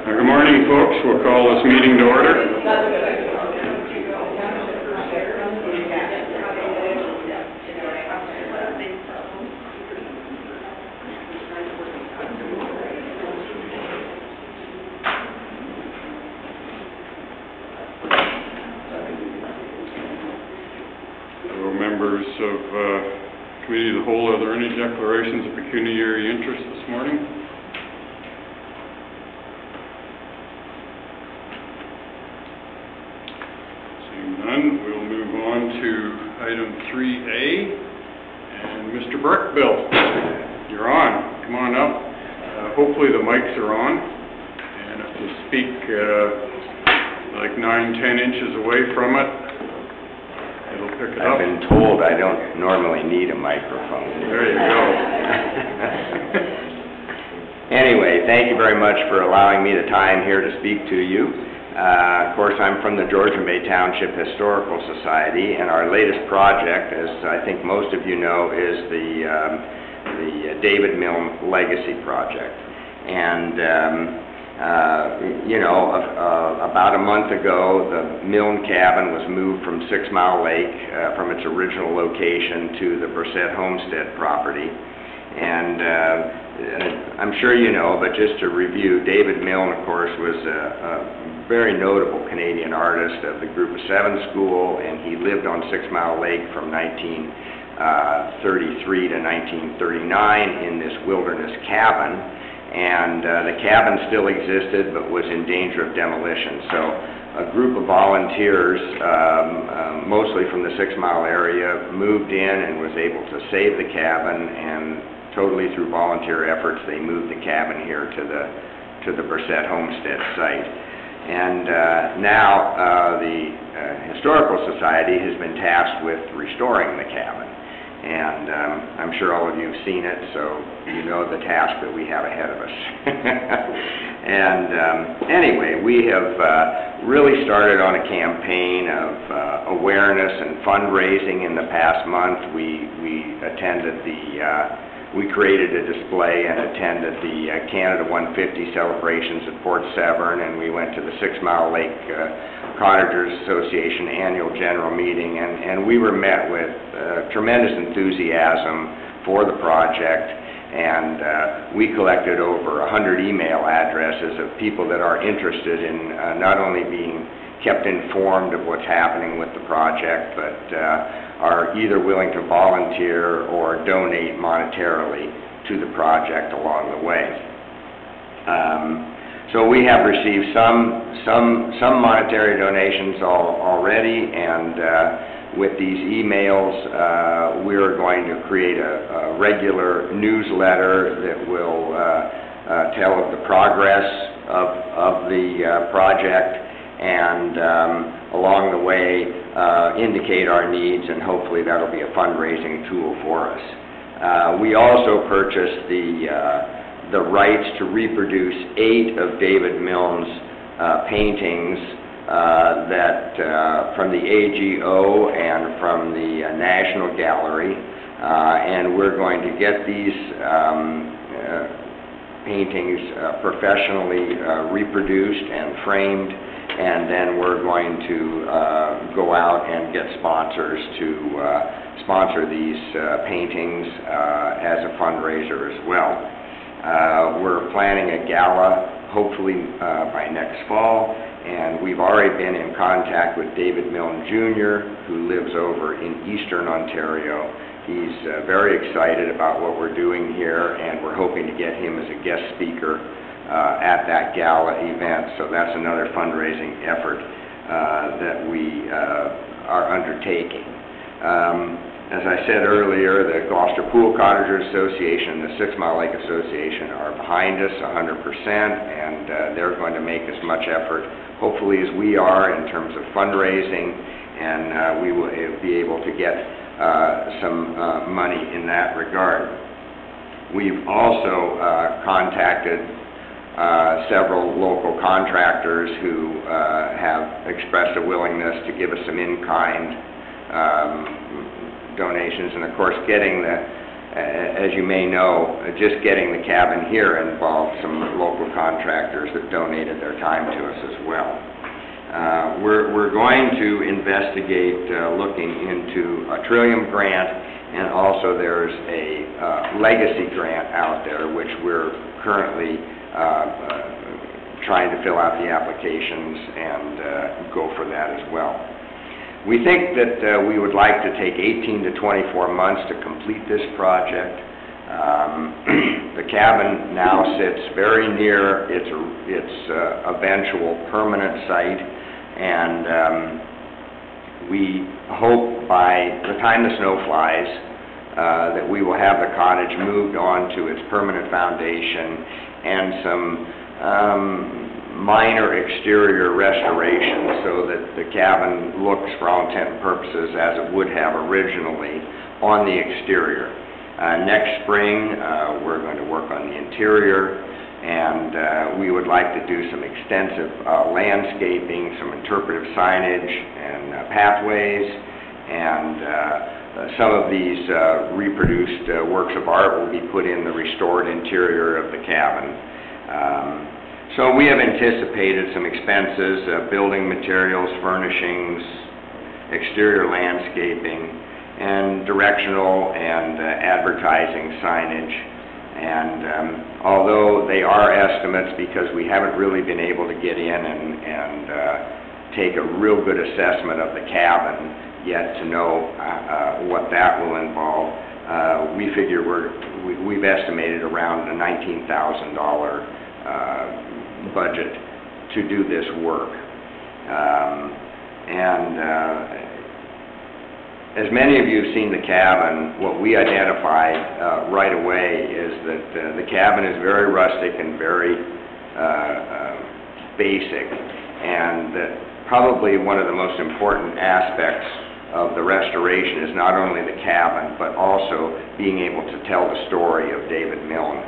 Good morning, folks. We'll call this meeting to order. Hello, members of Committee of the Whole. Are there any declarations of pecuniary interest this morning? None. We'll move on to item 3A. And Mr. Burkeville, you're on. Come on up. Hopefully the mics are on. And if you speak like 9-10 inches away from it, it'll pick it up. I've been told I don't normally need a microphone. There you go. Anyway, thank you very much for allowing me the time here to speak to you. Of course, I'm from the Georgian Bay Township Historical Society, and our latest project, as I think most of you know, is the David Milne Legacy Project. And, about a month ago, the Milne cabin was moved from 6 Mile Lake, from its original location, to the Brissett Homestead property. And I'm sure you know, but just to review, David Milne, of course, was a very notable Canadian artist of the Group of 7 school, and he lived on 6 Mile Lake from 1933 to 1939 in this wilderness cabin. And the cabin still existed but was in danger of demolition. So a group of volunteers, mostly from the 6 Mile area, moved in and was able to save the cabin, and totally through volunteer efforts they moved the cabin here to the Brissett Homestead site. And now the Historical Society has been tasked with restoring the cabin. And I'm sure all of you have seen it, so you know the task that we have ahead of us. And anyway, we have really started on a campaign of awareness and fundraising in the past month. We created a display and attended the Canada 150 celebrations at Port Severn, and we went to the 6 Mile Lake Cottagers Association annual general meeting, and we were met with tremendous enthusiasm for the project, and we collected over 100 email addresses of people that are interested in not only being kept informed of what's happening with the project, but are either willing to volunteer or donate monetarily to the project along the way. So we have received some monetary donations already, and with these emails, we're going to create a regular newsletter that will tell of the progress of the project, and along the way indicate our needs, and hopefully that'll be a fundraising tool for us. We also purchased the rights to reproduce 8 of David Milne's paintings from the AGO and from the National Gallery, and we're going to get these paintings professionally reproduced and framed, and then we're going to go out and get sponsors to sponsor these paintings as a fundraiser as well. We're planning a gala hopefully by next fall, and we've already been in contact with David Milne Jr., who lives over in Eastern Ontario, He's very excited about what we're doing here, and we're hoping to get him as a guest speaker at that gala event. So that's another fundraising effort that we are undertaking. As I said earlier, the Gloucester Pool Cottagers Association and the 6 Mile Lake Association are behind us 100%, and they're going to make as much effort, hopefully, as we are in terms of fundraising, and we will be able to get some money in that regard. We've also contacted several local contractors who have expressed a willingness to give us some in-kind donations, and of course getting the, as you may know, just getting the cabin here involved some local contractors that donated their time to us as well. We're going to investigate looking into a Trillium grant, and also there's a legacy grant out there which we're currently trying to fill out the applications and go for that as well. We think that we would like to take 18 to 24 months to complete this project. The cabin now sits very near its eventual permanent site, and we hope by the time the snow flies that we will have the cottage moved on to its permanent foundation and some minor exterior restoration so that the cabin looks, for all intent and purposes, as it would have originally on the exterior. Next spring, we're going to work on the interior, and we would like to do some extensive landscaping, some interpretive signage and pathways, and some of these reproduced works of art will be put in the restored interior of the cabin. So we have anticipated some expenses, building materials, furnishings, exterior landscaping, and directional and advertising signage. And although they are estimates, because we haven't really been able to get in and take a real good assessment of the cabin yet to know what that will involve, we figure we've estimated around a $19,000 budget to do this work. As many of you have seen the cabin, what we identified right away is that the cabin is very rustic and very basic, and that probably one of the most important aspects of the restoration is not only the cabin, but also being able to tell the story of David Milne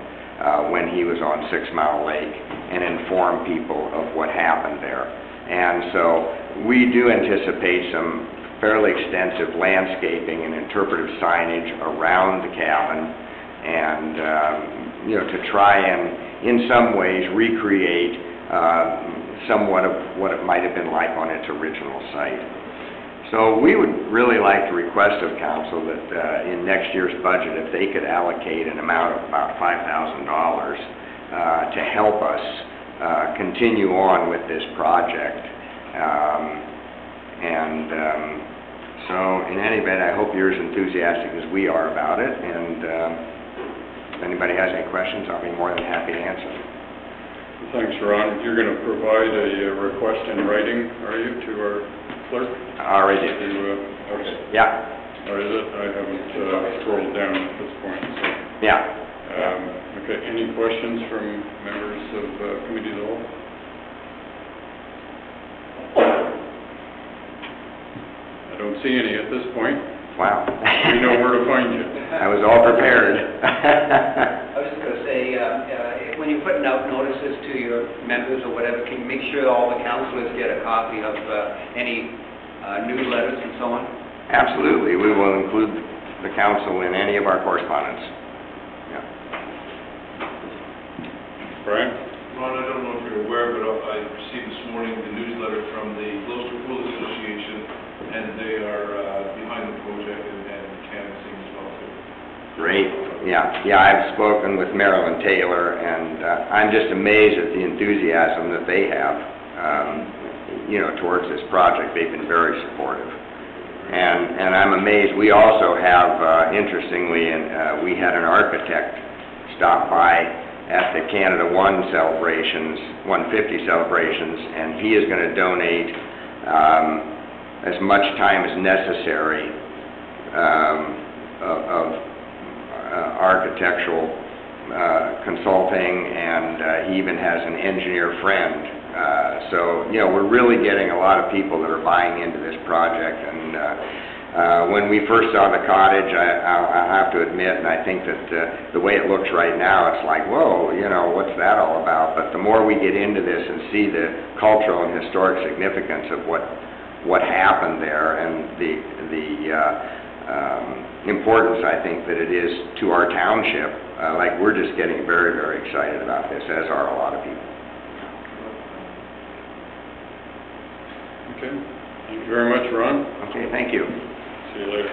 when he was on 6 Mile Lake and inform people of what happened there. And so we do anticipate some fairly extensive landscaping and interpretive signage around the cabin, and to try and in some ways recreate somewhat of what it might have been like on its original site. So we would really like to request of council that in next year's budget, if they could allocate an amount of about $5,000 to help us continue on with this project. So in any event, I hope you're as enthusiastic as we are about it, and if anybody has any questions, I'll be more than happy to answer them. Thanks, Ron. You're going to provide a request in writing, are you, to our clerk? Already. Okay. Yeah. Or is it? I haven't scrolled down at this point. So. Yeah. Okay. Any questions from members of Committee of the Whole? I don't see any at this point. Wow. We know where to find you. I was all prepared. I was just going to say, when you're putting out notices to your members or whatever, can you make sure all the councillors get a copy of any newsletters and so on? Absolutely. We will include the council in any of our correspondence. Yeah. Brian? Ron, I don't know if you're aware, but I received this morning the newsletter from the Gloucester Pool Association, and they are behind the project and canvassing as well too. Great. Yeah, I've spoken with Marilyn Taylor, and I'm just amazed at the enthusiasm that they have, towards this project. They've been very supportive. And I'm amazed. We also have, interestingly, we had an architect stop by at the Canada 150 celebrations, and he is going to donate as much time as necessary of architectural consulting, and he even has an engineer friend. So, you know, we're really getting a lot of people that are buying into this project. And when we first saw the cottage, I have to admit, and I think that the way it looks right now, it's like, whoa, you know, what's that all about? But the more we get into this and see the cultural and historic significance of what happened there, and the importance, I think, that it is to our township, like, we're just getting very, very excited about this, as are a lot of people. Okay. Thank you very much, Ron. Okay, thank you. See you later.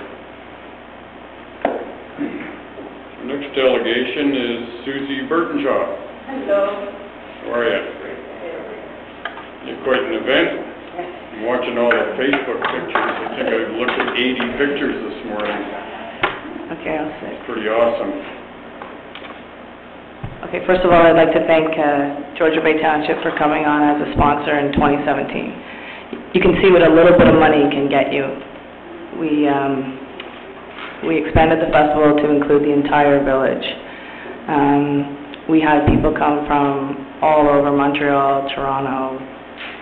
Our next delegation is Susie Burtonshaw. Hello. How are you? You're quite an event. I'm watching all the Facebook pictures. I think I've looked at 80 pictures this morning. Okay, I'll sit. It's pretty awesome. Okay, first of all, I'd like to thank Georgian Bay Township for coming on as a sponsor in 2017. You can see what a little bit of money can get you. We expanded the festival to include the entire village. We had people come from all over Montreal, Toronto.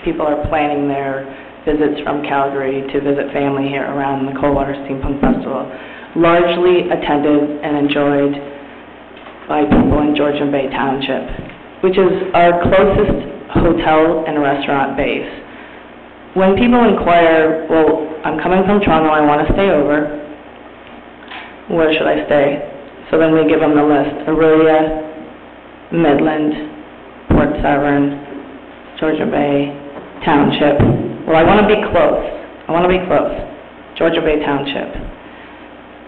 People are planning their visits from Calgary to visit family here around the Coldwater Steampunk Festival. Largely attended and enjoyed by people in Georgian Bay Township, which is our closest hotel and restaurant base. When people inquire, well, I'm coming from Toronto, I want to stay over, where should I stay? So then we give them the list: Aurelia, Midland, Port Severn, Georgian Bay Township. Well, I want to be close. Georgian Bay Township.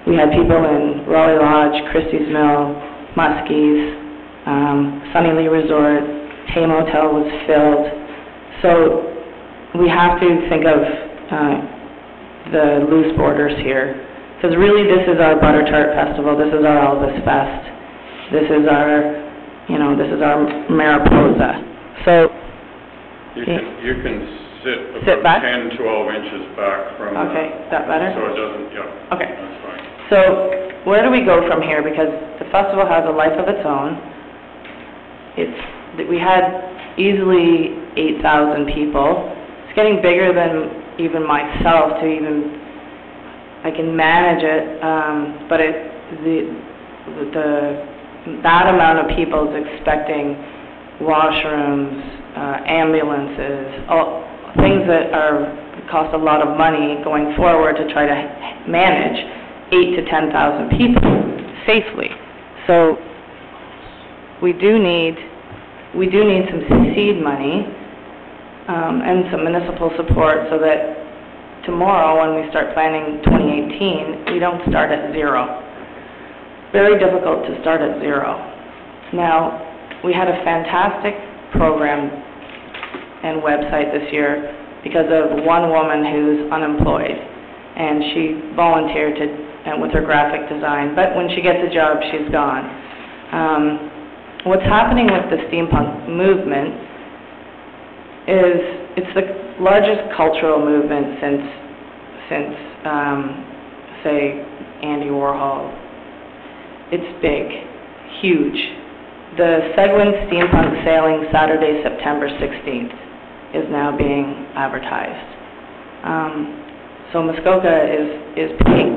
We had people in Raleigh Lodge, Christie's Mill, Muskies, Sunny Lee Resort. Tame Hotel was filled. So we have to think of the loose borders here, because really this is our Butter Tart Festival, this is our Elvis Fest, this is our, you know, this is our Mariposa. So you can sit about back? 10, 12 inches back from... Okay, is that better? So it doesn't, yeah. Okay. That's fine. So where do we go from here? Because the festival has a life of its own. We had easily 8,000 people. It's getting bigger than even myself to even, I can manage it, but that amount of people is expecting washrooms, ambulances, all things that cost a lot of money going forward to try to manage 8,000 to 10,000 people safely. So we do need some seed money and some municipal support, so that tomorrow, when we start planning 2018, we don't start at zero. Very difficult to start at zero. Now, we had a fantastic program and website this year because of one woman who's unemployed, and she volunteered with her graphic design, but when she gets a job, she's gone. What's happening with the steampunk movement is it's the largest cultural movement since say, Andy Warhol. It's big, huge. The Seguin Steampunk Sailing Saturday, September 16th is now being advertised. So Muskoka is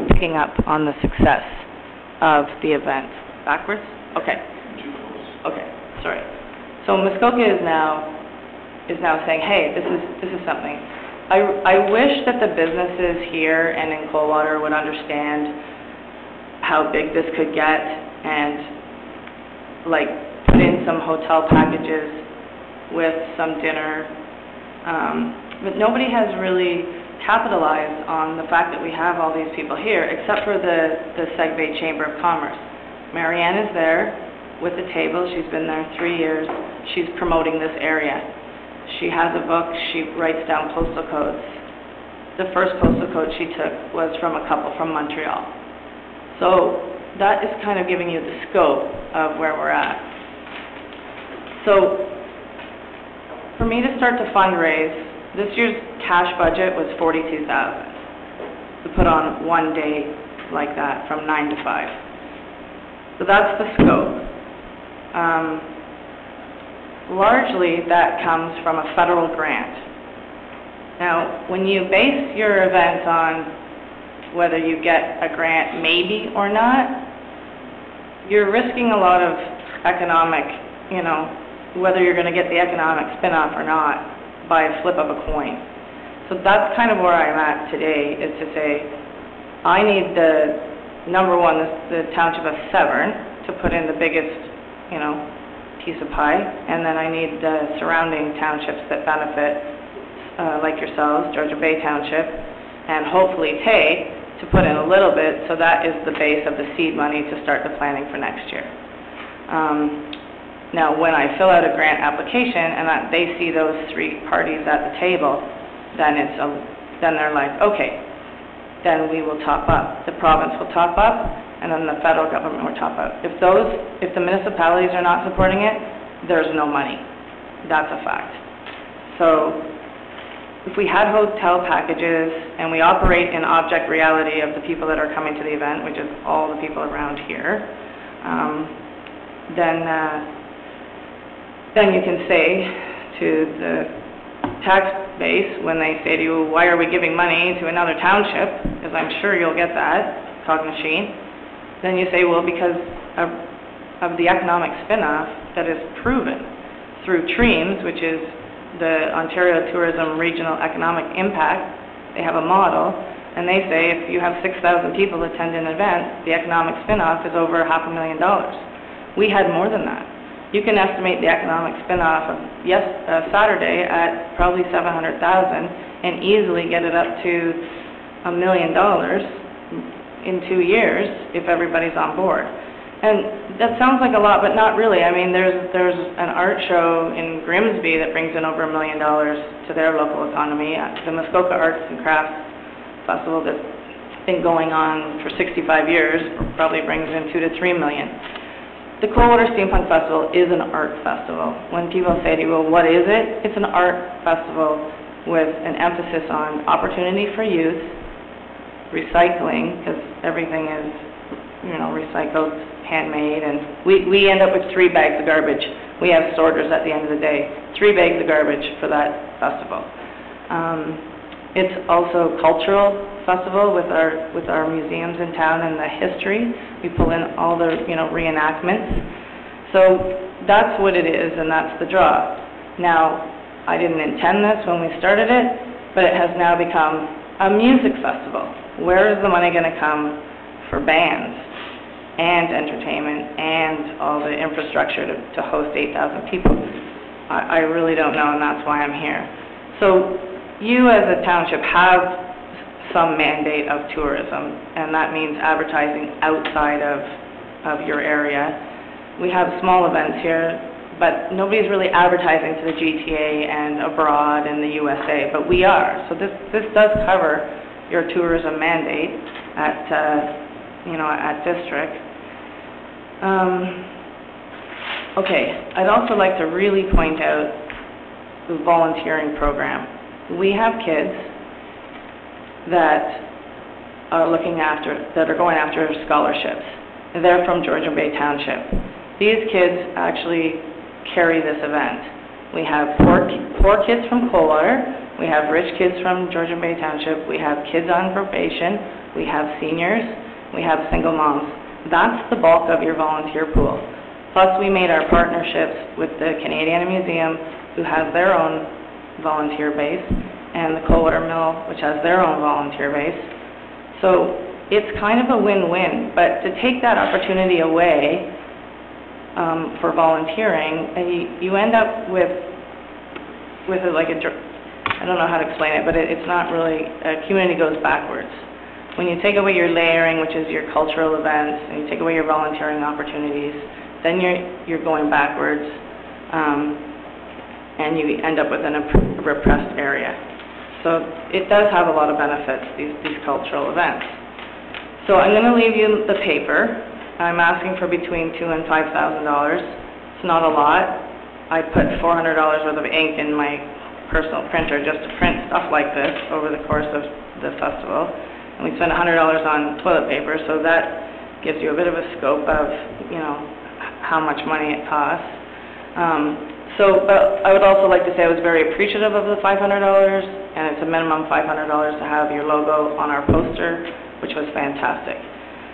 picking up on the success of the event. Backwards? Okay. Okay, sorry. So Muskoka is now saying, hey, this is something. I wish that the businesses here and in Coldwater would understand how big this could get, and like put in some hotel packages with some dinner. But nobody has really capitalized on the fact that we have all these people here, except for the Seg Bay Chamber of Commerce. Marianne is there with the table. She's been there 3 years. She's promoting this area. She has a book. She writes down postal codes. the first postal code she took was from a couple from Montreal. So that is kind of giving you the scope of where we're at. So for me to start to fundraise, this year's cash budget was $42,000 to put on one day like that from 9 to 5. So that's the scope. Largely that comes from a federal grant. Now, when you base your event on whether you get a grant maybe or not, you're risking a lot of economic, whether you're going to get the economic spin-off or not by a flip of a coin. So that's kind of where I'm at today, is to say, I need number one, the Township of Severn to put in the biggest, piece of pie, and then I need the surrounding townships that benefit, like yourselves, Georgian Bay Township, and hopefully Tay, to put in a little bit, so that is the base of the seed money to start the planning for next year. Now, when I fill out a grant application and they see those three parties at the table, then they're like, okay, then we will top up. The province will top up, and then the federal government will top up. If the municipalities are not supporting it, there's no money. That's a fact. So if we had hotel packages and we operate in object reality of the people that are coming to the event, which is all the people around here, then you can say to the tax base, when they say to you, why are we giving money to another township, because I'm sure you'll get that cog machine, then you say, well, because of the economic spin-off that is proven through TREAMS, which is the Ontario Tourism Regional Economic Impact. They have a model, and they say if you have 6,000 people attend an event, the economic spin-off is over $500,000. We had more than that. You can estimate the economic spin-off of Saturday at probably $700,000 and easily get it up to $1 million in 2 years if everybody's on board. And that sounds like a lot, but not really. I mean, there's an art show in Grimsby that brings in over $1 million to their local economy. The Muskoka Arts and Crafts Festival that's been going on for 65 years probably brings in $2 to $3 million. The Coldwater Steampunk Festival is an art festival. When people say to you, well, what is it? It's an art festival with an emphasis on opportunity for youth, recycling, because everything is, recycled, handmade, and we end up with 3 bags of garbage. We have sorters at the end of the day. 3 bags of garbage for that festival. It's also a cultural festival with our museums in town and the history. We pull in all the reenactments. So that's what it is, and that's the draw. Now, I didn't intend this when we started it, but it has now become a music festival. Where is the money going to come for bands and entertainment and all the infrastructure to host 8,000 people? I really don't know, and that's why I'm here. So you as a township have some mandate of tourism, and that means advertising outside of your area. We have small events here, but nobody's really advertising to the GTA and abroad in the USA, but we are. So this does cover your tourism mandate at district. Okay, I'd also like to really point out the volunteering program. We have kids that are going after scholarships. They're from Georgian Bay Township. These kids actually carry this event. We have poor kids from Coldwater, we have rich kids from Georgian Bay Township, we have kids on probation, we have seniors, we have single moms. That's the bulk of your volunteer pool. Plus we made our partnerships with the Canadian Museum, who has their own volunteer base, and the Coldwater Mill, which has their own volunteer base. So it's kind of a win-win, but to take that opportunity away for volunteering, and you end up with I don't know how to explain it, but it's not really, community goes backwards. When you take away your layering, which is your cultural events, and you take away your volunteering opportunities, then you're going backwards, and you end up with a repressed area. So it does have a lot of benefits, these cultural events. So I'm going to leave you the paper. I'm asking for between $2,000 and $5,000. It's not a lot. I put $400 worth of ink in my personal printer just to print stuff like this over the course of the festival. And we spent $100 on toilet paper, so that gives you a bit of a scope of, you know, how much money it costs. But I would also like to say I was very appreciative of the $500, and it's a minimum $500 to have your logo on our poster, which was fantastic.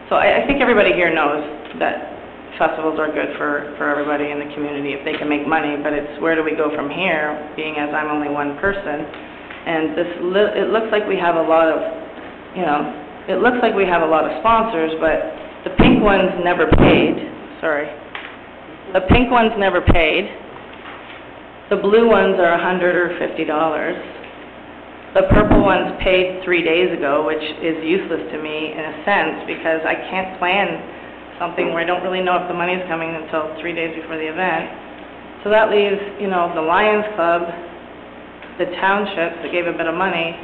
So I think everybody here knows that festivals are good for everybody in the community if they can make money, but it's where do we go from here, being as I'm only one person. And it looks like we have a lot of, you know, it looks like we have a lot of sponsors, but the pink ones never paid. Sorry. The pink ones never paid. The blue ones are $100 or $50. The purple ones paid 3 days ago, which is useless to me in a sense because I can't plan something where I don't really know if the money's coming until 3 days before the event. So that leaves, you know, the Lions Club, the Township that gave a bit of money.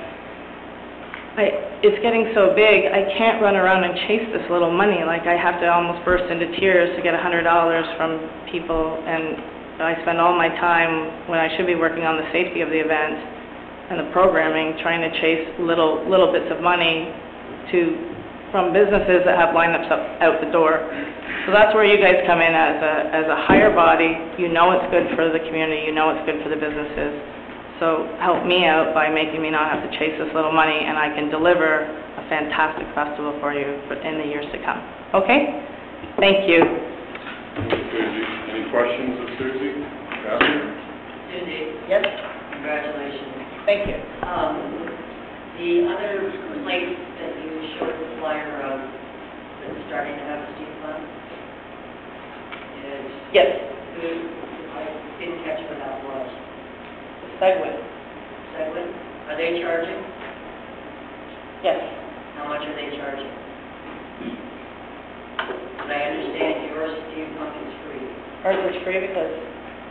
It's getting so big, I can't run around and chase this little money. Like, I have to almost burst into tears to get $100 from people, and I spend all my time when I should be working on the safety of the event and the programming, trying to chase little bits of money from businesses that have lineups out the door. So that's where you guys come in as a higher body. You know it's good for the community, you know it's good for the businesses. So help me out by making me not have to chase this little money, and I can deliver a fantastic festival for you in the years to come. Okay? Thank you. Susie, any questions of Susie? Catherine? Susie, Yes? congratulations. Thank you. The other place that you showed the flyer of that's starting to have a steam plant is... Yes. I didn't catch what that was. Segway. Segway? Are they charging? Yes. How much are they charging? And I understand your steam pump is free. Ours is free because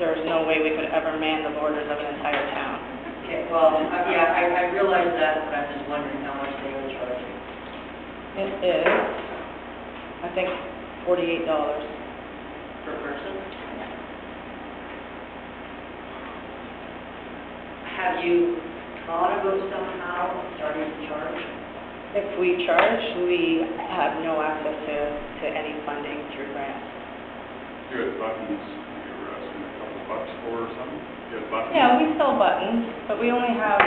there's no way we could ever man the borders of an entire town. Okay, well, yeah, I realize that, but I'm just wondering how much they are charging. It is, I think, $48. Per person? Have you thought about somehow starting to charge? If we charge, we have no access to any funding through grants. You had buttons you were asking a couple bucks for or something? You had buttons? Yeah, we sell buttons, but we only have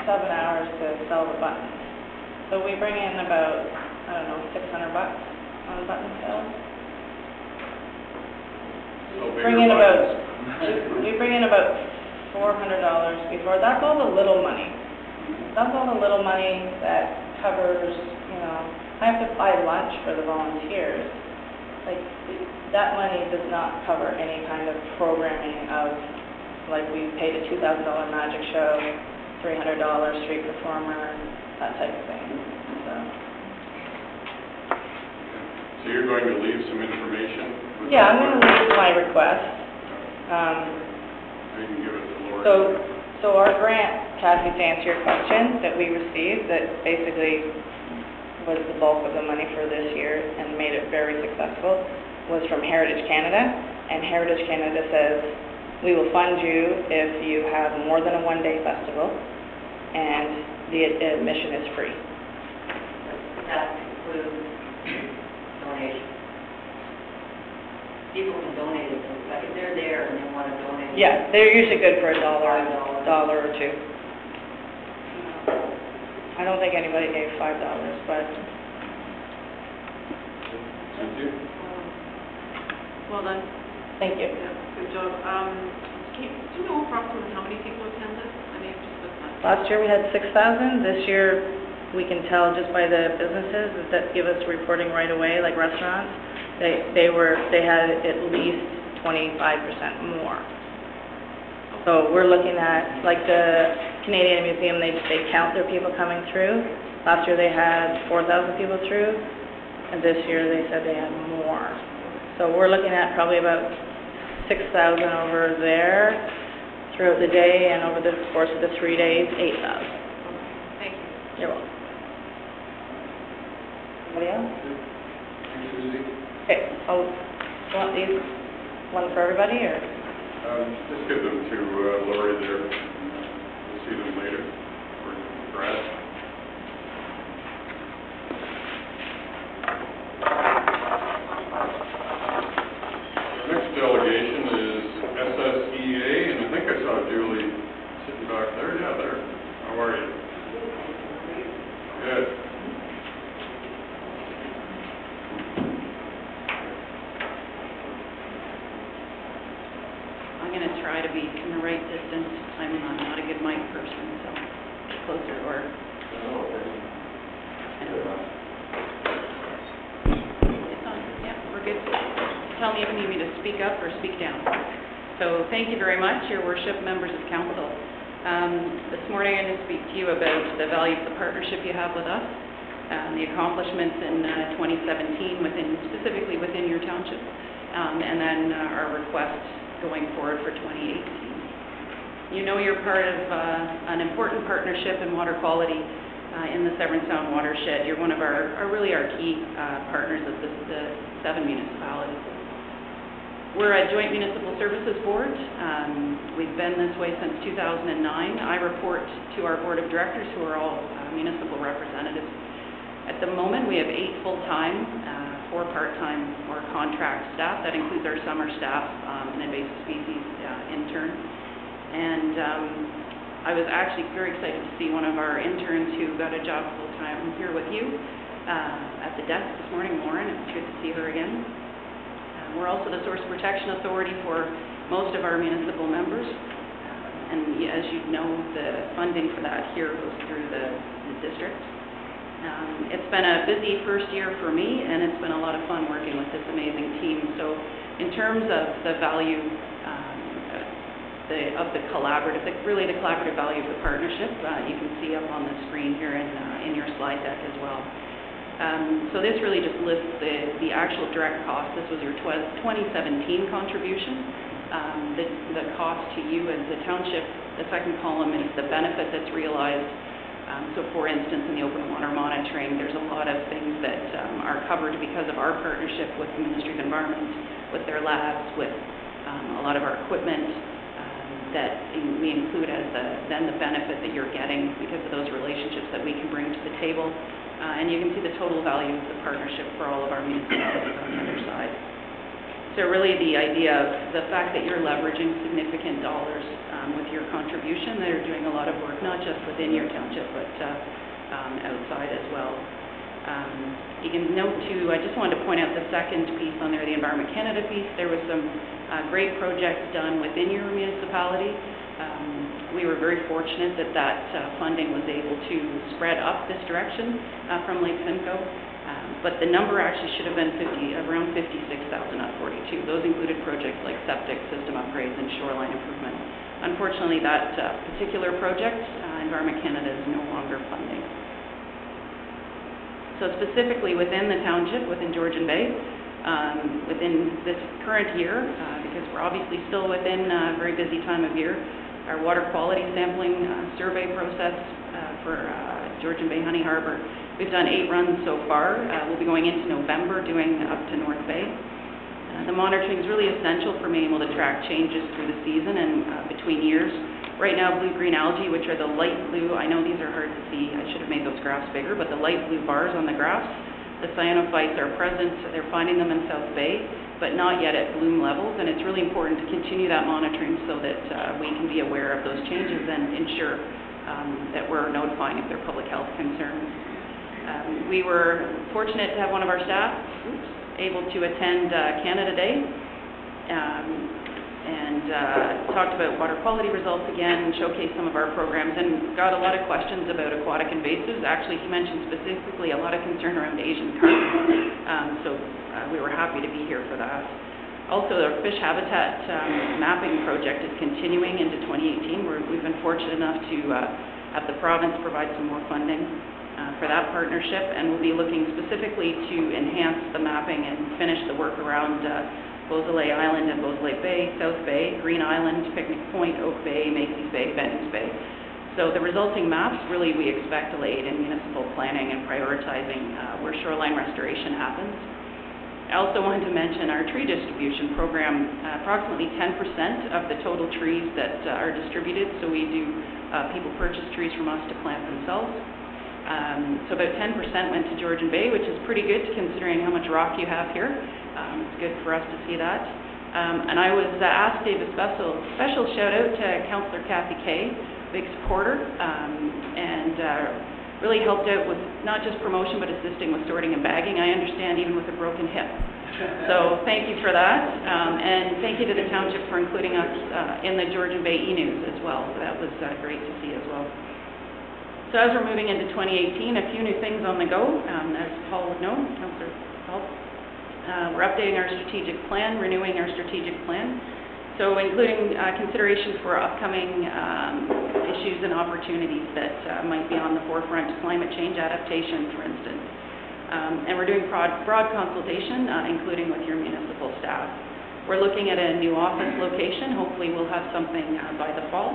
7 hours to sell the buttons. So we bring in about, I don't know, $600 on button sales. So We bigger bring in buttons. about $400 before. That's all the little money. That's all the little money that covers, you know, I have to buy lunch for the volunteers. Like, that money does not cover any kind of programming of, like, we paid a $2,000 magic show, $300 street performer, that type of thing. So you're going to leave some information? Yeah, I'm going to leave my request. You can give it to Lori. So our grant, Kathy, to answer your question, that we received, that basically was the bulk of the money for this year and made it very successful, was from Heritage Canada. And Heritage Canada says, we will fund you if you have more than a one-day festival, and the admission is free. That includes donation. People can donate it, like if they're there and they want to donate. Yeah, they're usually good for $1 or $2. I don't think anybody gave $5, but... Thank you. Well done. Thank you. Yeah, good job. Do you know approximately how many people attended? I mean, just look at that. Last year we had 6,000. This year we can tell just by the businesses that give us reporting right away, like restaurants. They had at least 25% more. So we're looking at, like the Canadian Museum, they count their people coming through. Last year they had 4,000 people through, and this year they said they had more. So we're looking at probably about 6,000 over there, throughout the day, and over the course of the 3 days, 8,000. Thank you. You're welcome. Anybody else? Okay, you want these, one for everybody, or? Just give them to Lori there. We'll see them later. Or Brad. Next delegation is SSEA, and I think I saw Julie sitting back there. Yeah, there. How are you? Good. I'm going to try to be in the right distance. I'm not a good mic person, so get closer or... It's on. Yeah, we're good. Tell me if you need me to speak up or speak down. So thank you very much, Your Worship, members of Council. This morning I'm going to speak to you about the value of the partnership you have with us, the accomplishments in 2017, specifically within your township, and then our request going forward for 2018. You know you're part of an important partnership in water quality in the Severn Sound watershed. You're one of our key partners of the 7 municipalities. We're a joint municipal services board. We've been this way since 2009. I report to our board of directors, who are all municipal representatives. At the moment, we have 8 full-time, 4 part-time or contract staff. That includes our summer staff, an invasive species intern. And I was actually very excited to see one of our interns who got a job full-time here with you at the desk this morning, Lauren. It's good to see her again. We're also the Source Protection Authority for most of our municipal members. And as you know, the funding for that here goes through the district. It's been a busy first year for me, and it's been a lot of fun working with this amazing team. So in terms of the value the collaborative value of the partnership, you can see up on the screen here in your slide deck as well. So this really just lists the actual direct cost. This was your 2017 contribution. The cost to you as the township, the second column is the benefit that's realized. So for instance, in the open water monitoring, there's a lot of things that are covered because of our partnership with the Ministry of Environment, with their labs, with a lot of our equipment that we include as then the benefit that you're getting because of those relationships that we can bring to the table. And you can see the total value of the partnership for all of our municipalities on the other side. So really the idea of the fact that you're leveraging significant dollars with your contribution, that are doing a lot of work, not just within your township, but outside as well. You can note too, I just wanted to point out the second piece on there, the Environment Canada piece. There was some great projects done within your municipality. We were very fortunate that funding was able to spread up this direction from Lake Simcoe. But the number actually should have been around 56,000, not 42. Those included projects like septic system upgrades and shoreline improvement. Unfortunately, that particular project, Environment Canada is no longer funding. So specifically within the township, within Georgian Bay, within this current year, because we're obviously still within a very busy time of year, our water quality sampling survey process for Georgian Bay Honey Harbor, we've done 8 runs so far. We'll be going into November doing up to North Bay. The monitoring is really essential for being able to track changes through the season and between years. Right now, blue-green algae, which are the light blue, I know these are hard to see, I should have made those graphs bigger, but the light blue bars on the graphs, the cyanophytes are present, they're finding them in South Bay, but not yet at bloom levels, and it's really important to continue that monitoring so that we can be aware of those changes and ensure that we're notifying if they're public health concerns. We were fortunate to have one of our staff able to attend Canada Day and talked about water quality results again, showcased some of our programs, and got a lot of questions about aquatic invasives. Actually, he mentioned specifically a lot of concern around Asian carp, so we were happy to be here for that. Also, the fish habitat mapping project is continuing into 2018. We've been fortunate enough to have the province provide some more funding for that partnership, and we'll be looking specifically to enhance the mapping and finish the work around Beausoleil Island and Beausoleil Bay, South Bay, Green Island, Picnic Point, Oak Bay, Macy's Bay, Bennings Bay. So the resulting maps really we expect to aid in municipal planning and prioritizing where shoreline restoration happens. I also wanted to mention our tree distribution program. Approximately 10% of the total trees that are distributed, so we do, people purchase trees from us to plant themselves. So about 10% went to Georgian Bay, which is pretty good considering how much rock you have here. It's good for us to see that. And I was asked to give a special shout out to Councillor Kathy Kay, big supporter, and really helped out with not just promotion but assisting with sorting and bagging. I understand even with a broken hip. So thank you for that, and thank you to the Township for including us in the Georgian Bay e-news as well. That was great to see as well. So as we're moving into 2018, a few new things on the go. As Paul would know, Councillor Paul, we're updating our strategic plan, renewing our strategic plan. So including consideration for upcoming issues and opportunities that might be on the forefront, climate change adaptation, for instance. And we're doing broad consultation, including with your municipal staff. We're looking at a new office location. Hopefully we'll have something by the fall.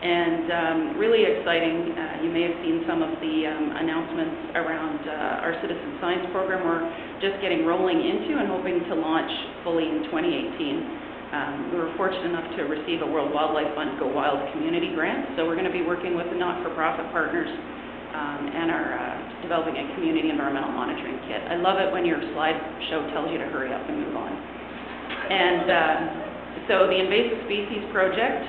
And really exciting, you may have seen some of the announcements around our citizen science program. We're just getting rolling into and hoping to launch fully in 2018. We were fortunate enough to receive a World Wildlife Fund Go Wild community grant, so we're going to be working with the not-for-profit partners and are developing a community environmental monitoring kit. I love it when your slideshow tells you to hurry up and move on. And so the Invasive Species Project,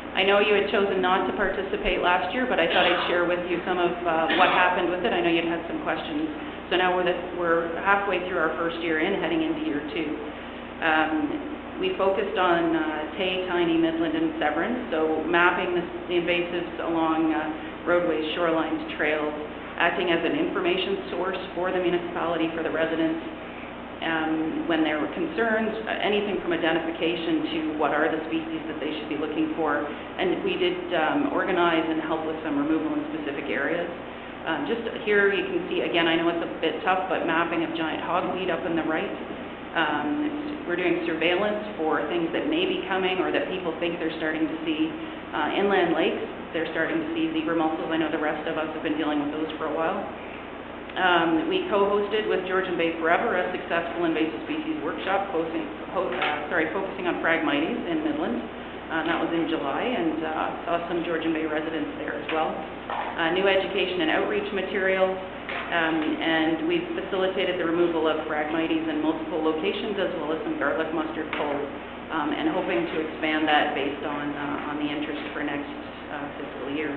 I know you had chosen not to participate last year, but I thought I'd share with you some of what happened with it. I know you'd had some questions. So now we're halfway through our first year in, heading into year 2. We focused on Tay, Tiny, Midland, and Severn, so mapping the invasives along roadways, shorelines, trails, acting as an information source for the municipality, for the residents, when there were concerns, anything from identification to what are the species that they should be looking for. And we did organize and help with some removal in specific areas. Just here you can see, again, I know it's a bit tough, but mapping of giant hogweed up in the right. We're doing surveillance for things that may be coming or that people think they're starting to see. Inland lakes, they're starting to see zebra mussels. I know the rest of us have been dealing with those for a while. We co-hosted with Georgian Bay Forever a successful invasive species workshop focusing on Phragmites in Midland. That was in July, and saw some Georgian Bay residents there as well. New education and outreach materials. And we've facilitated the removal of Phragmites in multiple locations, as well as some garlic mustard poles, and hoping to expand that based on the interest for next fiscal year.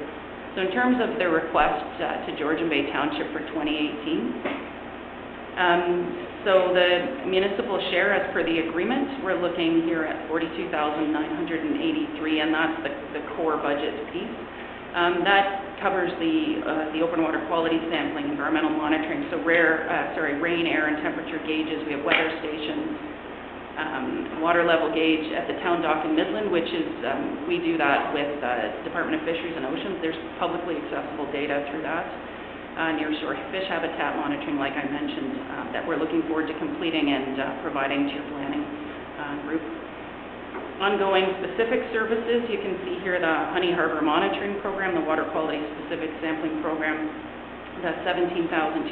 So in terms of the request to Georgian Bay Township for 2018, so the municipal share as per the agreement, we're looking here at $42,983, and that's the core budget piece. That covers the open water quality sampling, environmental monitoring, so rain, air, and temperature gauges. We have weather stations, water level gauge at the town dock in Midland, which is, we do that with Department of Fisheries and Oceans. There's publicly accessible data through that. Nearshore fish habitat monitoring, like I mentioned, that we're looking forward to completing and providing to your planning group. Ongoing specific services, you can see here the Honey Harbor Monitoring Program, the Water Quality Specific Sampling Program, that's $17,224.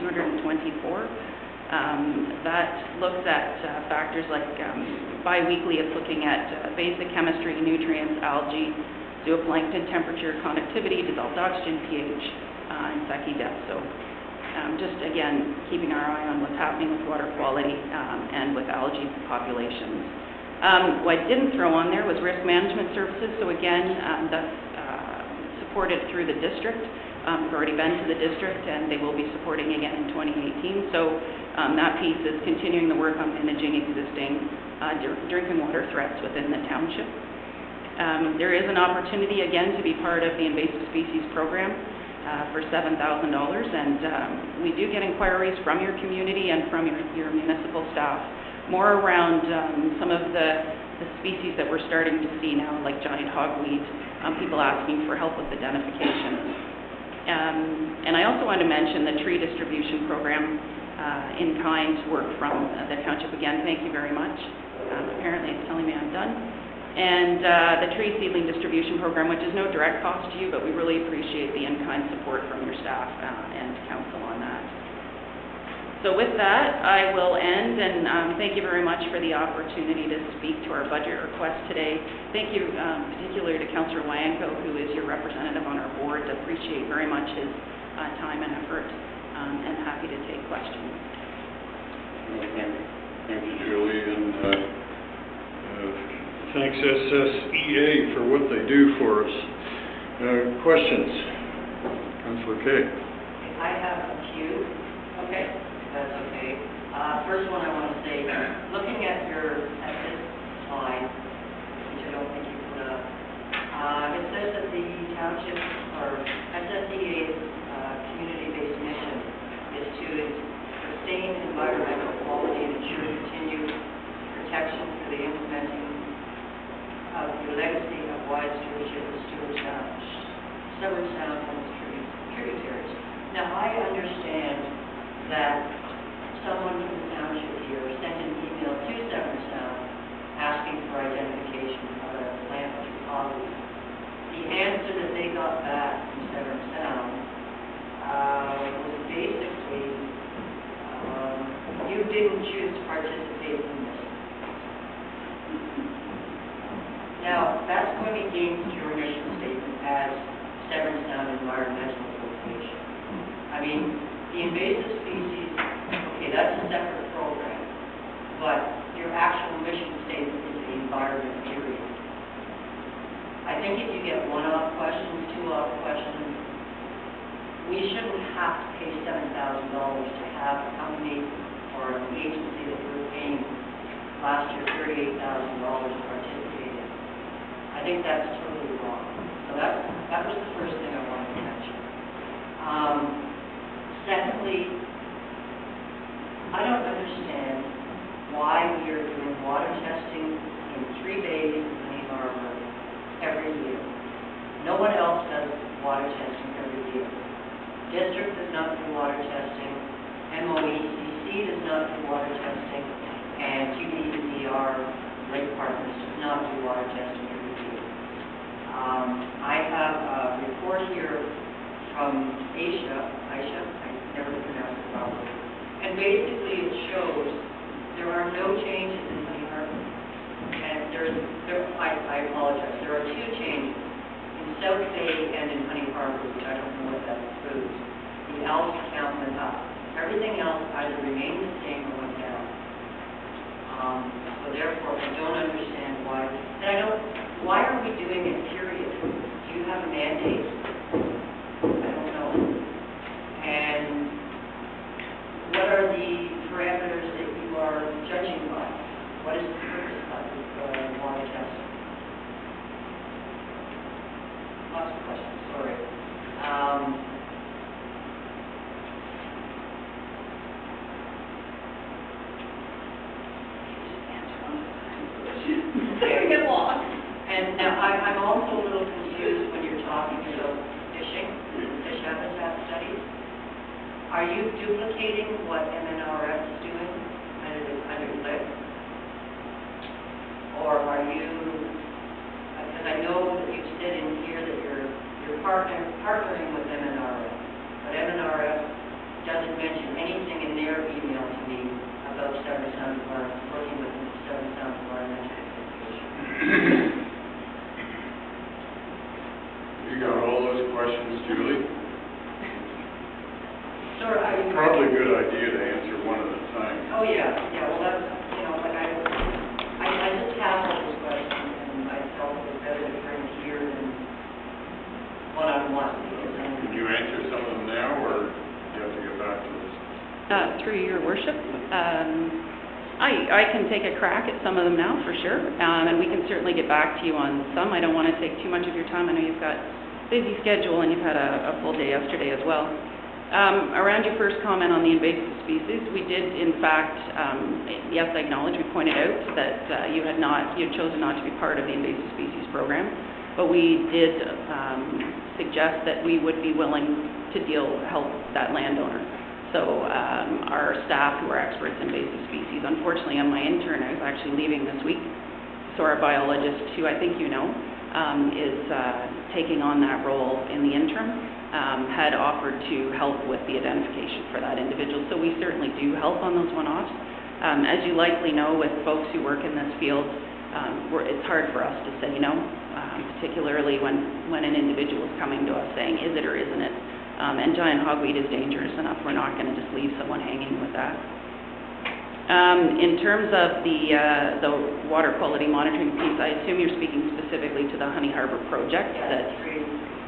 That looks at factors like bi-weekly, it's looking at basic chemistry, nutrients, algae, zooplankton, temperature, conductivity, dissolved oxygen, pH, and Secchi depth. So just again, keeping our eye on what's happening with water quality and with algae populations. What I didn't throw on there was risk management services. So again, that's supported through the district. We've already been to the district, and they will be supporting again in 2018. So that piece is continuing the work on managing existing drinking water threats within the township. There is an opportunity again to be part of the invasive species program for $7,000, and we do get inquiries from your community and from your municipal staff, more around some of the species that we're starting to see now, like giant hogweed, people asking for help with identification. And I also want to mention the tree distribution program, in-kind work from the township. Again, thank you very much. Apparently it's telling me I'm done. And the tree seedling distribution program, which is no direct cost to you, but we really appreciate the in-kind support from your staff and council on that. So with that, I will end, and thank you very much for the opportunity to speak to our budget request today. Thank you particularly to Councillor Wanko, who is your representative on our board. Appreciate very much his time and effort, and happy to take questions. Well, thank you, Julie, and thanks SSEA for what they do for us. Questions? Councillor Kay. I have a few. Okay. That's okay. First one I want to say, looking at this slide, which I don't think you put up, it says that the township or SSEA's community-based mission is to sustain environmental quality and ensure continued protection for the implementing of the legacy of wide stewardship of Seward Sound and its tributaries. Now, I understand that someone from the township here sent an email to Severn Sound asking for identification of a plant deposit. The answer that they got back from Severn Sound was basically, you didn't choose to participate in this. Now, that's going against your mission statement as Severn Sound Environmental Location. I mean, the invasive species, okay, that's a separate program, but your actual mission statement is the environment period. I think if you get one-off questions, two-off questions, we shouldn't have to pay $7,000 to have a company or an agency that we're paying last year $38,000 to participate in. I think that's totally wrong. So that was the first thing I wanted to mention. Secondly, I don't understand why we are doing water testing in 3 bays in Honey Harbor every year. No one else does water testing every year. District does not do water testing, MOECC does not do water testing, and GDER Lake Partners does not do water testing every year. I have a report here from Aisha, I never pronounced it properly, and basically it shows there are no changes in Honey Harbor, and I apologize, there are 2 changes in South Bay and in Honey Harbor, which I don't know what that includes. The alpha count went up. Everything else either remained the same or went down. So therefore, I don't understand why, why are we doing it, period? Do you have a mandate? I don't know. And what are the parameters that you are judging by? What is the purpose of water testing? Lots of questions, sorry. Get lost. And now I'm also a little confused when you're talking about fishing, fish habitat studies. Are you duplicating what MNRS is doing under LIC? Or are you, because I know that you said in here that you're partnering with MNRS, but MNRS doesn't mention anything in their email to me about Severn Sound Environment, working with Severn Sound Environmental Education. You got all those questions, Julie? Sure, Probably a good idea to answer one at a time. Oh, yeah, well, that's, like I just tackled this question, and I felt it was better to bring it here than one-on-one. Can you answer some of them now, or do you have to get back to us? Through your worship, I can take a crack at some of them now, for sure, and we can certainly get back to you on some. I don't want to take too much of your time. I know you've got a busy schedule, and you've had a full day yesterday as well. Around your first comment on the invasive species, we did, in fact, yes, I acknowledge, we pointed out that you had chosen not to be part of the invasive species program, but we did suggest that we would be willing to help that landowner. So our staff who are experts in invasive species, unfortunately, I'm my intern, I was actually leaving this week. So our biologist, who I think you know, is taking on that role in the interim, had offered to help with the identification for that individual. So we certainly do help on those one-offs. As you likely know, with folks who work in this field, it's hard for us to say no, particularly when an individual is coming to us saying, is it or isn't it? And giant hogweed is dangerous enough. We're not going to just leave someone hanging with that. In terms of the water quality monitoring piece, I assume you're speaking specifically to the Honey Harbour project.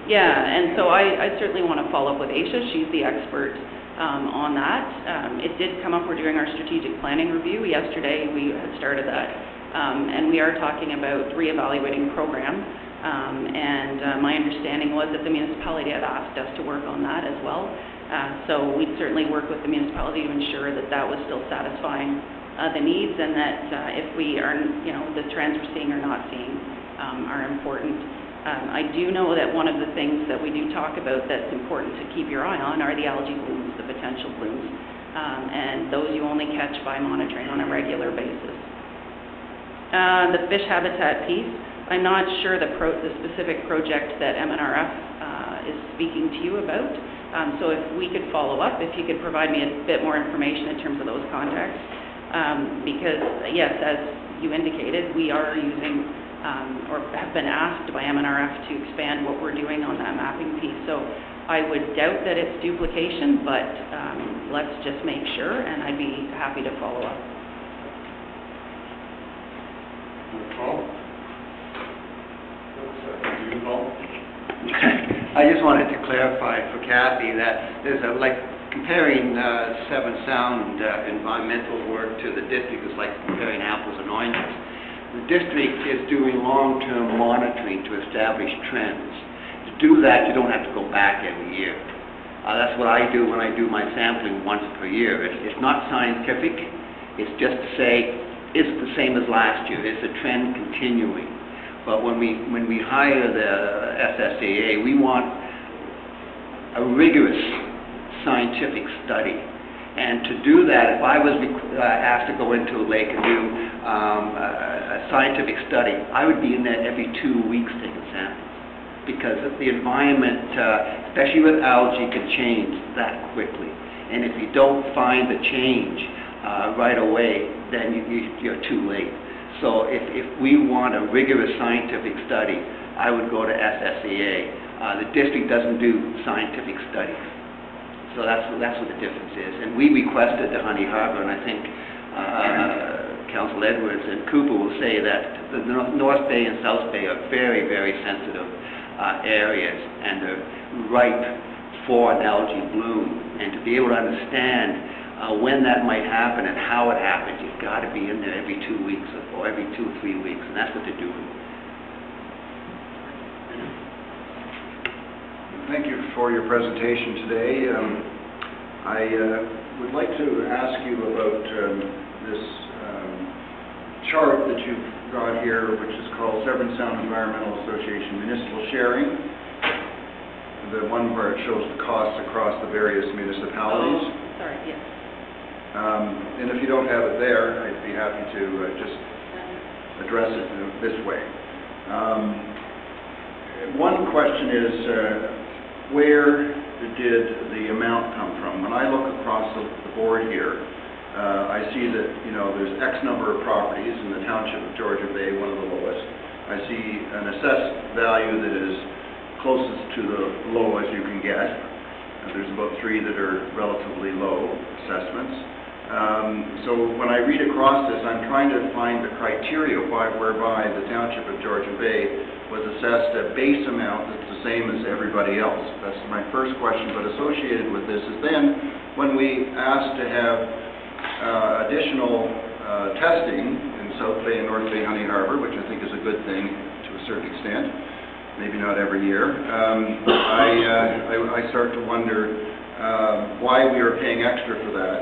Yeah, and so I certainly want to follow up with Aisha. She's the expert on that. It did come up. We're doing our strategic planning review. Yesterday we had started that, and we are talking about reevaluating program. And my understanding was that the municipality had asked us to work on that as well. So we'd certainly work with the municipality to ensure that that was still satisfying the needs, and that if we are, the trends we're seeing or not seeing are important. I do know that one of the things that we do talk about that's important to keep your eye on are the algae blooms, the potential blooms, and those you only catch by monitoring on a regular basis. The fish habitat piece, I'm not sure the specific project that MNRF is speaking to you about. So if we could follow up, if you could provide me a bit more information in terms of those contacts. Because, yes, as you indicated, we are using or have been asked by MNRF to expand what we're doing on that mapping piece. So I would doubt that it's duplication, but let's just make sure, and I'd be happy to follow up. Paul? Paul? I just wanted to clarify for Kathy that there's comparing Seven Sound environmental work to the district is like comparing apples and oranges. The district is doing long-term monitoring to establish trends. To do that, you don't have to go back every year. That's what I do when I do my sampling once per year. It's not scientific. It's just to say, is it the same as last year? Is the trend continuing? But when we hire the SSAA, we want a rigorous scientific study. And to do that, if I was asked to go into a lake and do a scientific study, I would be in there every 2 weeks taking samples. Because the environment, especially with algae, can change that quickly. And if you don't find the change right away, then you're too late. So if we want a rigorous scientific study, I would go to SSAA. The district doesn't do scientific studies. So that's what the difference is. And we requested the Honey Harbour, and I think Council Edwards and Cooper will say that the North Bay and South Bay are very, very sensitive areas, and they're ripe for an algae bloom. And to be able to understand when that might happen and how it happens, you've got to be in there every 2 weeks or every 2 or 3 weeks, and that's what they're doing. Thank you for your presentation today. I would like to ask you about this chart that you've got here, which is called Severn Sound Environmental Association Municipal Sharing. The one where it shows the costs across the various municipalities. Oh, sorry, yes. And if you don't have it there, I'd be happy to just address it this way. One question is, where did the amount come from? When I look across the board here, I see that, there's X number of properties in the Township of Georgian Bay, one of the lowest. I see an assessed value that is closest to the low as you can get. There's about 3 that are relatively low assessments. So when I read across this, I'm trying to find the criteria whereby the Township of Georgian Bay was assessed a base amount that's the same as everybody else. That's my first question, but associated with this is then when we asked to have additional testing in South Bay and North Bay Honey Harbour, which I think is a good thing to a certain extent, maybe not every year, I start to wonder why we are paying extra for that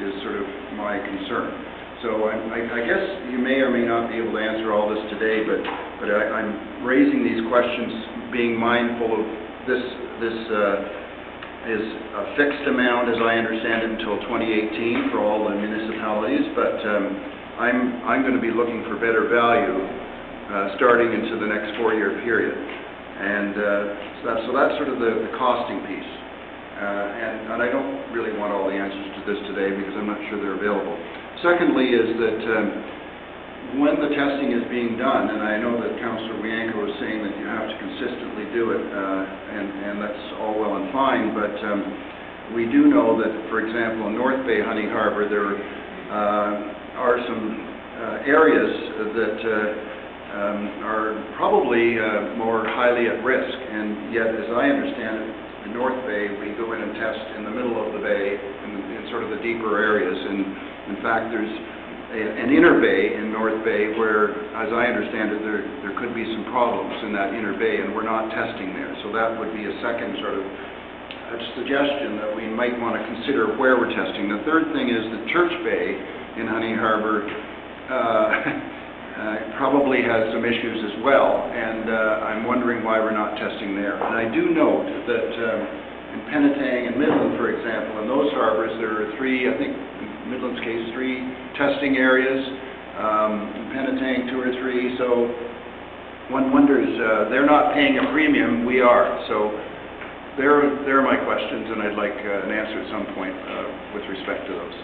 is sort of my concern. So I guess you may or may not be able to answer all this today, but I'm raising these questions being mindful of this is a fixed amount, as I understand it, until 2018 for all the municipalities, but I'm going to be looking for better value starting into the next 4-year period. And so that's sort of the costing piece. And I don't really want all the answers to this today because I'm not sure they're available. Secondly is that when the testing is being done, and I know that Councillor Wianco was saying that you have to consistently do it, and that's all well and fine, but we do know that, for example, in North Bay Honey Harbour, there are some areas that are probably more highly at risk, and yet, as I understand it, in North Bay, we go in and test in the middle of the bay, in sort of the deeper areas, and in fact, there's an inner bay in North Bay where, as I understand it, there could be some problems in that inner bay, and we're not testing there. So that would be a second sort of a suggestion that we might want to consider where we're testing. The third thing is that Church Bay in Honey Harbour probably has some issues as well, and I'm wondering why we're not testing there. And I do note that in Penetang and Midland, for example, in those harbours there are 3, I think in Midland's case, 3 testing areas, in Penetang 2 or 3, so one wonders, they're not paying a premium, we are. So there are my questions, and I'd like an answer at some point with respect to those.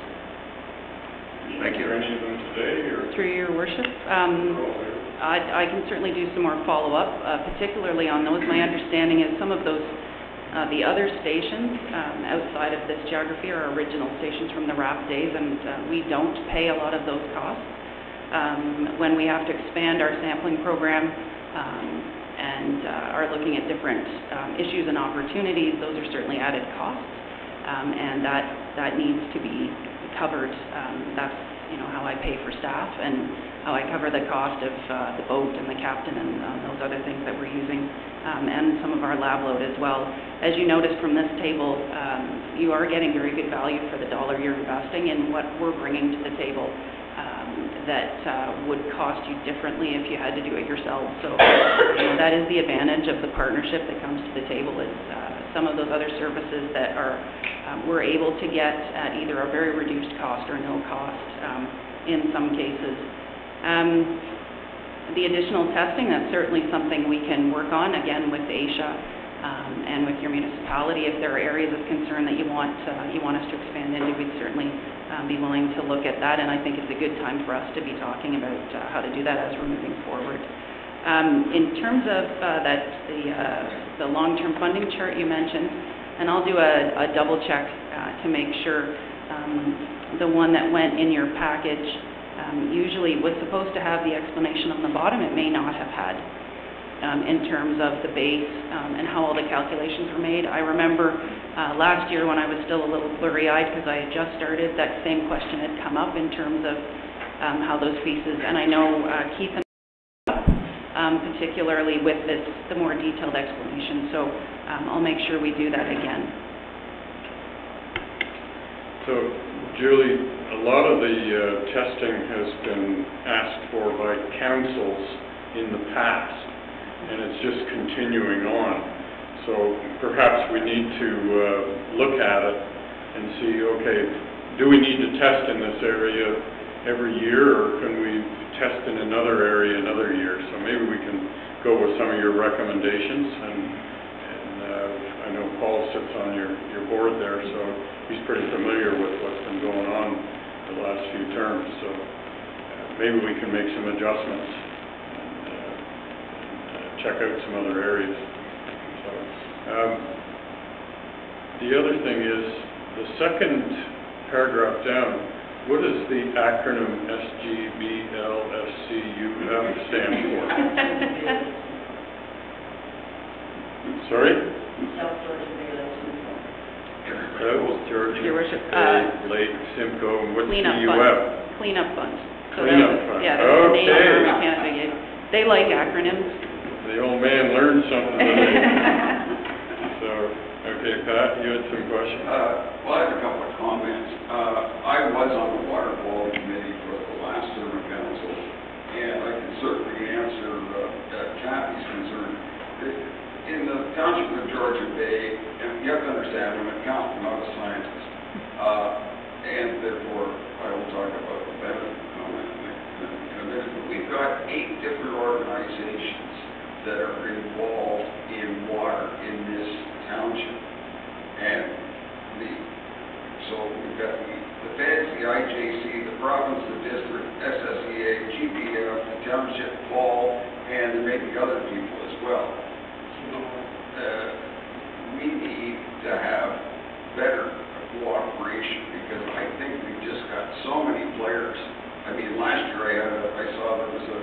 Thank you. Are any of them today, or? Through your worship, I can certainly do some more follow-up, particularly on those. My understanding is some of those, the other stations outside of this geography are original stations from the RAP days, and we don't pay a lot of those costs. When we have to expand our sampling program and are looking at different issues and opportunities, those are certainly added costs, and that needs to be covered. That's how I pay for staff and how I cover the cost of the boat and the captain and those other things that we're using, and some of our lab load as well. As you notice from this table, you are getting very good value for the dollar you're investing in what we're bringing to the table that would cost you differently if you had to do it yourself. So that is the advantage of the partnership that comes to the table, is some of those other services that are we're able to get at either a very reduced cost or no cost in some cases. The additional testing, that's certainly something we can work on, again, with Asia and with your municipality. If there are areas of concern that you want us to expand into, we'd certainly be willing to look at that, and I think it's a good time for us to be talking about how to do that as we're moving forward. In terms of the long-term funding chart you mentioned, and I'll do a double check to make sure the one that went in your package usually was supposed to have the explanation on the bottom. It may not have had in terms of the base and how all the calculations were made. I remember last year when I was still a little blurry-eyed because I had just started, that same question had come up in terms of how those pieces, and I know Keith and particularly with the more detailed explanation. So I'll make sure we do that again. So, Julie, a lot of the testing has been asked for by councils in the past, and it's just continuing on. So perhaps we need to look at it and see, okay, do we need to test in this area every year, or can we test in another area another year? So maybe we can go with some of your recommendations, and I know Paul sits on your board there, so he's pretty familiar with what's been going on the last few terms, so maybe we can make some adjustments and check out some other areas. So the other thing is, the second paragraph down, what does the acronym SGBLSCUF stand for? Sorry? South Georgian Bay Lake Simcoe. Georgian Your Worship, Bay Lake Simcoe, and what's Cleanup CUF? fund. Cleanup fund. So Cleanup fund. Yeah, that's the name Okay. of Canada gave. They like acronyms. The old man learned something today. So, okay, Pat, you had some questions? Well, I have a couple of comments. I was on the Water Quality Committee for the last term of council, and I can certainly answer Kathy's concern. In the Township of Georgian Bay, and you have to understand, I'm an accountant, not a scientist, and therefore I will talk about the benefit comment in a minute. But we've got 8 different organizations that are involved in water in this township. And so we've got the feds, the IJC, the province, the district, SSEA, GPF, the township, Paul, and there may be other people as well. We need to have better cooperation because I think we've just got so many players. I mean, last year I saw there was a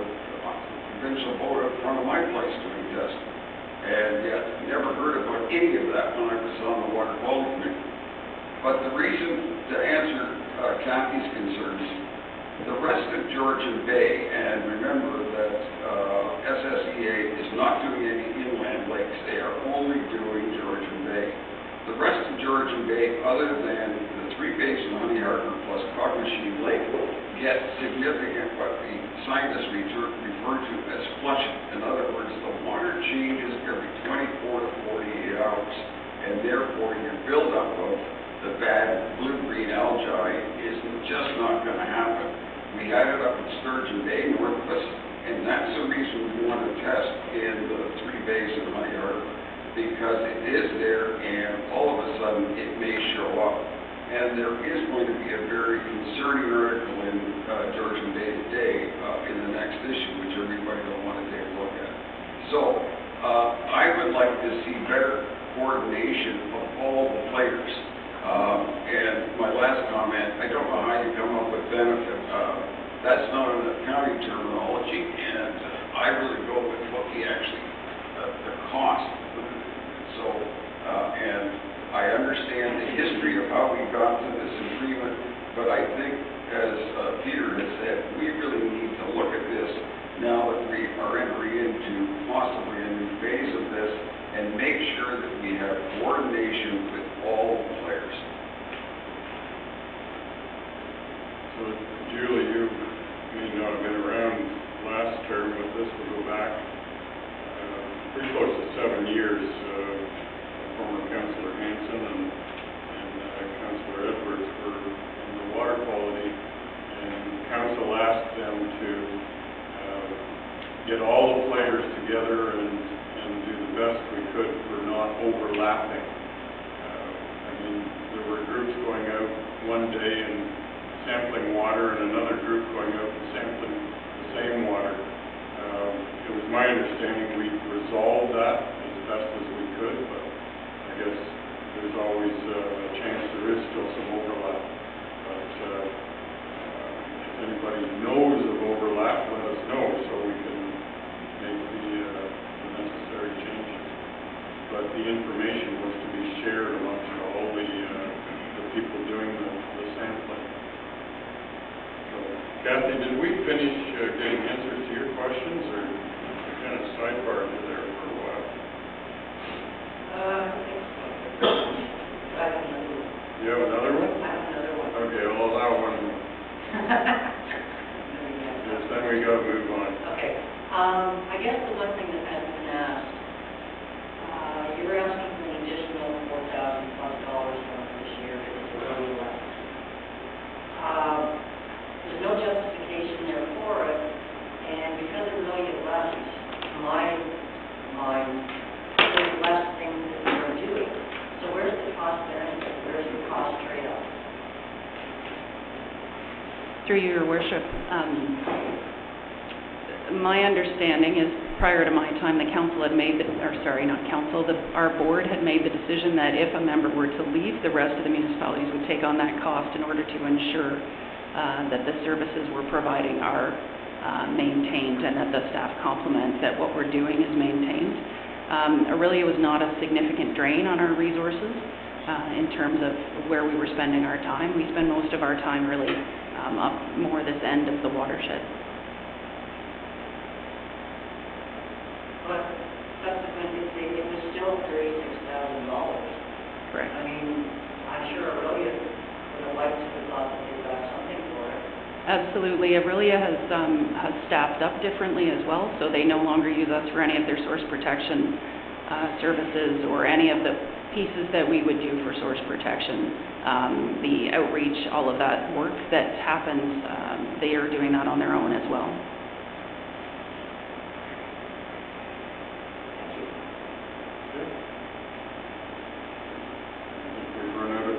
provincial boat up front of my place doing testing, and yet never heard about any of that when I was on the Water Quality Committee. But the reason to answer Kathy's concerns, the rest of Georgian Bay, and remember that SSEA is not doing any inland lakes, they are only doing Georgian Bay. The rest of Georgian Bay, other than the 3 bays in Honey Harbor plus Cockmachine Lake, get significant, what the scientists refer to as flushing. In other words, the water changes every 24 to 48 hours, and therefore your buildup of the bad blue-green algae is just not going to happen. We had it up in Sturgeon Bay, north of us, and that's the reason we want to test in the 3 bays in Honey Harbor, because it is there, and all of a sudden it may show up. And there is going to be a very concerning article in Georgian Bay today in the next issue, which everybody will want to take a look at. So I would like to see better coordination of all the players. And my last comment, I don't know how you come up with benefit. That's not an accounting terminology, and I really go with what we actually, the cost. So, and I understand the history of how we got to this agreement, but I think, as Peter has said, we really need to look at this now that we are entering into possibly a new phase of this and make sure that we have coordination with all the players. So, Julie, you may not have been around last term, but this will go back pretty close to 7 years. Former Councillor Hanson and Councillor Edwards were in the water quality, and Council asked them to get all the players together and do the best we could for not overlapping. I mean, there were groups going out one day and sampling water, and another group going out and sampling the same water. It was my understanding we resolved that as best as we could, but I guess there's always a chance there is still some overlap. But if anybody knows of overlap, let us know so we can make the necessary changes. But the information was to be shared amongst all the people doing the sampling. So, Kathy, did we finish getting answers to your questions, or kind of sidebarred you there for a while? You have another one? I have another one. Okay, I'll allow one more. Yes, then we got to move on. Okay. I guess the one thing that has been asked, you were asking for an additional $4,000+ from this year because it's really less. There's no justification there for it, and because it's $1 million less, in my mind, there's less things that we're doing. So where's the cost benefit? Where's the cost trade-off? Through your worship, my understanding is prior to my time, the council had made, our board had made the decision that if a member were to leave, the rest of the municipalities would take on that cost in order to ensure that the services we're providing are maintained and that the staff complement that what we're doing is maintained. Really, it was not a significant drain on our resources in terms of where we were spending our time. We spend most of our time really up more this end of the watershed. But subsequently, it was still $36,000. Correct. I mean, I'm sure Aurelia would have liked to have thought that they got something for it. Absolutely. Aurelia has staffed up differently as well, so they no longer use us for any of their source protection services or any of the pieces that we would do for source protection, the outreach, all of that work that happens, they are doing that on their own as well.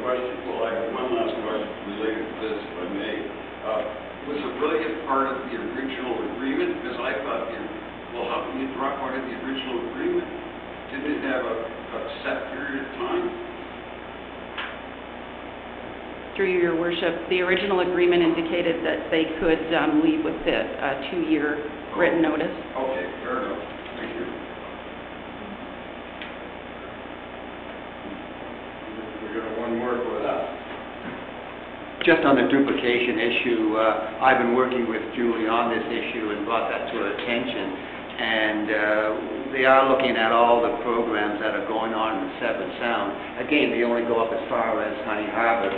Well, I have one last question related to this, if I may. Was a brilliant part of the original agreement? Because I thought, how can you drop out of the original agreement? Didn't it have a set period of time? Through your worship, the original agreement indicated that they could leave with a 2-year written notice. Okay, fair enough. Thank you. We got one more for that. Just on the duplication issue, I've been working with Julie on this issue and brought that to her attention. And they are looking at all the programs that are going on in the Seven Sound. Again, they only go up as far as Honey Harbor.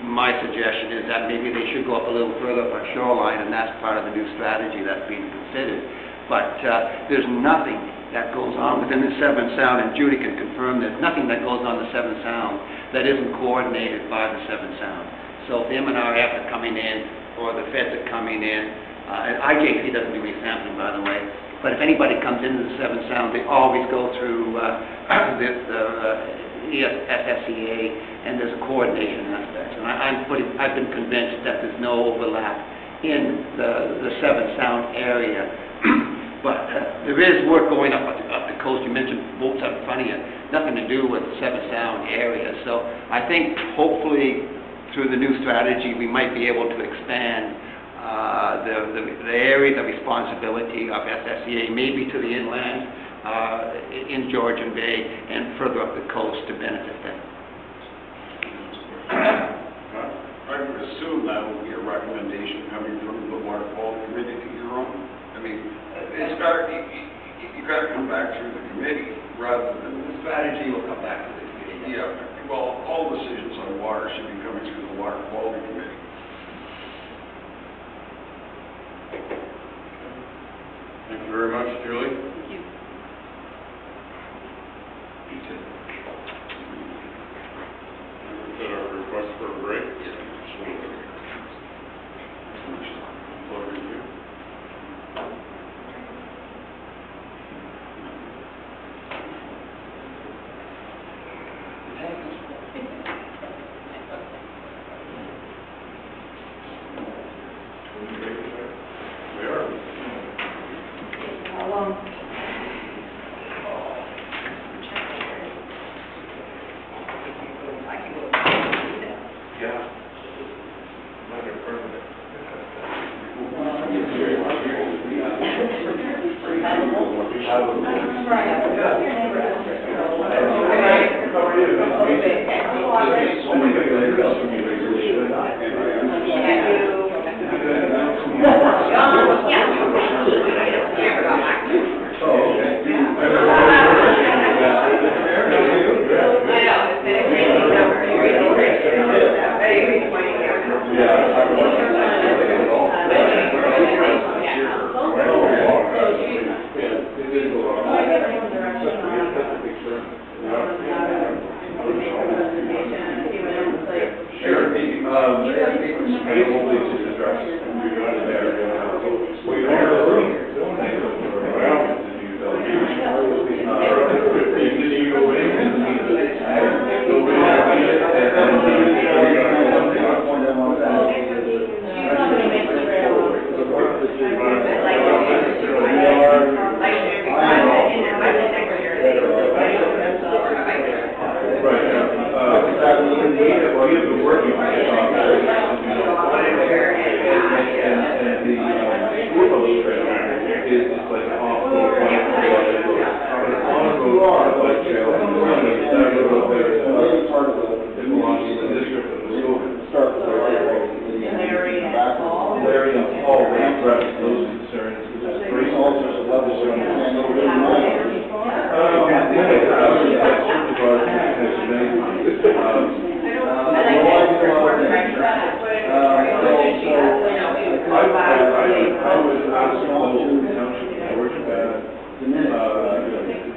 My suggestion is that maybe they should go up a little further up our shoreline, and that's part of the new strategy that's being considered. But there's nothing that goes on within the Seven Sound, and Judy can confirm there's nothing that goes on the Seven Sound that isn't coordinated by the Seven Sound. So if the MNRF are coming in, or the feds are coming in, and IJC doesn't do any sampling, by the way, but if anybody comes into the Seven Sound, they always go through this FSCA, and there's a coordination aspect. And I've been convinced that there's no overlap in the Seven Sound area. But there is work going up the coast. You mentioned boats up in front of you. Nothing to do with the Seven Sound area. So I think hopefully through the new strategy we might be able to expand the area, the responsibility of FSCA, maybe to the inland in Georgian Bay and further up the coast to benefit them. I would assume that would be a recommendation coming from the Water Quality Committee to your own. I mean, it's got you got to come back through the committee rather than The strategy will come back to the committee. yeah. Well, all decisions on water should be coming through the Water Quality Committee. Thank you very much, Julie. Thank you. Is that our request for a break? Floor to you. We are. How long? Yeah. Not a permit.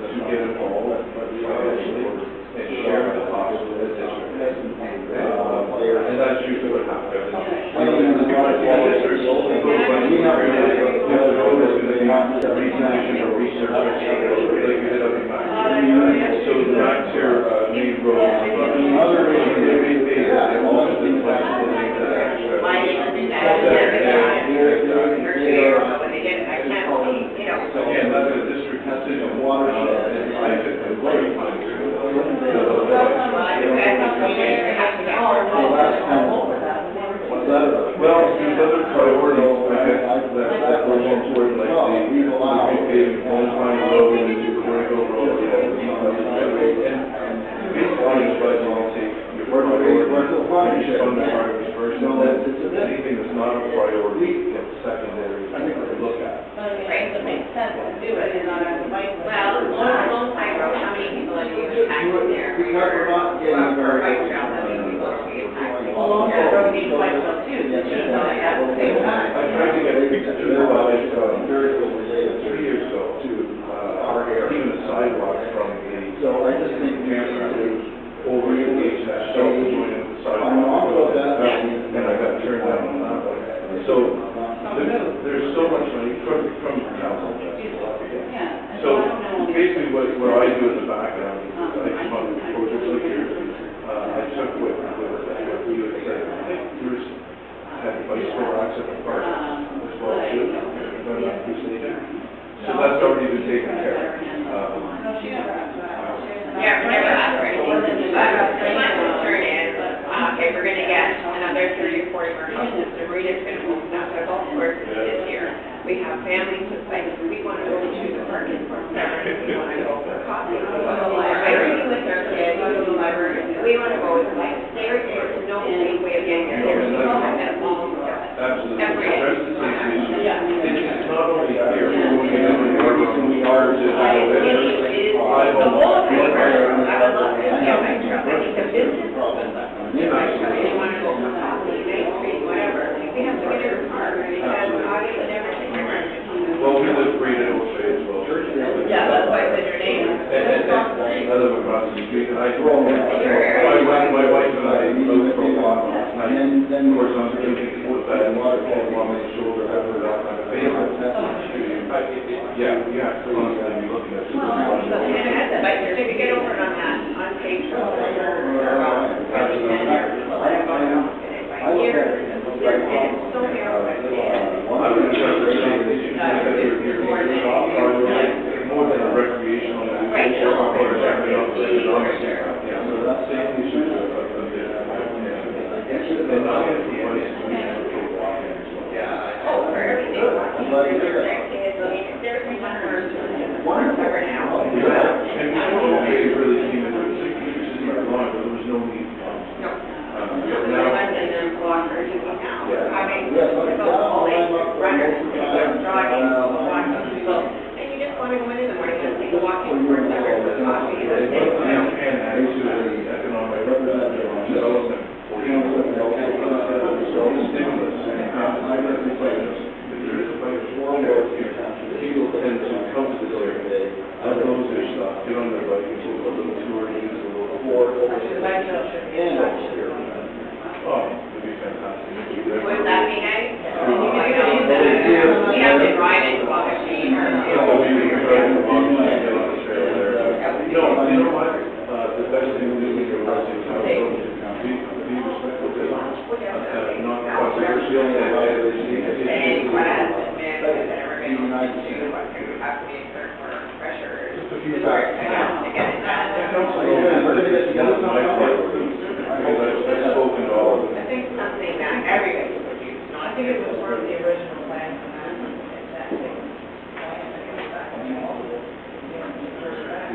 To get And I took a great time to well, there's other priorities, I guess, that were more important, like the repaving of Pine Road and the Corrigo Road, and basically, it's by policy, your priority, you should fund the priorities first, and then anything that's not a priority, it's secondary, to look at. Right, so it makes sense to do it, and not as a bike. Well, on Pine Road, how many people are doing taxis there? Because we're not getting For a very. bike trail, how many people are doing taxis? Along that road, needs bike trail too, so she's not at the same time. I tried to get people to realize, 3 years ago, to, even the sidewalks from the. So I just think we have to Over engage that, so we joined in the sidewalk. And I got turned down on that one. So, there's so much money from council. Yeah. So, basically, what I do in the background, is I come up with projects like yours. I took what we would say, I think yours had bicycle racks at the park as well, too, if I'm not mistaken. So that's already been taken care of. Yeah, whenever I started, my concern is, okay, we're gonna get another 30 or 40 more houses, the Marina's gonna open up their golf course this year. We have families with like, we wanna go to the parking for Saturday, we wanna go for coffee, we wanna go to the library with our kids, go to the library, we wanna go with like, there's no safe way of getting there, we all have that all Absolutely. every day. That's the same issue. Yeah. It's not only here, we are to The whole thing, I would love to get my truck, I think the business, you wanna go for coffee, Main Street, whatever, we have to get in the car, because audio and everything. Well, we live right in Old Bay as well. Yeah, that's why I said your name. I live across the street, and I drove, my wife and I moved for a walk last night. And then, of course, I was thinking, what that, and water came along my shoulder, I heard off my face. Yeah, constantly be looking at. But if you get over on that, on page four, I would just say that you have your top priority, more than a recreational. Right. Or an economic. Yeah, so that's the same issue of this. And not everybody is doing it for walking as well. Oh, for everything. There's one cover now. And we really came into it 60 years ago, but there was no need. No. But now. Blockers now. I mean, all these runners, jogging, walking, people, and you just want to go in the morning and take a walk in for service with coffee. And add to the economic development. Stimulus and if there is a bike here, people tend to come to this area, let those their stuff, get on their bike, and take a little tour, use a little board. Oh, it'd be fantastic. Would that be nice? You have to ride in the walk machine or. No, you know what, the best thing to do when you're watching how it goes, be respectful to them. Not controversial, Any class, and whatever, you have to be certain for pressure. just a few facts. To get it done. I've spoken to all of them. I think something that everybody would use, not. I think it was part of the original plan for that, exactly.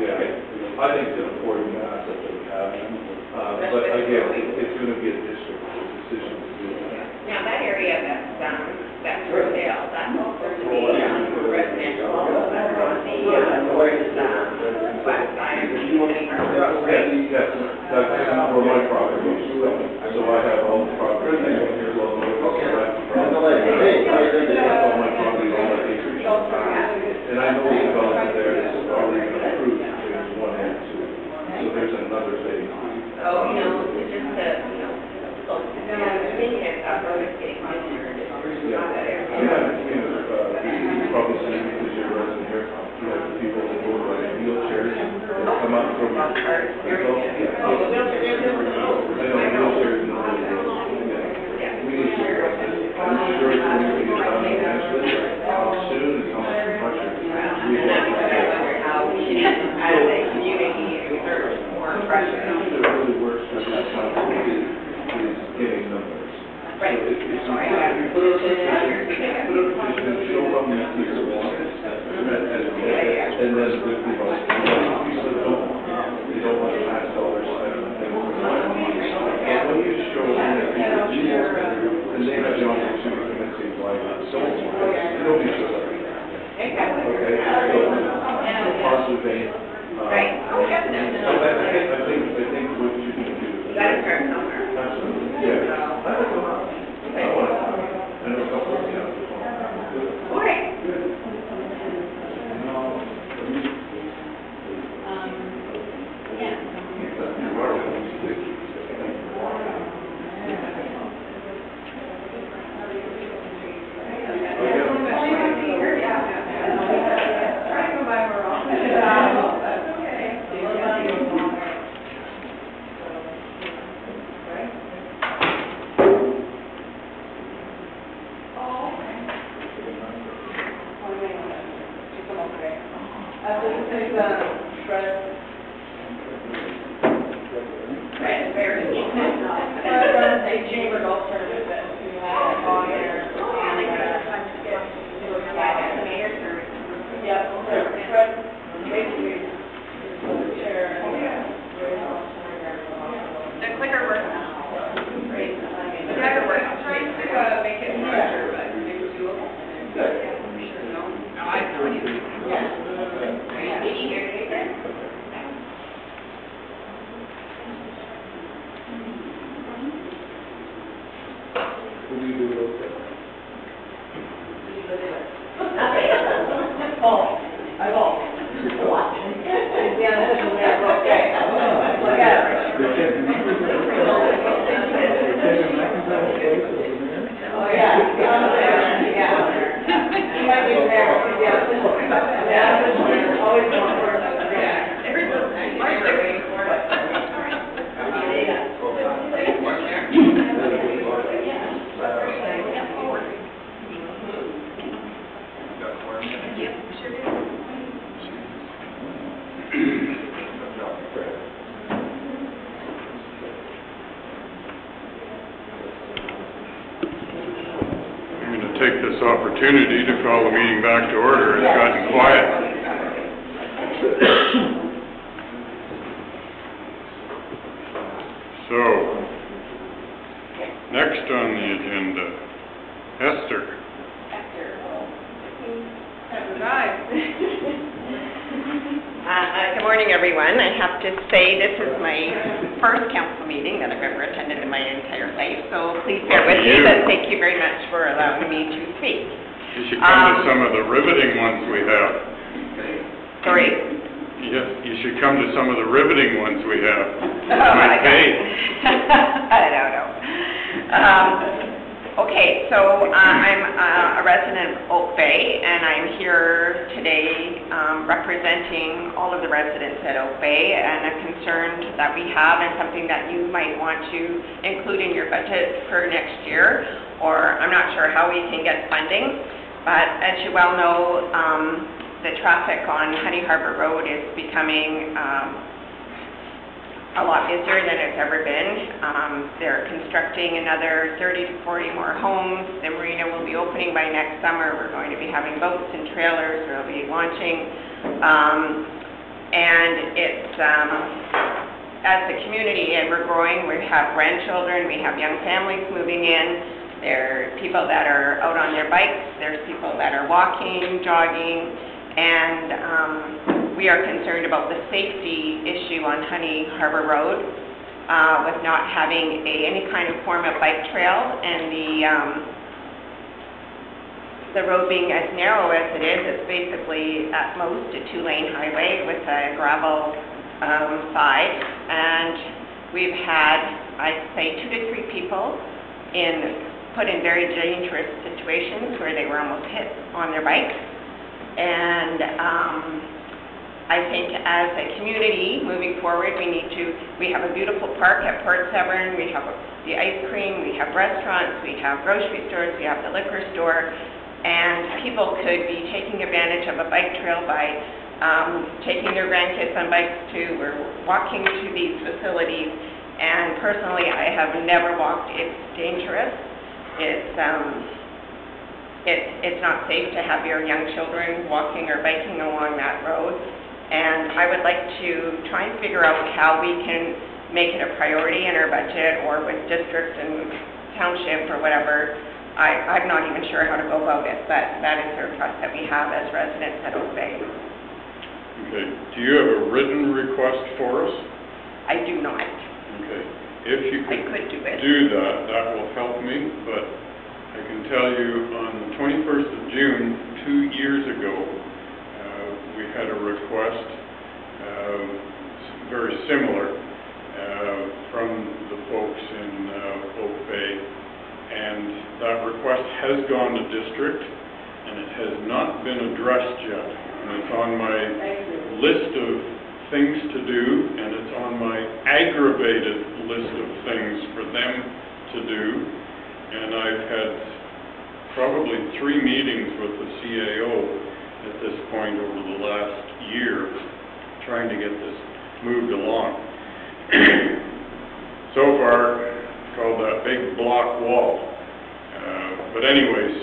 Yeah, I think it's an important asset that we have, but again, it's gonna be a district decision to do that. Now, that area that's for sale, that's also to be residential, that's on the north, west side of the road, right? Yes, that's where my property is, so I have all the property, here's all the, all my property, all my acreage. And I know the development there is already been approved, phase 1 and 2, so there's another phase. Oh, it's just thinking of road is getting busier, it's not that area. You probably see because you're a resident here, you have people that go by wheelchairs, that come up from. Wheelchairs in the road. We need to address this. I'm sure it's going to be done eventually, how soon and how much pressure. And that's what I wonder how we Right. So it's important, you put up a petition, show up next to your office, and then people don't want to pass dollars, but when you show them that people do want better, and they have the opportunity to say why it's so important, nobody shows up. Okay, so, positive vein. Right. So I think what you need to do. That is correct somewhere. Absolutely, yeah. I know a couple of them. Okay. Take this opportunity to call the meeting back to order. It's gotten quiet. So, next on the agenda, Esther. Good morning, everyone. I have to say this is my first council meeting that I've ever attended in my entire life, so please bear with me, but thank you very much for allowing me to speak. You should come to some of the riveting ones we have. Sorry? You should come to some of the riveting ones we have. I don't know. Okay, so I'm a resident of Oak Bay, and I'm here today representing all of the residents at Oak Bay and a concern that we have and something that you might want to include in your budget for next year, or I'm not sure how we can get funding, but as you well know, the traffic on Honey Harbour Road is becoming a lot busier than it's ever been. They're constructing another 30 to 40 more homes. The marina will be opening by next summer. We're going to be having boats and trailers. We'll be launching. And it's, as a community, and we're growing. We have grandchildren. We have young families moving in. There are people that are out on their bikes. There's people that are walking, jogging, and we are concerned about the safety issue on Honey Harbour Road with not having any kind of form of bike trail, and the road being as narrow as it is. It's basically at most a 2-lane highway with a gravel side, and we've had, I'd say, 2 to 3 people put in very dangerous situations where they were almost hit on their bikes. And I think as a community moving forward, we have a beautiful park at Port Severn, we have the ice cream, we have restaurants, we have grocery stores, we have the liquor store, and people could be taking advantage of a bike trail by taking their grandkids on bikes too, or walking to these facilities. And personally, I have never walked. It's dangerous. it's not safe to have your young children walking or biking along that road. And I would like to try and figure out how we can make it a priority in our budget or with district and township or whatever. I'm not even sure how to go about it, but that is a request that we have as residents at Oak Bay. Okay. Do you have a written request for us? I do not. Okay. If you I could do it. do that, that will help me, but I can tell you on the 21st of June, 2 years ago, we had a request, very similar, from the folks in Oak Bay, and that request has gone to district, and it has not been addressed yet. And it's on my list of things to do, and it's on my aggravated list of things for them to do. And I've had probably 3 meetings with the CAO at this point over the last year, trying to get this moved along. So far, it's called that big block wall. But anyways,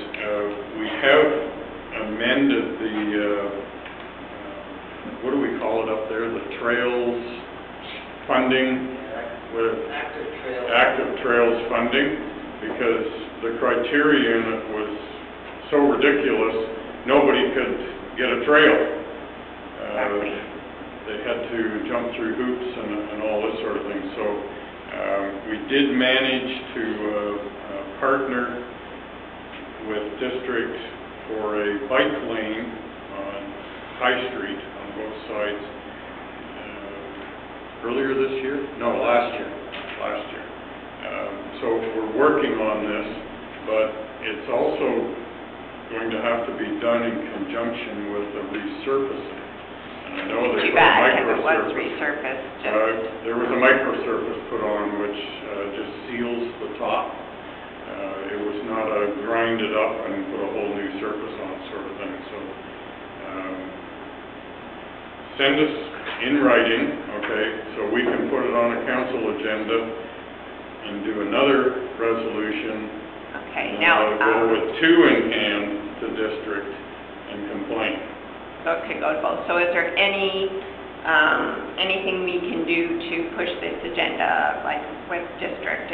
we have amended the, what do we call it up there, the trails funding? Active trails funding, because the criteria in it was so ridiculous, nobody could get a trail. They had to jump through hoops and all this sort of thing. So we did manage to partner with district for a bike lane on High Street on both sides earlier this year? No, last year. So we're working on this, but it's also going to have to be done in conjunction with the resurfacing. And I know they put a microsurface. There was a microsurface put on which just seals the top. It was not a grind it up and put a whole new surface on sort of thing. So send us in writing, okay, so we can put it on a council agenda and do another resolution. Okay, now go with 2 in hand to district and complain. Okay, go to both. So is there anything we can do to push this agenda, like with district? 2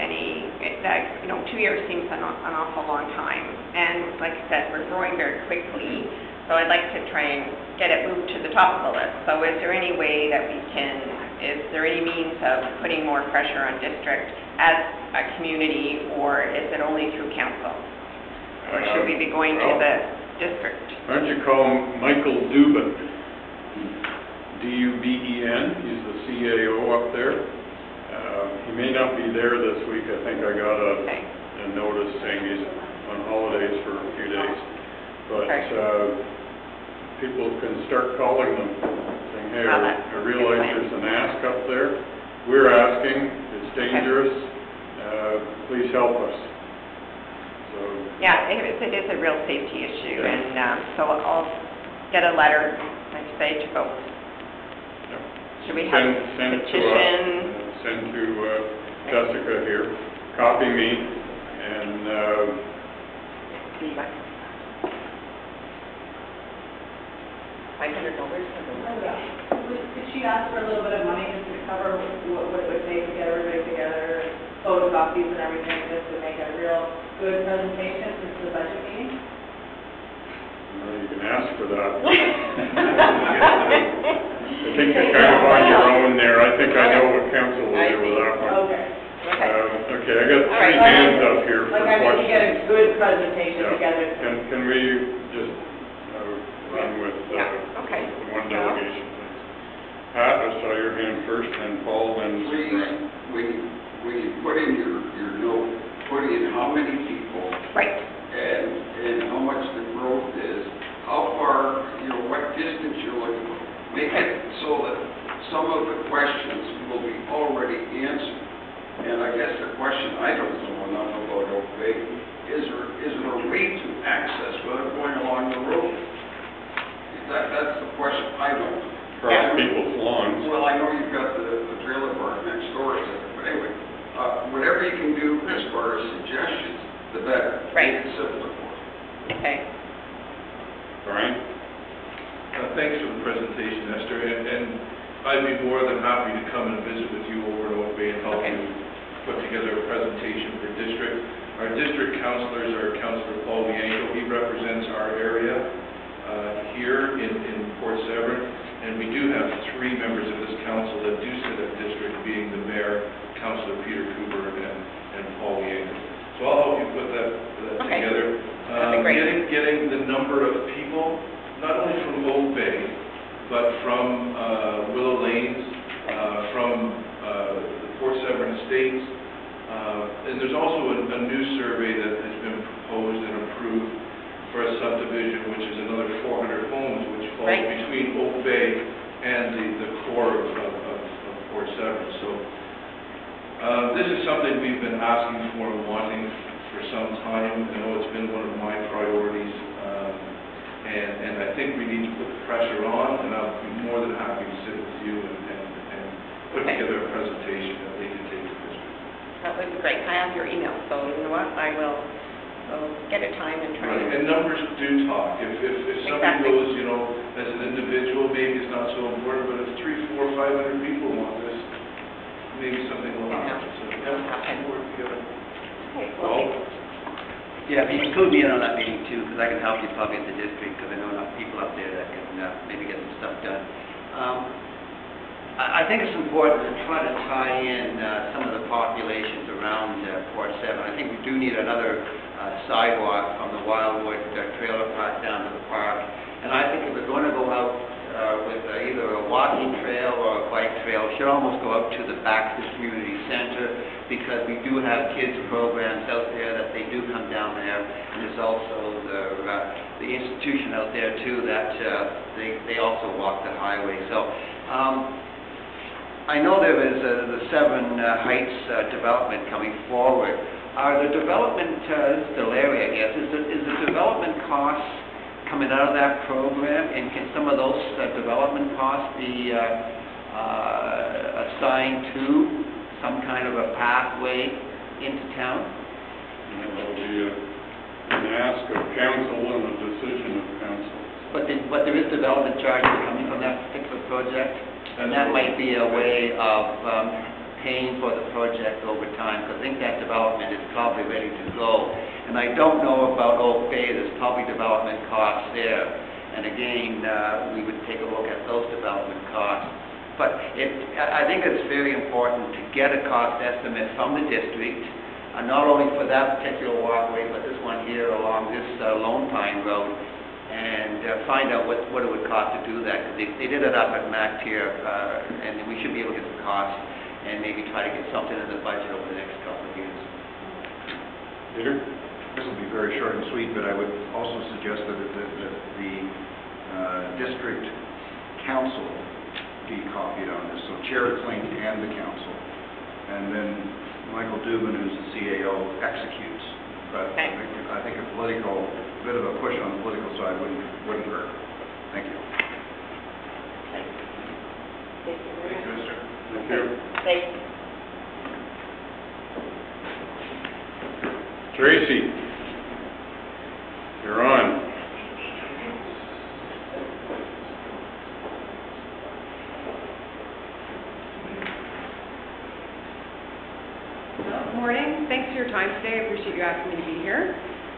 years seems an awful long time, and like I said, we're growing very quickly. So I'd like to try and get it moved to the top of the list. So is there any way that we can? Is there any means of putting more pressure on district as a community, or is it only through council? Or should we be going to the district? Why don't you call Michael Dubin, D-U-B-E-N, he's the CAO up there. He may not be there this week. I think I got a notice saying he's on holidays for a few days. But people can start calling them, saying, hey, I realize there's an ask up there. We're asking, it's dangerous, please help us. So, yeah, it is a real safety issue, and so I'll get a letter, like I say, to folks. Yeah. Should we have a petition? Send to Jessica here, copy me, and $500 Could she ask for a little bit of money just to cover what it would take to get everybody together, photocopies and everything, just to make a real good presentation since the budget meeting? well, you can ask for that. I think you're kind of on your own there. I think I know what council will do with that one. Okay. Okay, I got 3 hands up here for questions. Like I need to get a good presentation together. Can we just run with one delegation, please? Pat, I saw your hand first, and Paul, and please, when you put in your note, put in how many people. Right. And how much the growth is, how far, what distance you're looking for. Make it so that some of the questions will be already answered. And I guess the question I don't know enough about Oak Bay, is there a way to access without going along the road? That's the question I don't know. Across people's lawns. Well, I know you've got the trailer park next door, but anyway, whatever you can do as far as suggestions, the better. Right. Make it simpler for them. Okay. Brian? Thanks for the presentation, Esther, and I'd be more than happy to come and visit with you over in Oak Bay and help you put together a presentation for district. Our district councillors are Councillor Paul Bianco. He represents our area here in Port Severn, and we do have 3 members of this council that do sit at district, being the mayor, Councillor Peter Cooper, and Paul Bianco. So I'll help you put that together. That'd be great. Getting the number of people, not only from Oak Bay, but from Willow Lanes, from the Port Severn Estates, and there's also a new survey that has been proposed and approved for a subdivision, which is another 400 homes, which falls between Oak Bay and the core of Port Severn. So this is something we've been asking for and wanting for some time. I know it's been one of my priorities, and I think we need to put the pressure on, and I'll be more than happy to sit with you and put together a presentation that they can take to district. That would be great. I have your email, so you know what? I will get a time and try. Right, and numbers do talk. If somebody goes, you know, as an individual, maybe it's not so important, but if 300, 400, 500 people want this, maybe something will happen. So, yeah, we'll work together. Okay, Well, Yeah, if you include me in on that meeting too, because I can help you probably at the district, because I know enough people up there that can maybe get some stuff done. I think it's important to try to tie in some of the populations around Port Severn. I think we do need another sidewalk from the Wildwood trailer park down to the park. And I think if we're going to go out with either a walking trail or a bike trail, it should almost go up to the back of the community center, because we do have kids programs out there that they do come down there. And there's also the institution out there too that they also walk the highway. So I know there is the Severn Heights development coming forward. Are the development, this is Larry, I guess, is the development costs coming out of that program, and can some of those development costs be assigned to some kind of a pathway into town? That will be an ask of council and a decision of council. But there is development charges coming from that particular project, and that might be a way of paying for the project over time, because I think that development is probably ready to go. And I don't know about Oak Bay, there's probably development costs there. And again, we would take a look at those development costs. But I think it's very important to get a cost estimate from the district, not only for that particular walkway, but this one here along this Lone Pine Road, and find out what it would cost to do that. Because they did it up at MAC here, and we should be able to get the costs and maybe try to get something in the budget over the next couple of years. Peter? This will be very short and sweet, but I would also suggest that the district council be copied on this, so Chair Klink and the council, and then Michael Dubin, who's the CAO, executes. But I think a bit of a push on the political side wouldn't hurt. Thank you. Thank you very much. Mr. Thank you. Thank you. Tracy, you're on. Good morning. Thanks for your time today. I appreciate you asking me to be here.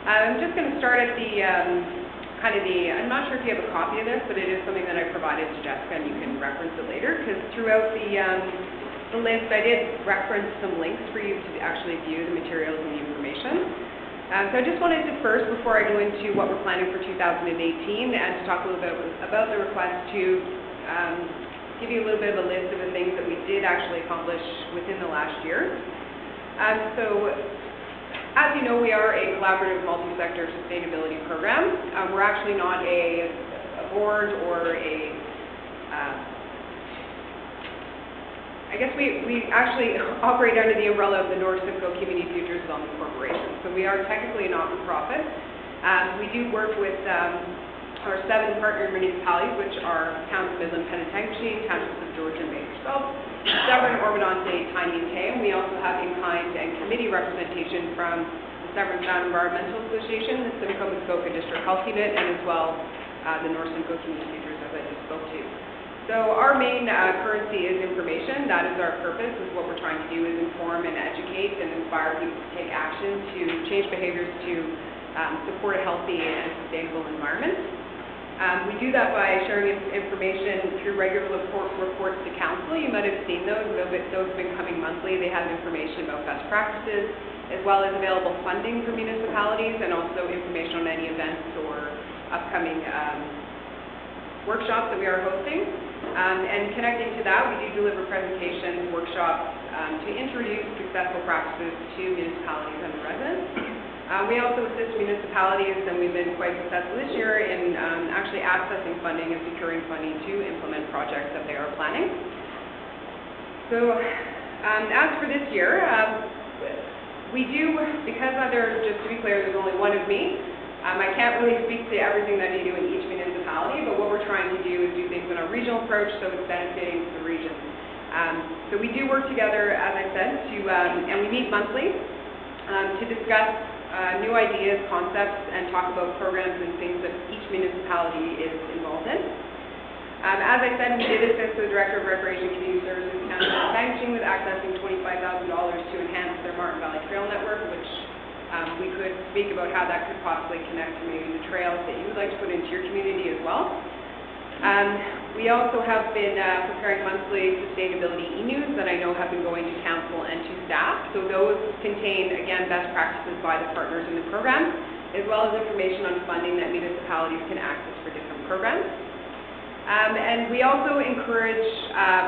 I'm just going to start at I'm not sure if you have a copy of this, but it is something that I provided to Jessica, and you can reference it later, because throughout the list, I did reference some links for you to actually view the materials and the information. So I just wanted to first, before I go into what we're planning for 2018, and to talk a little bit about the request, to give you a little bit of a list of the things that we did actually accomplish within the last year. So, as you know, we are a collaborative multi-sector sustainability program. We're actually not a board or I guess we actually operate under the umbrella of the North Simcoe Community Futures Development Corporation. So we are technically a not-for-profit. We do work with our 7 partner municipalities, which are Towns of Midland, Penetangee, Townships of Georgian Bay, Severn, Ormonde, Tiny and Tay. And we also have in-kind and committee representation from the Severn Sound Environmental Association, the Simcoe Muskoka District Health Unit, and as well the North Simcoe Communicators, as I just spoke to. So our main currency is information. That is our purpose, is what we're trying to do is inform and educate and inspire people to take action to change behaviors to support a healthy and sustainable environment. We do that by sharing information through regular reports to council. You might have seen those. Those have been coming monthly. They have information about best practices, as well as available funding for municipalities, and also information on any events or upcoming workshops that we are hosting. And connecting to that, we do deliver presentations, workshops to introduce successful practices to municipalities and residents. We also assist municipalities, and we've been quite successful this year in actually accessing funding and securing funding to implement projects that they are planning. So as for this year, we do, because just to be clear, there's only one of me. I can't really speak to everything that you do in each municipality, but what we're trying to do is do things in a regional approach, so it's benefiting the region. So we do work together, as I said, and we meet monthly to discuss new ideas, concepts, and talk about programs and things that each municipality is involved in. As I said, we did assist the Director of Recreation and Community Services, Councillor Banking, with accessing $25,000 to enhance their Martin Valley Trail network, which we could speak about how that could possibly connect to maybe the trails that you would like to put into your community as well. We also have been preparing monthly sustainability e-news that I know have been going to council and to staff. So those contain, again, best practices by the partners in the program, as well as information on funding that municipalities can access for different programs. And we also encourage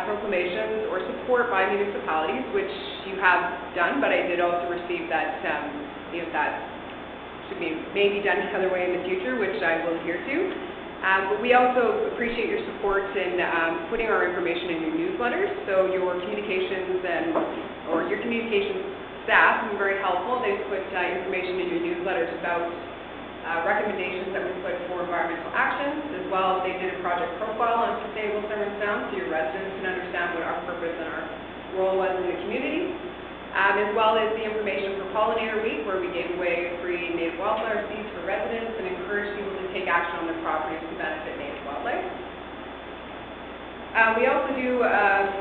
proclamations or support by municipalities, which you have done, but I did also receive that that should be maybe done another way in the future, which I will adhere to. But we also appreciate your support in putting our information in your newsletters. So your communications or your communications staff have been very helpful. They've put information in your newsletters about recommendations that we put for environmental actions, as well as they did a project profile on sustainable Severn Sound, so your residents can understand what our purpose and our role was in the community. As well as the information for Pollinator Week, where we gave away free native wildflower seeds for residents and encouraged people to take action on their properties to benefit native wildlife. We also do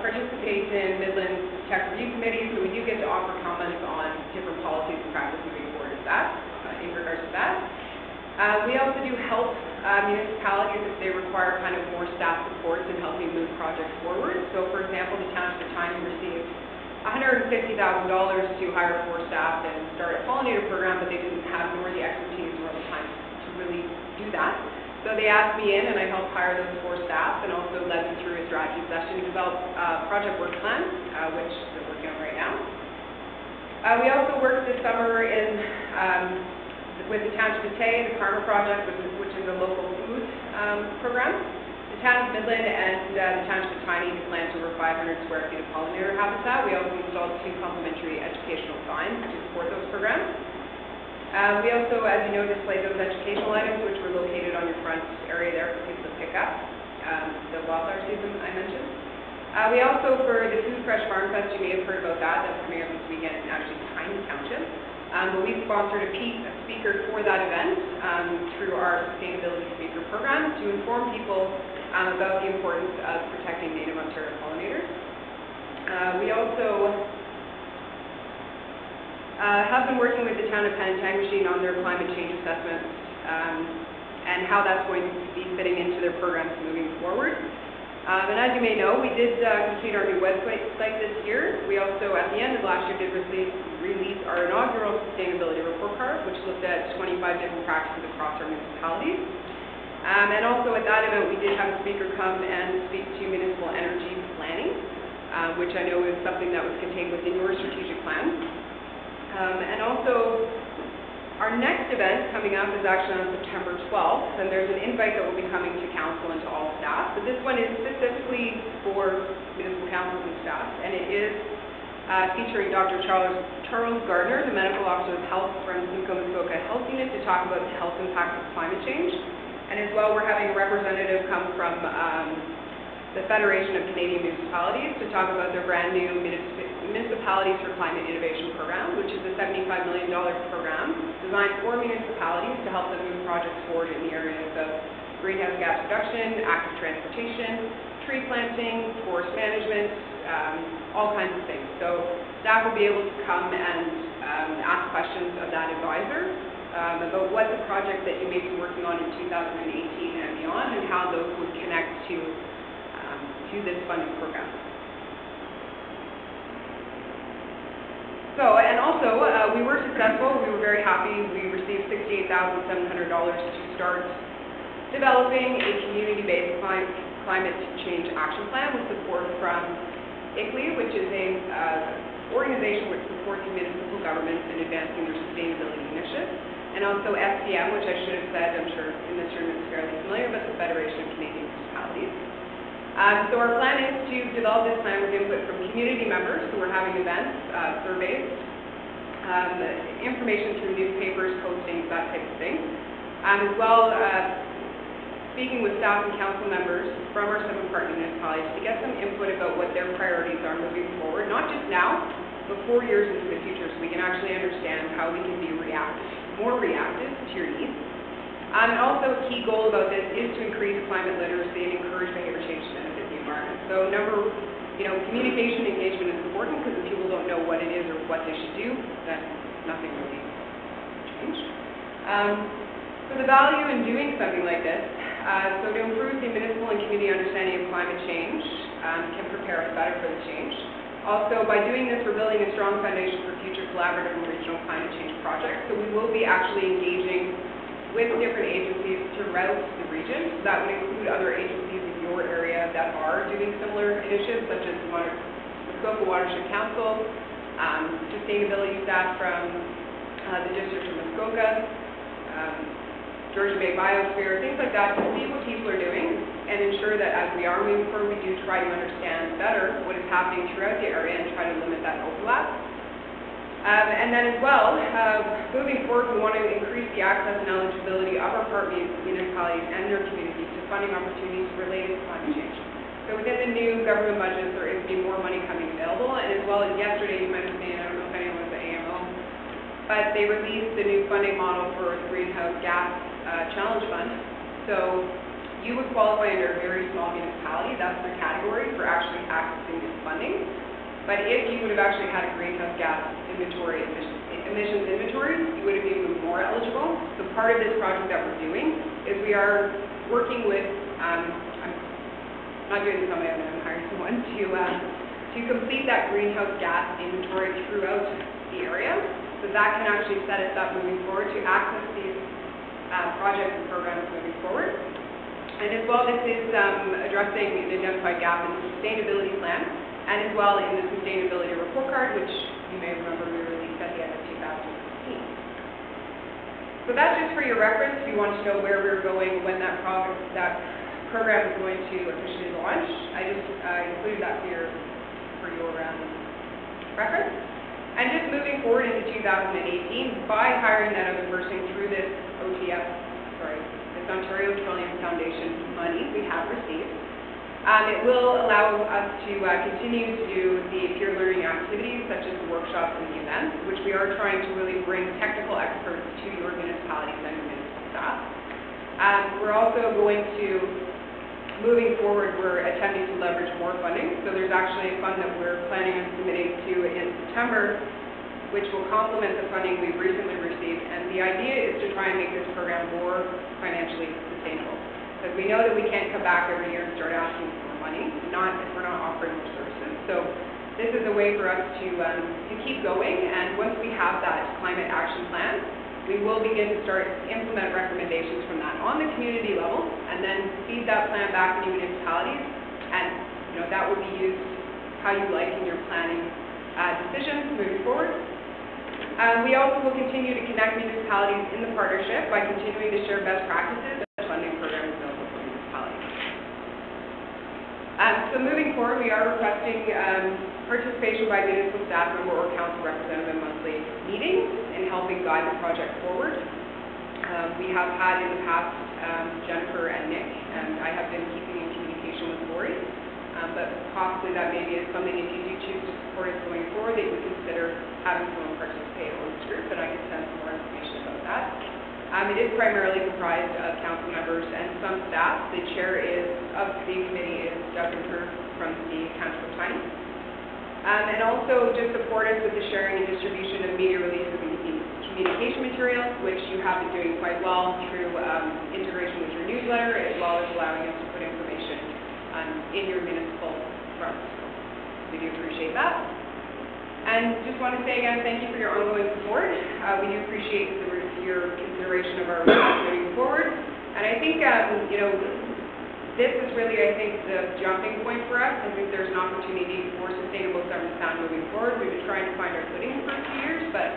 participate in Midland's Tech Review Committee, so we do get to offer comments on different policies and practices moving forward in regards to that. We also do help municipalities if they require kind of more staff support in helping move projects forward. So for example, the Township of Georgian Bay received $150,000 to hire 4 staff and start a pollinator program, but they didn't have nor the expertise nor the time to really do that. So they asked me in, and I helped hire those 4 staff and also led them through a strategy session to develop a project work plan, which they're working on right now. We also worked this summer with the Township of Tay, the Karma Project, which is a local food program. The Town of Milne and the Township of Tiny plant over 500 square feet of pollinator habitat. We also installed 2 complementary educational signs to support those programs. We also, as you know, displayed those educational items, which were located on your front area there for people to pick up. The wildflower season I mentioned. We also, for the Food Fresh Farm Fest, you may have heard about that. That's coming up this weekend in actually Tiny Township. But we sponsored a speaker for that event through our sustainability speaker program to inform people about the importance of protecting native Ontario pollinators. We also have been working with the Town of Penetanguishene on their climate change assessments and how that's going to be fitting into their programs moving forward. And as you may know, we did complete our new website this year. We also, at the end of last year, did release our inaugural sustainability report card, which looked at 25 different practices across our municipalities. And also at that event, we did have a speaker come and speak to municipal energy planning, which I know is something that was contained within your strategic plan. And also, our next event coming up is actually on September 12th, and there's an invite that will be coming to council and to all staff. But this one is specifically for municipal councils and staff, and it is featuring Dr. Charles Gardner, the Medical Officer of Health from Simcoe Muskoka Health Unit, to talk about the health impacts of climate change. And as well, we're having a representative come from the Federation of Canadian Municipalities to talk about their brand new Municipalities for Climate Innovation program, which is a $75 million program designed for municipalities to help them move projects forward in the areas of greenhouse gas reduction, active transportation, tree planting, forest management, all kinds of things. So staff will be able to come and ask questions of that advisor about what the project that you may be working on in 2018 and beyond, and how those would connect to this funding program. So, and also, we were successful. We were very happy. We received $68,700 to start developing a community-based climate change action plan with support from ICLEI, which is an organization which supports municipal governments in advancing their sustainability initiatives, and also FCM, which I should have said, I'm sure in this room is fairly familiar, but the Federation of Canadian Municipalities. So our plan is to develop this plan with input from community members who are having events, surveys, information through newspapers, postings, that type of thing. As well, speaking with staff and council members from our 7 partner municipalities to get some input about what their priorities are moving forward, not just now, but 4 years into the future, so we can actually understand how we can be more reactive to your needs. And also a key goal about this is to increase climate literacy and encourage behavior change to benefit the environment. So communication engagement is important, because if people don't know what it is or what they should do, then nothing really change. So the value in doing something like this, so to improve the municipal and community understanding of climate change, can prepare us better for the change. Also, by doing this, we're building a strong foundation for future collaborative and regional climate change projects. So we will be actually engaging with different agencies throughout the region. So that would include other agencies in your area that are doing similar initiatives, such as the Municipal Watershed Council, sustainability staff from the District of Muskoka, Georgian Bay Biosphere, things like that, to see what people are doing and ensure that as we are moving forward, we do try to understand better what is happening throughout the area and try to limit that overlap. And then as well, moving forward, we want to increase the access and eligibility of our partner municipalities and their communities to funding opportunities related to climate change. So within the new government budget, there is be more money coming available, and as well as yesterday, you might have seen, I don't know if anyone was at AMO, but they released the new funding model for the Greenhouse Gas Challenge Fund. So you would qualify under a very small municipality. That's the category for actually accessing this funding. But if you would have actually had a greenhouse gas inventory, emissions inventory, you would have been even more eligible. So part of this project that we're doing is we are working with, I'm not doing this on my own, I'm hiring someone to complete that greenhouse gas inventory throughout the area. So that can actually set us up moving forward to access these projects and programs moving forward. And as well, this is addressing an identified gap in the sustainability plan, and as well in the sustainability report card, which you may remember we released at the end of 2016. So that's just for your reference. If you want to know where we're going, when that program is going to officially launch, I just included that for your reference. And just moving forward into 2018, by hiring that other person through this this Ontario Petroleum Foundation money we have received, it will allow us to continue to do the peer learning activities such as the workshops and the events, which we are trying to really bring technical experts to your municipalities and your municipal staff. We're also going to, moving forward, we're attempting to leverage more funding. So there's actually a fund that we're planning on submitting to in September, which will complement the funding we've recently received. And the idea is to try and make this program more financially sustainable. Because we know that we can't come back every year and start asking for more money, if we're not offering more services. So this is a way for us to keep going, and once we have that climate action plan, we will begin to start implement recommendations from that on the community level, and then feed that plan back to municipalities, and that will be used how you like in your planning decisions moving forward. We also will continue to connect municipalities in the partnership by continuing to share best practices and funding programs available for municipalities. So moving forward, we are requesting participation by municipal staff member or council representative in monthly meetings in helping guide the project forward. We have had in the past Jennifer and Nick, and I have been keeping in communication with Lori. but possibly that maybe is something, if you do choose to support us going forward, that you would consider having someone participate on this group, and I can send some more information about that. It is primarily comprised of council members and some staff. The chair of the committee is Doug from the Township of Georgian Bay. And also just support us with the sharing and distribution of media releases and communication materials, which you have been doing quite well through integration with your newsletter, as well as allowing us to put information in your municipal front. So we do appreciate that. And just want to say again, thank you for your ongoing support. We do appreciate your consideration of our request moving forward. And I think, this is really, I think, the jumping point for us. I think there's an opportunity for sustainable government sound moving forward. We've been trying to find our footing for a few years, but,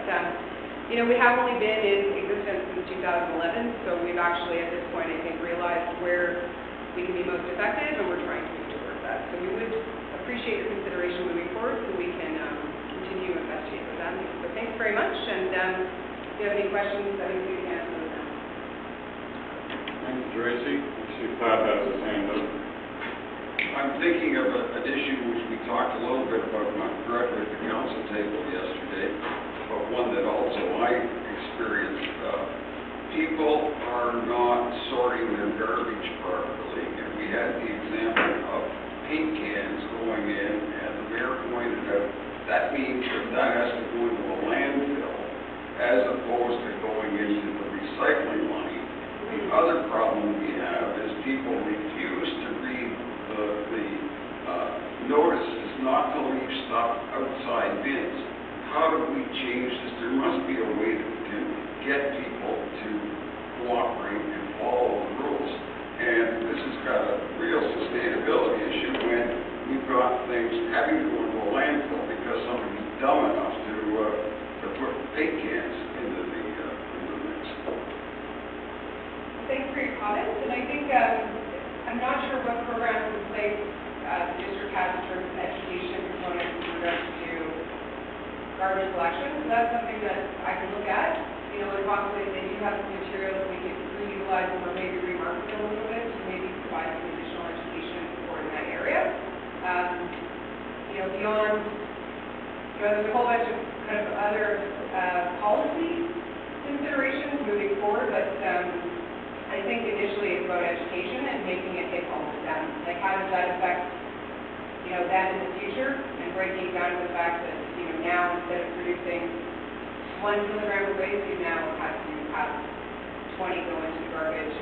we have only been in existence since 2011, so we've actually, at this point, I think, realized where we can be most effective, and we're trying to move towards that. So we would appreciate your consideration moving forward so we can continue to investigate with them. So thanks very much, and if you have any questions, I think we can answer them now. Thank you, Tracy. I see Pat has his hand up. I'm thinking of an issue which we talked a little bit about, not directly at the council table yesterday, but one that also I experienced. People are not sorting their garbage properly, and we had the example of paint cans going in, and the mayor pointed out that means that has to go into a landfill as opposed to going into the recycling line. The other problem we have is people refuse to read the notices not to leave stuff outside bins. How do we change this? There must be a way to get people to cooperate and follow the rules. And this has got a real sustainability issue when we've got things having to go into a landfill because somebody's dumb enough to put paint cans into the mix. Thanks for your comments, and I think I'm not sure what programs in place the district has in terms of education components in regards to garbage collection. So that's something that I can look at. And possibly if they do have some materials, we could reutilize them or maybe remarket them a little bit to maybe provide some additional education and support in that area. Beyond, there's a whole bunch of kind of other policy considerations moving forward, but I think initially it's about education and making it hit home with them. Like, how does that affect, them in the future, and breaking down to the fact that, now instead of producing 1 kilogram of waste, you now have to have 20 go into the garbage,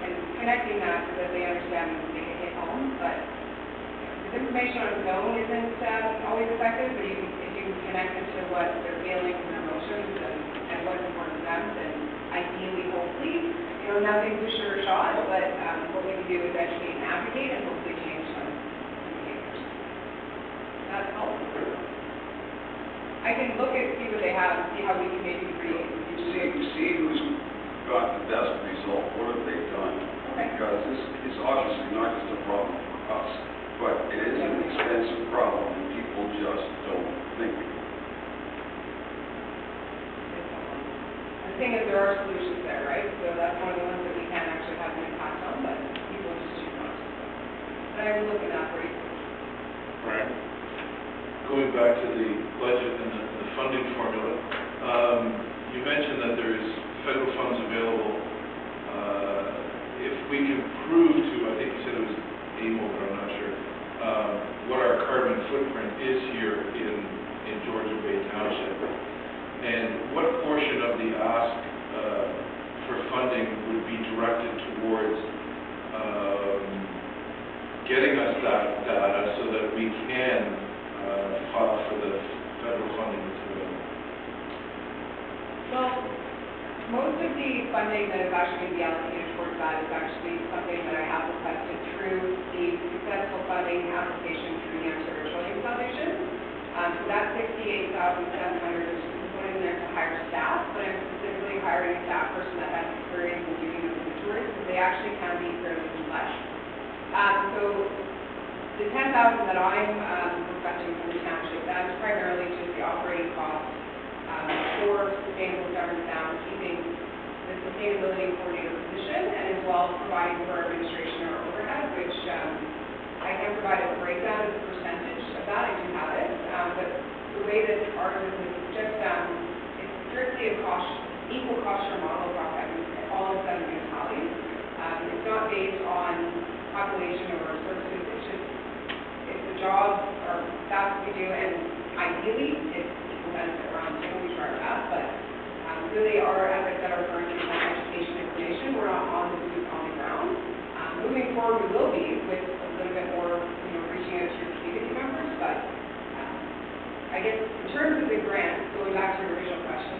and connecting that so that they understand and make it hit home. But this information on its own isn't always effective, but if you can connect it to what their feelings and emotions and what's important to them, then ideally, hopefully, nothing's a sure shot, but what we can do is educate and advocate and hopefully change some behaviors. That's all. I can look at, see what they have, see how we can maybe create. See who's got the best result, what have they done? Okay. Because this is obviously not just a problem for us, but it is an expensive problem and people just don't think. The thing is, there are solutions there, right? So that's one of the ones that we can actually have an impact on, but people just choose not to. But I will look at that for you. Right. Going back to the budget and the funding formula, you mentioned that there is federal funds available. If we can prove to, I think you said it was AMO, but I'm not sure, what our carbon footprint is here in Georgian Bay Township, and what portion of the ask for funding would be directed towards getting us that data so that we can file for the federal funding that's available? Well, most of the funding that is actually going to be allocated towards that is actually something that I have requested through the successful funding application through the Ontario Children's Foundation. So that $68,700 is put in there to hire staff, but I'm specifically hiring a staff person that has experience in doing those inventories, because they actually can be fairly flesh. So the $10,000 that I'm requesting from the township, that is primarily just the operating costs for sustainable government sound, keeping the sustainability coordinator position, and as well as providing for our administration or overhead, which I can provide a breakdown of accommodation or services. It's a job, or that's what we do, and ideally, if people benefit around the table, we try our best, but really our, as I said, our current is on education information. We're not on the boots on the ground. Moving forward, we will be with a little bit more, reaching out to your community members, but I guess in terms of the grant, going back to your original question,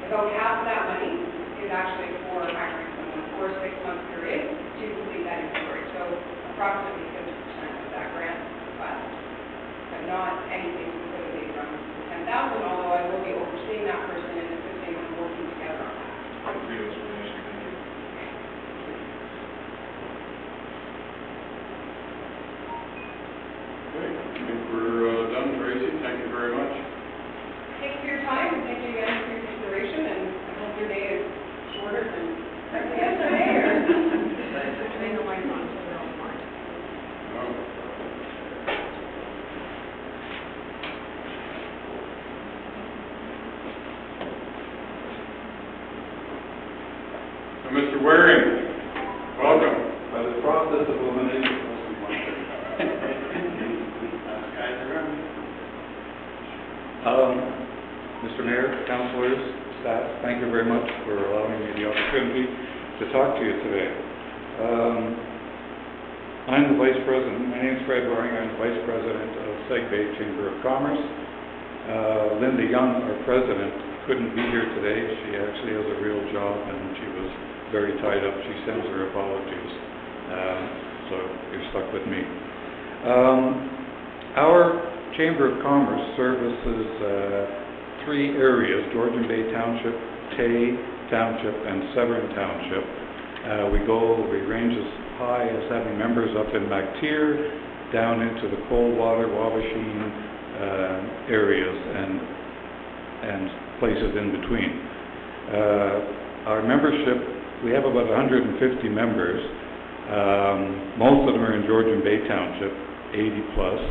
about half of that money is actually for hiring someone for a 6-month period to complete that inventory. So approximately 50% of that grant request, but not anything specifically from the 10,000, although I will be overseeing that person and assisting them working together on that. That's the explanation. Okay, I think we're done, Tracy. Thank you very much. Thanks for your time, and thank you again for your consideration, and I hope your day is shorter than yesterday, or I know mine's on, so they're all smart. So, Mr. Waring, welcome. By the process of elimination, Mr. Mayor, Councillors, staff, thank you very much for allowing me the opportunity to talk to you today. I'm the Vice President. My name is Fred Waring. I'm the Vice President of Seg Bay Chamber of Commerce. Linda Young, our President, couldn't be here today. She actually has a real job and she was very tied up. She sends her apologies. So you're stuck with me. Our Chamber of Commerce services 3 areas: Georgian Bay Township, Tay Township, and Severn Township. We range as high as having members up in Mactier, down into the Coldwater, Wabasheen areas, and places in between. Our membership, we have about 150 members. Most of them are in Georgian Bay Township, 80 plus.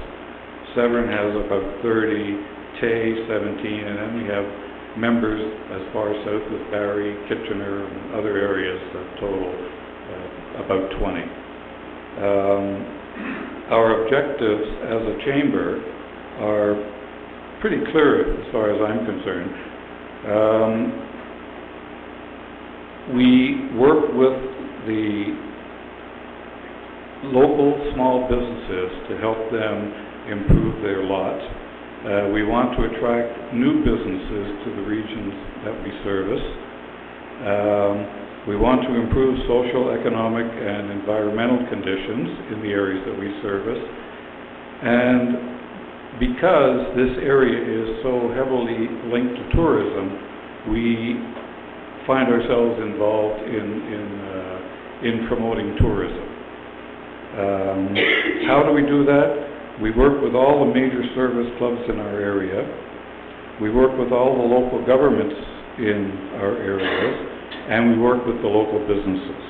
Severn has about 30, Tay 17, and then we have members as far south as Barrie, Kitchener, and other areas that total about 20. Our objectives as a chamber are pretty clear as far as I'm concerned. We work with the local small businesses to help them improve their lot. We want to attract new businesses to the regions that we service. We want to improve social, economic, and environmental conditions in the areas that we service. And because this area is so heavily linked to tourism, we find ourselves involved in promoting tourism. How do we do that? We work with all the major service clubs in our area. We work with all the local governments in our areas, and we work with the local businesses.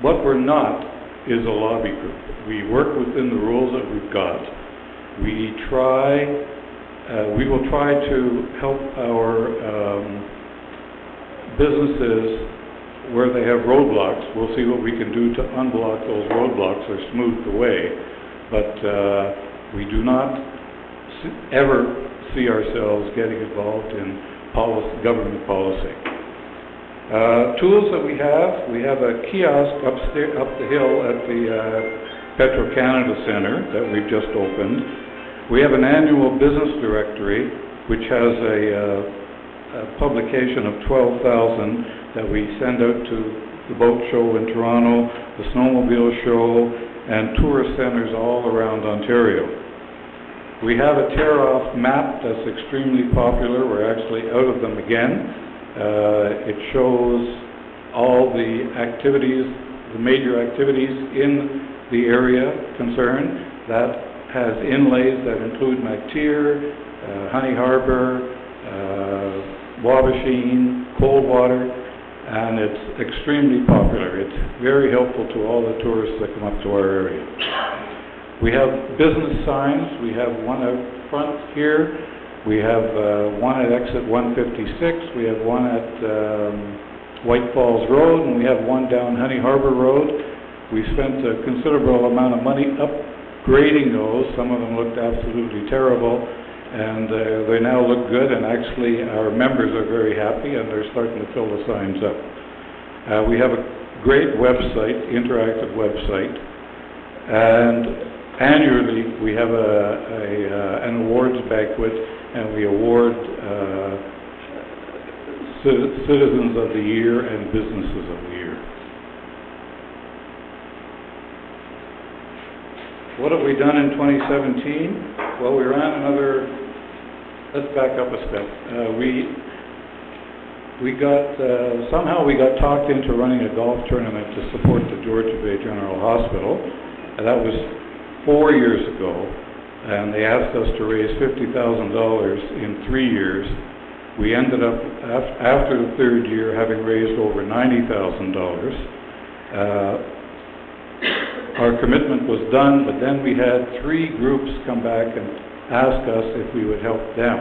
What we're not is a lobby group. We work within the rules that we've got. We will try to help our businesses where they have roadblocks. We'll see what we can do to unblock those roadblocks or smooth the way. But we do not ever see ourselves getting involved in government policy. Tools that we have a kiosk up the hill at the Petro-Canada Centre that we've just opened. We have an annual business directory, which has a publication of 12,000 that we send out to the boat show in Toronto, the snowmobile show, and tourist centers all around Ontario. We have a tear-off map that's extremely popular. We're actually out of them again. It shows all the activities, the major activities in the area concerned. That has inlays that include Mactier, Honey Harbour, Wabasheen, Coldwater, and it's extremely popular. It's very helpful to all the tourists that come up to our area. We have business signs. We have one out front here. We have one at exit 156, we have one at White Falls Road, and we have one down Honey Harbor Road. We spent a considerable amount of money upgrading those. Some of them looked absolutely terrible, and they now look good, and actually our members are very happy, and they're starting to fill the signs up. We have a great website, interactive website, and annually we have an awards banquet, and we award Citizens of the Year and Businesses of the Year. What have we done in 2017? Well, we ran another, let's back up a step. Somehow we got talked into running a golf tournament to support the Georgian Bay General Hospital. And that was 4 years ago, and they asked us to raise $50,000 in 3 years. We ended up, after the third year, having raised over $90,000. Our commitment was done, but then we had 3 groups come back and ask us if we would help them.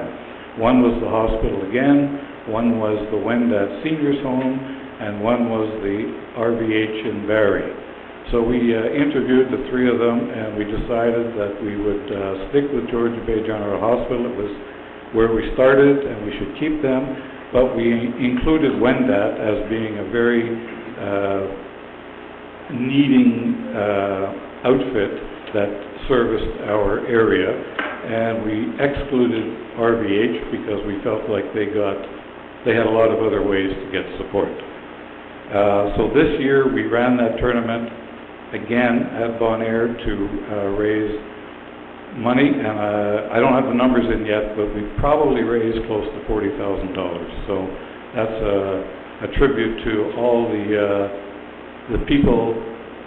One was the hospital again, one was the Wendat Seniors Home, and one was the RVH in Barrie. So we interviewed the 3 of them, and we decided that we would stick with Georgian Bay General Hospital. It was where we started, and we should keep them, but we included Wendat as being a very needing outfit that serviced our area, and we excluded RVH because we felt like they had a lot of other ways to get support. So this year we ran that tournament again at Bon Air to raise money, and I don't have the numbers in yet, but we probably raised close to $40,000. So that's a tribute to all the people,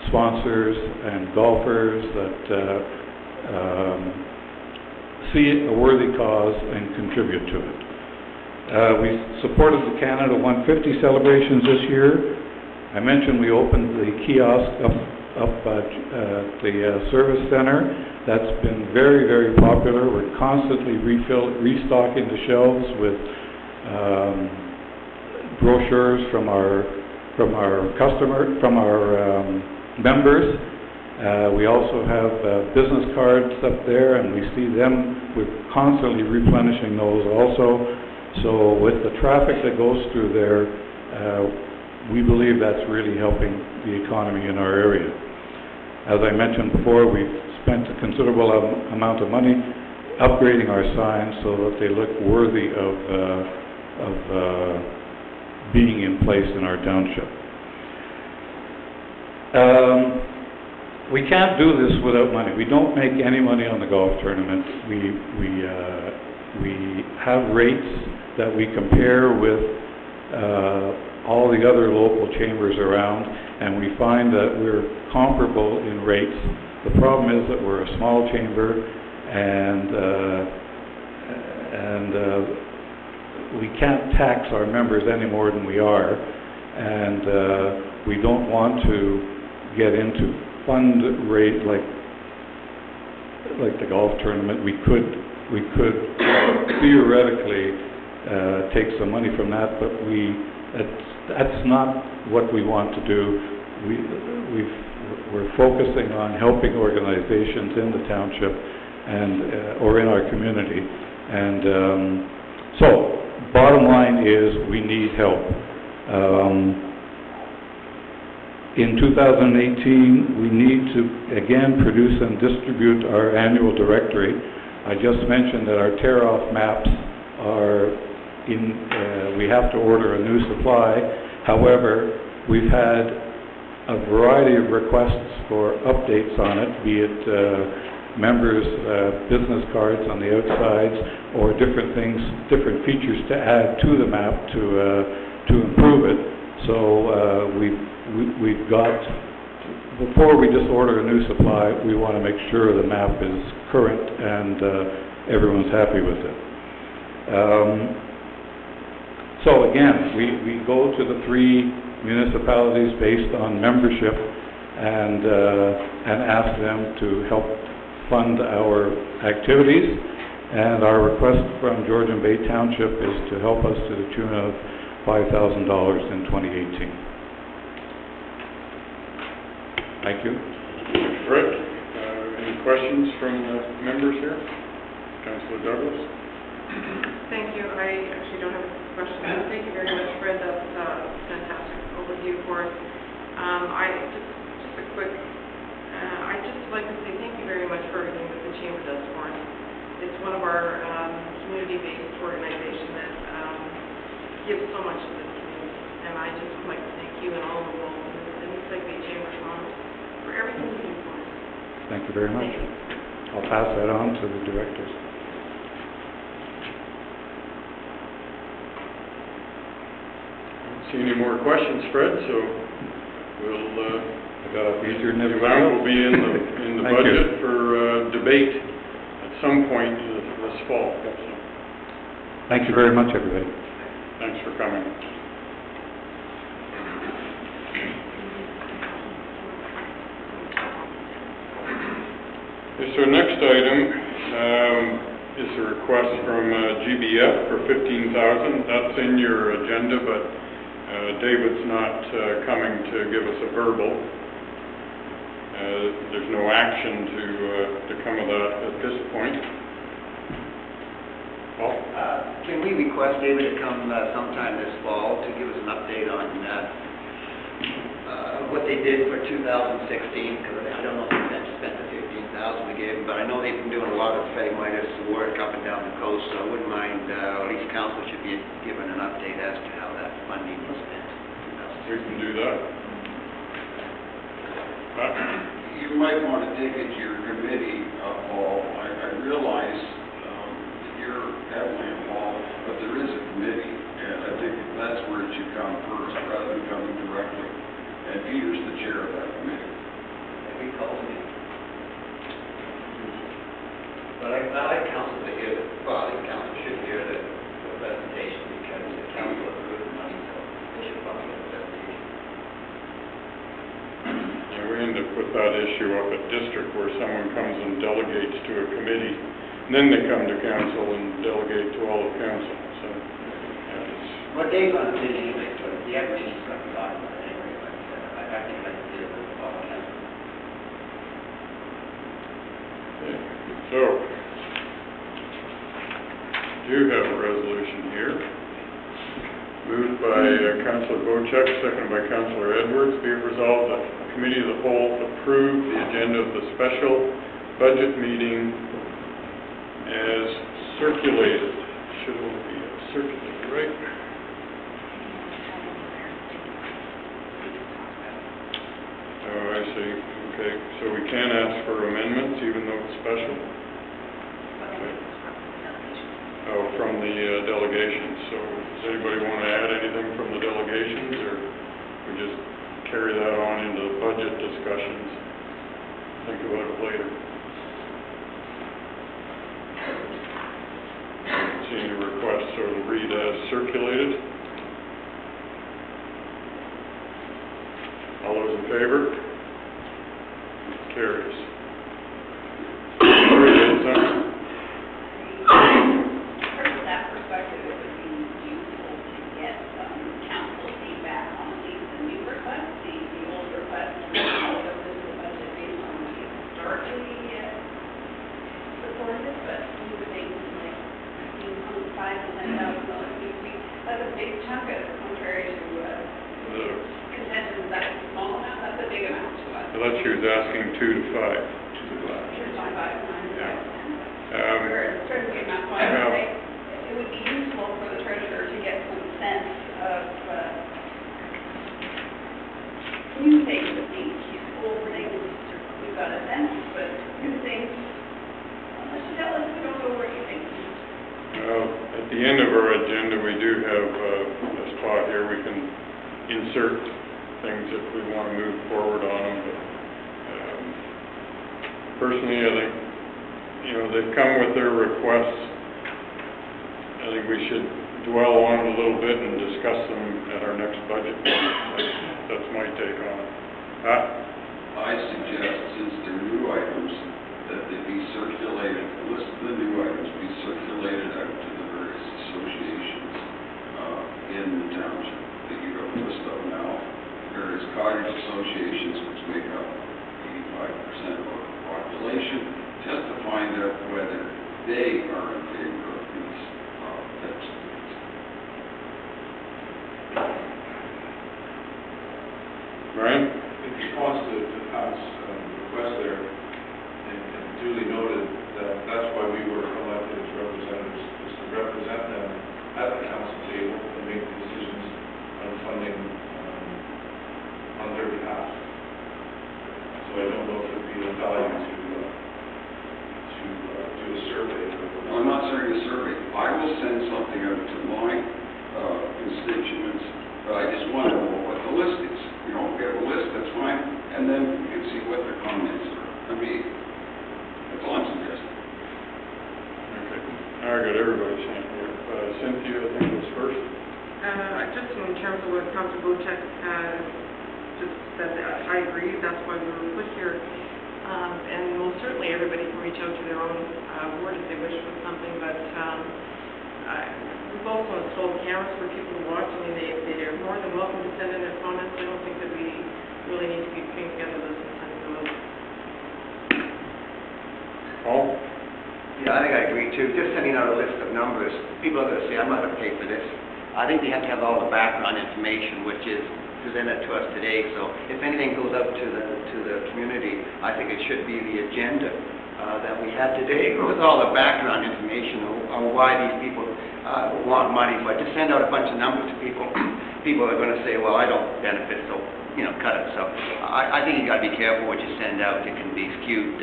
sponsors and golfers that see a worthy cause and contribute to it. We supported the Canada 150 celebrations this year. I mentioned we opened the kiosk up at the service center. That's been very, very popular. We're constantly restocking the shelves with brochures from our members. We also have business cards up there, and we see them. We're constantly replenishing those also. So with the traffic that goes through there, we believe that's really helping the economy in our area. As I mentioned before, we've spent a considerable amount of money upgrading our signs so that they look worthy of being in place in our township. We can't do this without money. We don't make any money on the golf tournament. We have rates that we compare with all the other local chambers around, and we find that we're comparable in rates. The problem is that we're a small chamber, and we can't tax our members any more than we are, and we don't want to get into fund rate like the golf tournament. We could theoretically take some money from that, but that's not what we want to do. We're focusing on helping organizations in the township and or in our community. And so, bottom line is we need help. In 2018, we need to again produce and distribute our annual directory. I just mentioned that our tear-off maps are we have to order a new supply. However, we've had a variety of requests for updates on it, be it members' business cards on the outsides or different things, different features to add to the map to improve it. So we've got, before we just order a new supply, we want to make sure the map is current and everyone's happy with it. So again, we go to the 3 municipalities based on membership and ask them to help fund our activities. And our request from Georgian Bay Township is to help us to the tune of $5,000 in 2018. Thank you. Fred, any questions from the members here? Councillor Douglas? Thank you. I actually don't have a question. Thank you very much, Fred. That's a fantastic overview for us. Just a quick, I'd just like to say thank you very much for everything that the Chamber does for us. It's one of our community-based organizations that gives so much to this community. And I just would like to thank you and all involved in the Lake Bay Chamber Toronto for everything you do for us. Thank you very much. I'll pass that on to the directors. See any more questions, Fred? So we'll, I got off easier than the everybody amount else. will be in the Thank budget you. for debate at some point this fall. So, Thank you very much, everybody. thanks for coming. Okay, so next item is a request from GBF for $15,000. That's in your agenda, but David's not coming to give us a verbal. There's no action to come of that at this point. Paul? Can we request David to come sometime this fall to give us an update on what they did for 2016? Because I don't know if they've spent the $15,000 we gave them, but I know they've been doing a lot of minus work up and down the coast, so I wouldn't mind, or at least council should be given an update as to how that funding was spent. We can do that. You might want to take it to your committee, Paul. I realize that you're heavily involved, but there is a committee, and I think that's where it should come first, rather than coming directly. And Peter's the chair of that committee. We call me. But I like council to hear, well, I think council should hear the presentation because the council approved the money, so they should probably get the presentation. Yeah, we end up with that issue up at district where someone comes and delegates to a committee, and then they come to council and delegate to all of council, so. Well, Dave's on the committee anyway, so the equity's going to be talking about it anyway, but I think I can deal with the all council. So, do have a resolution here, moved by Councillor Bochek, seconded by Councillor Edwards. Be it resolved that the Committee of the Whole approve the agenda of the special budget meeting as circulated. Should only be circulated, right? Oh, I see. Okay, so we can ask for amendments even though it's special? Okay. Oh, from the delegations. So does anybody want to add anything from the delegations, or we just carry that on into the budget discussions? Think about it later. I don't see any requests, so it'll read as circulated. All those in favor? Carries. Sorry, Liaison. From that perspective, it would be useful to get some council feedback on the new request, the old request, all of this is budget based on the historically supported, but we would think like between $5,000 and $10,000, that's a big chunk of it, contrary to consensus that it's a small amount, that's a big amount to us. I thought she was asking 2 to 5. Certainly not quite. It would be useful for the treasurer to get some sense of new things that need old things. We've got a sense, but new things, unless you tell us, we don't know where you think. At the end of our agenda, we do have a spot here. We can insert things if we want to move forward on them. But personally, I think, they've come with their requests. I think we should dwell on it a little bit and discuss them at our next budget meeting. That's my take on it. I suggest, since they're new items, that they be circulated, the list of the new items be circulated out to the various associations in the township. That you have a list of now, various cottage associations which make up 85% of our population, just to find out whether they are in favor of these types of things. Brian? In response to Pat's request there, and duly noted that that's why we were elected as representatives, is to represent them at the council table and make decisions on funding on their behalf. So I don't know if it'd be of value to do a survey. I'm not saying a survey. I will send something out to my constituents, but I just want to know what the list is. You know, if we have a list, that's fine, and then we can see what their comments are. I mean, that's all I'm suggesting. Okay. Now I got everybody's hand here. Cynthia, I think was first. Just in terms of what Councillor Bocek just said, I agree, that's why we were put here. And most certainly everybody can reach out to their own ward if they wish for something, but we've also installed cameras for people to watch. I mean, they're more than welcome to send in their comments. I don't think that we really need to be putting together this and sending them out. Paul? Yeah, I think I agree too. Just sending out a list of numbers, people are going to say, I'm not going to pay for this. I think they have to have all the background information, which is presented to us today. So if anything goes out to the community, I think it should be the agenda that we have today with all the background information on why these people want money. But to send out a bunch of numbers to people, people are going to say, well, I don't benefit, so, you know, cut it. So I think you got to be careful what you send out. It can be skewed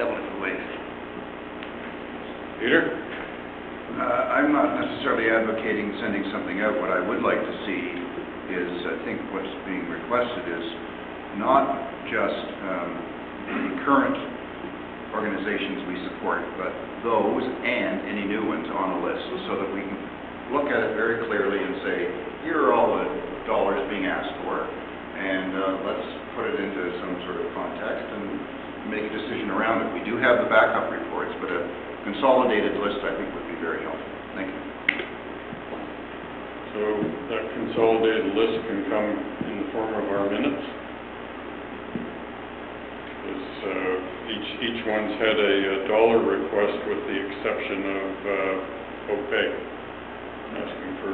several different ways. Peter? I'm not necessarily advocating sending something out. What I would like to see is, I think what's being requested is not just the current organizations we support, but those and any new ones on the list, so that we can look at it very clearly and say, here are all the dollars being asked for, and let's put it into some sort of context and make a decision around it. We do have the backup reports, but a consolidated list, I think, would be very helpful. Thank you. So that consolidated list can come in the form of our minutes. Each one's had a dollar request with the exception of OPEC, asking for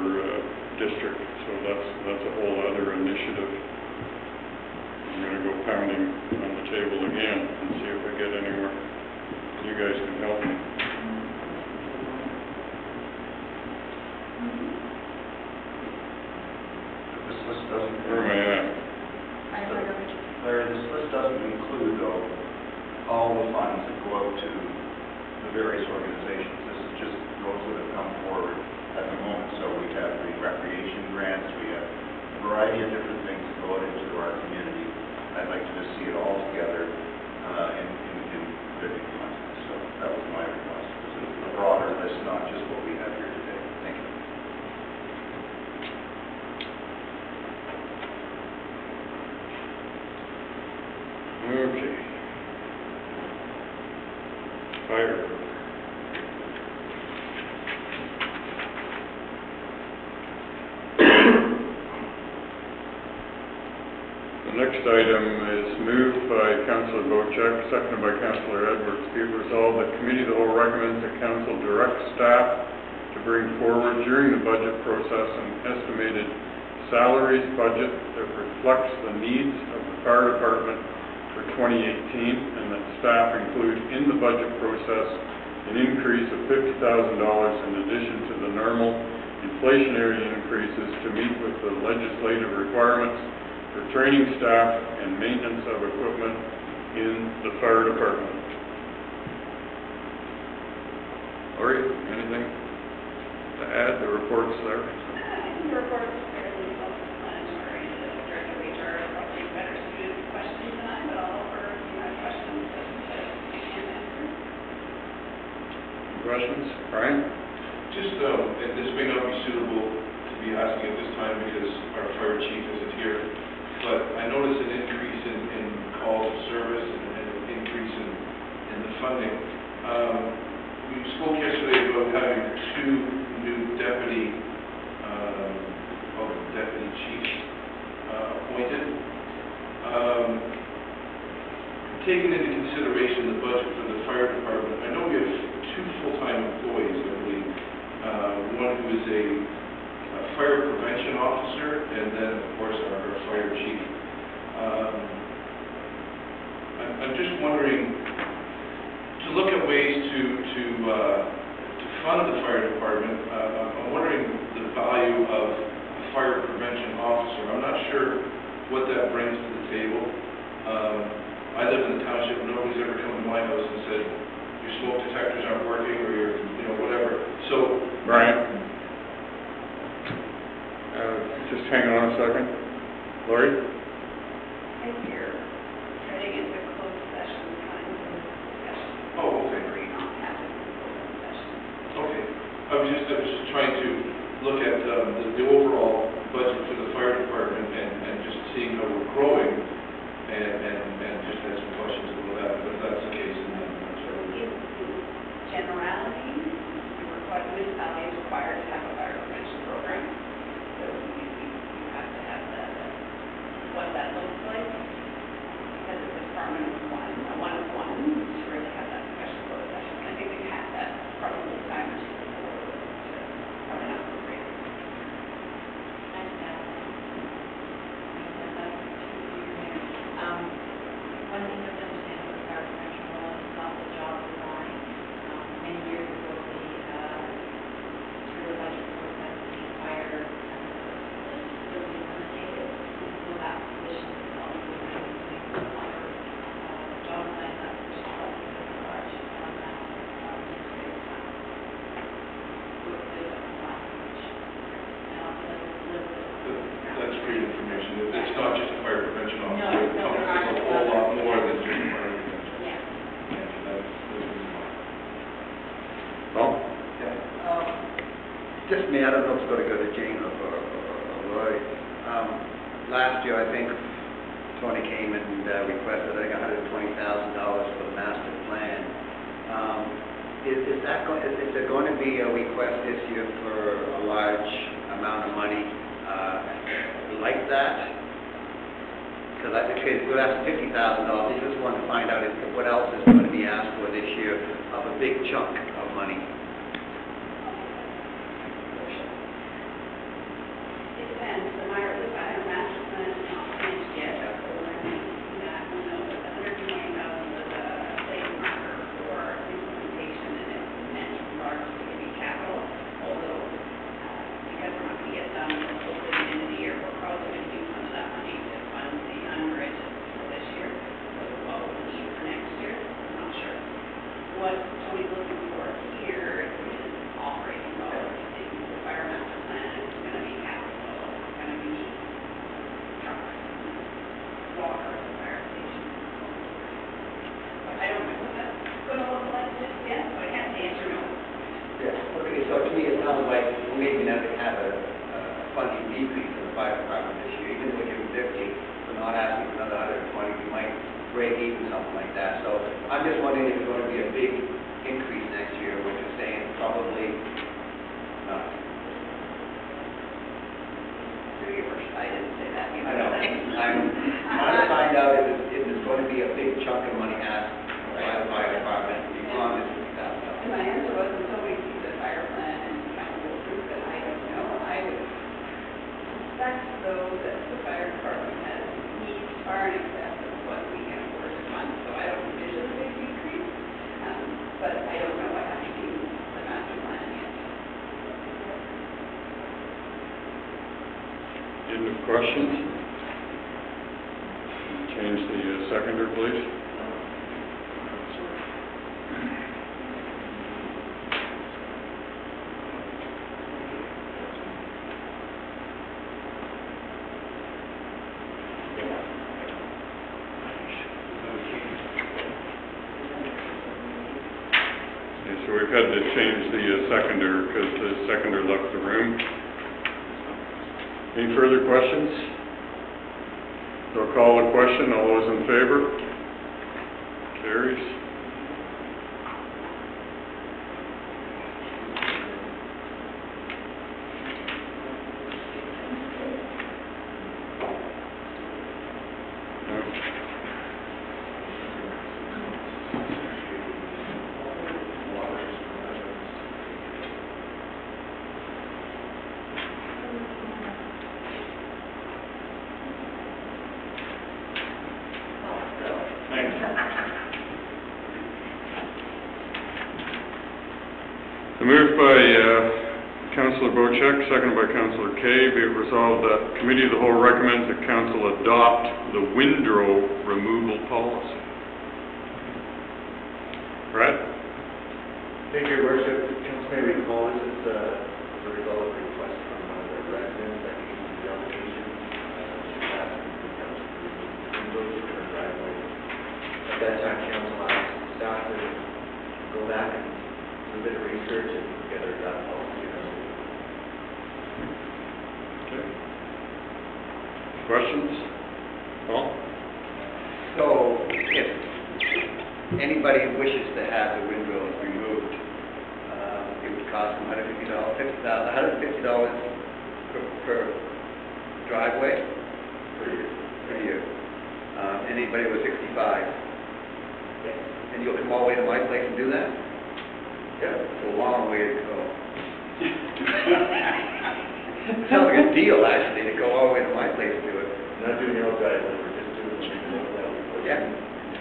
district. So that's a whole other initiative. I'm going to go pounding on the table again and see if I get anywhere. You guys can help me. This list doesn't... Where am I at? Larry, this list doesn't include, though, all the funds that go out to the various organizations. This is just those that have come forward at the moment. So we have the recreation grants, we have a variety of different things that go out into our community. I'd like to just see it all together in living context. So that was my request. It's a broader list, not just what we have here today. Thank you. Okay. Fire. The next item is moved by Councillor Bocek, seconded by Councillor Edwards. Be it resolved that committee of the whole recommends that council direct staff to bring forward during the budget process an estimated salaries budget that reflects the needs of the fire department for 2018, and that staff include in the budget process an increase of $50,000 in addition to the normal inflationary increases to meet with the legislative requirements for training staff and maintenance of equipment in the fire department. Lori, anything to add? The report's there. I think the report's fairly self-explanatory. The director of HR is probably better suited to questions than I, but I'll offer if you have questions just to answer. Questions? Brian? Just, and this may not be suitable to be asking at this time because our fire chief isn't here, but I noticed an increase in calls of service and an increase in the funding taken into consideration the budget for the fire department, I know we have 2 full-time employees, I believe. One who is a fire prevention officer, and then, of course, our fire chief. I'm just wondering, to look at ways to fund the fire department, I'm wondering the value of a fire prevention officer. I'm not sure what that brings to the table. I live in the township, nobody's ever come to my house and said, your smoke detectors aren't working, or your, whatever. So, Brian? Just hang on a second. Lori? And here, heading into closed session kind of discussion. Oh, okay. We're not having closed session. Okay. I was just trying to look at the overall budget for the fire department and just seeing how we're growing, and just had some questions about that, but if that's the case, then I'm sorry. In generality, municipality is required to have a fire prevention program. So you have to have what that looks like, because it's a department of one, to really have that special closed session. I think we've had that probably a time or two before, but probably not so great. One thing to understand with fire prevention law is not the job design. Many years ago, through the budget process, the fire was eliminated. So that position is also other job design that which is also a large amount of administrative time. So it's a class which now That's great information. It's not just a fire prevention officer. No, It encompasses a whole lot more than just fire prevention. Yeah. Paul? Just me, I don't know if it's going to go to Jane or Roy. Last year, I think Tony came and requested, I think, $120,000 for the master plan. Is there going to be a request this year for a large amount of money like that? Because I think we're asking $50,000. I just want to find out what else is going to be asked for this year of a big chunk of money. It depends. The fire master plan is not finished yet, so we're making that. We know that the $120,000 was a place marker for implementation, and it's meant largely to be capital, although because we're not going to get done until the end of the year, we're probably going to use some of that money to fund the unbridge for this year. So what we'll need for next year, I'm not sure. What Tony's looking for here is operating dollars. The fire master plan is going to be capital, it's going to be trucks, water, the fire station. But I don't know what that's going to look like just yet, so I can't say yes or no. Yeah, okay, so to me, it sounds like maybe not to have a funding decrease in the fire department this year, even though we're giving 50, we're not asking for another 120, we might break even, something like that. So I'm just wondering if it's going to be a big increase next year, which is saying probably not. I didn't say that. I know, I'm trying to find out if there's going to be a big chunk of money asked by the fire department beyond this $50,000. And my answer was until we see the fire plan and council approve it, I don't know. I would suspect though that the fire department has needs far in excess of what we can afford to fund, so I don't envision a big decrease. But I don't know. I haven't seen the master plan yet. Any questions? Change the seconder, please. Okay, so we've had to change the seconder because the seconder left the room. Any further questions? So I'll call the question. All those in favor? Carries. Thanks. The move by Councillor Bochek, seconded by Councillor Kay, be it resolved that Committee of the Whole recommends that Council adopt the windrow removal policy. Brad? Thank you, Your Worship. Council may recall this is a result of a request from one of the residents that came to the application. She asked the council to remove the windows in her driveway. At that time, council asked staff to go back and do a bit of research and put together that policy. Okay. Questions? Paul? So, if anybody wishes to have the windrows removed, it would cost them $150 per driveway per year. Anybody over 65. And you'll come all the way to my place and do that? Yeah. It's a long way to go. Sounds like a deal, actually, to go all the way to my place and do it. Not doing your own driveway, we're just doing the windows that we put in.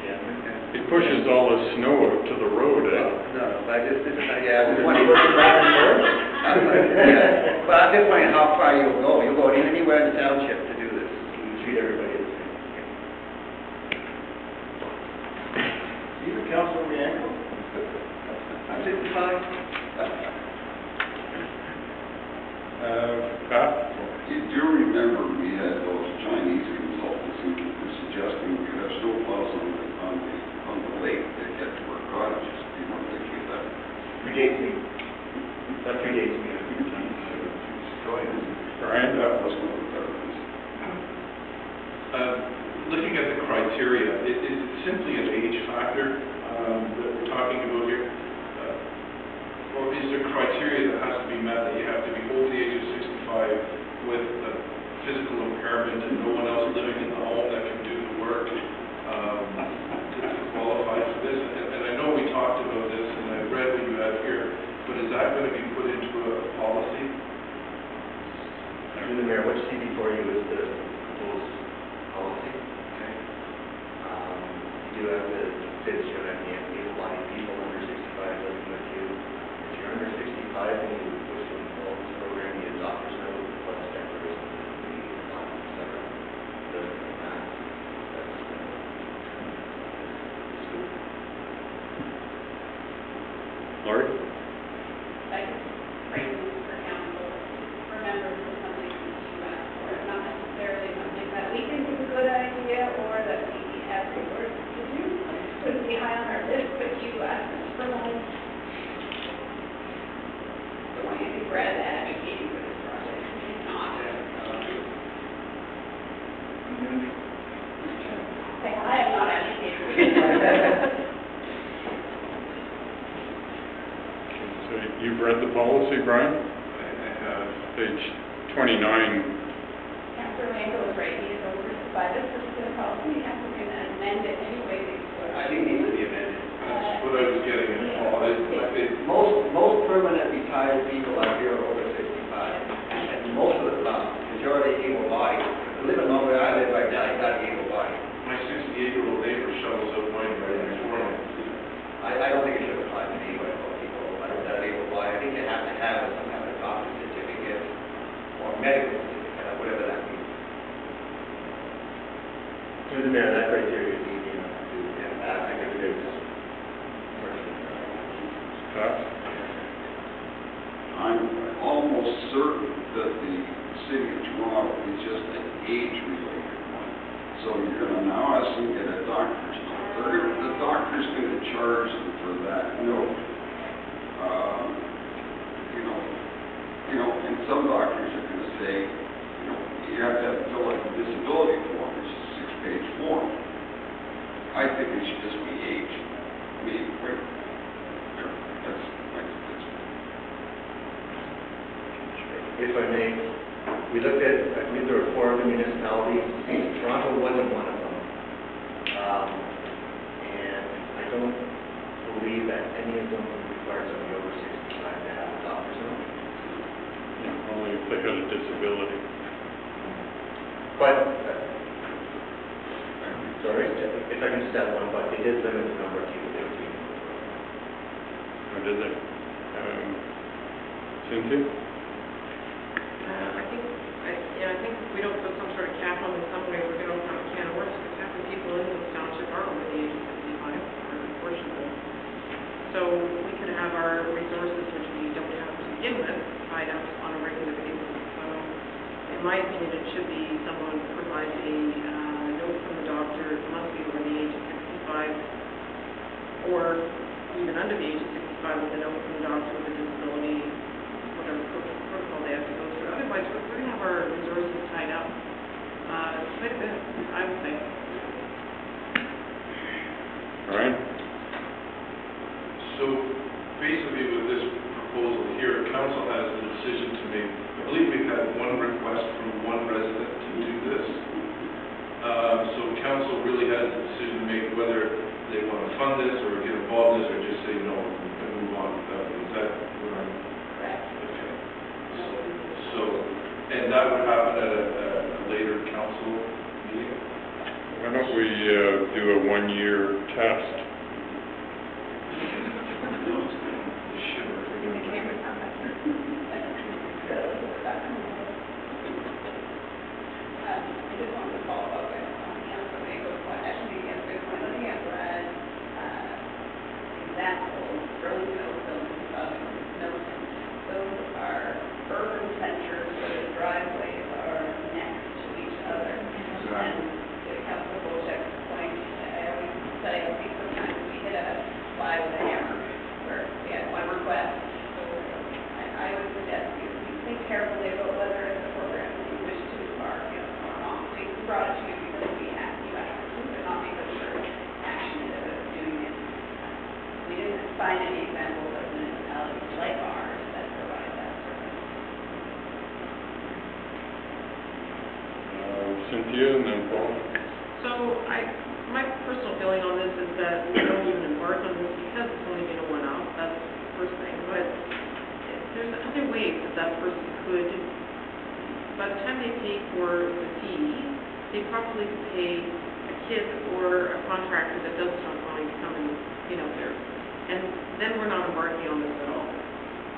Yeah. It pushes all the snow out to the road, eh? No, but I just, yeah, I was wondering. Yeah, but I'm just wondering how far you'll go. You'll go anywhere in the township to do this. We treat everybody the same. Even Councilor Rianco? I'm 65. Pat? You do remember we had those Chinese consultants who were suggesting we could have snowplows on the lake that get to our cottages. Do you want to think of that? Predates me. That predates me. Brian? That was one of the governments. Looking at the criteria, is it simply an age factor that we're talking about here? Or is there criteria that has to be met, that you have to be over the age of 65 with a physical impairment and no one else living in the home that can do the work to qualify for this? And I know we talked about this and I read what you have here, but is that going to be put into a policy? Through the mayor, what you see before you is the proposed policy. Okay. You do have to say that you don't have any able-bodied people under 65 living with you. If you're under 65 and you wish to involve this program, you adopt your note, plus declaration, etc. Doesn't mean that. Lori? I just phrase this for council, remember this is something that you asked for, not necessarily something that we think is a good idea or that we have resources to do. Couldn't be high on our list, but you asked us for money. So I think Brad advocating for this project, it's not. Say, I am not advocating for this project. So you've read the policy, Brian? I have. Page 29. Councillor Randall is right, he is over by this particular policy, and we're going to amend it anyway. I think it needs to be amended. That's what I was getting at, Paul. Most permanent retired people are here over 65, and most of the majority able-bodied. Living longer than I live right now, you got to be able-bodied. My 68-year-old neighbor shovels out mine right next morning. I don't think it should apply to me, but people that are able-bodied. I think you have to have some kind of doctor's certificate or medical certificate, or whatever that means. Through the mayor, that criteria is easy enough to do. I think it is. Pat? I'm almost certain that the city of Toronto is just an age-related one. So you're going to now ask them to get a doctor's note. The doctor's going to charge them for that note. And some doctors are going to say, you have to fill out a disability form, which is a 6-page form. I think it should just be age. I mean, right there. That's If I may, we looked at, I believe there were 4 other municipalities. Toronto wasn't one of them. And I don't believe that any of them require somebody over 65 to have a doctor's note. Yeah, only they had a disability. But, sorry, if I can just add one, but it did limit the number of people they would be. Or did they? Cynthia? I think if we don't put some sort of cap on in some way, we're going to open up a can of worms, because half the people in this township are over the age of 65, unfortunately. So we could have our resources, which we don't have to begin with, tied up on a regular basis. So in my opinion, it should be someone provides a note from the doctor, must be over the age of 65, or even under the age of 65 with a note from the doctor with a disability, whatever protocol they have to go through. Otherwise, we're going to have our resources tied up quite a bit, I would say. All right. So basically with this proposal here, council has a decision to make. I believe we've had one request from one resident to do this. So council really has a decision to make whether they want to fund this or get involved in this or just say no and move on without it. Is that what I'm... Correct. Okay. So, and that would happen at a later council meeting? Why don't we do a 1-year test? I just wanted to follow up with Councilor Baker's question, because if we're looking at red examples, road notions, those are urban centers where the driveways are next to each other. And to Councilor Bojack's point, I always say, I think sometimes we hit a fly with a hammer, where we had one request. So I would suggest you think carefully about whether it's a program that you wish to embark in or not. We brought it to you because we had you asked, but not because we're passionate about doing it. We didn't find any examples of municipalities like ours that provide that service. Cynthia and then Paul. So my personal feeling on this is that we don't even embark on this because it's only been a one-off. That's the first thing. But there's other ways that person could, by the time they pay for the fee, they probably pay a kid or a contractor that does stuff on to come and clean out there. And then we're not embarking on this at all.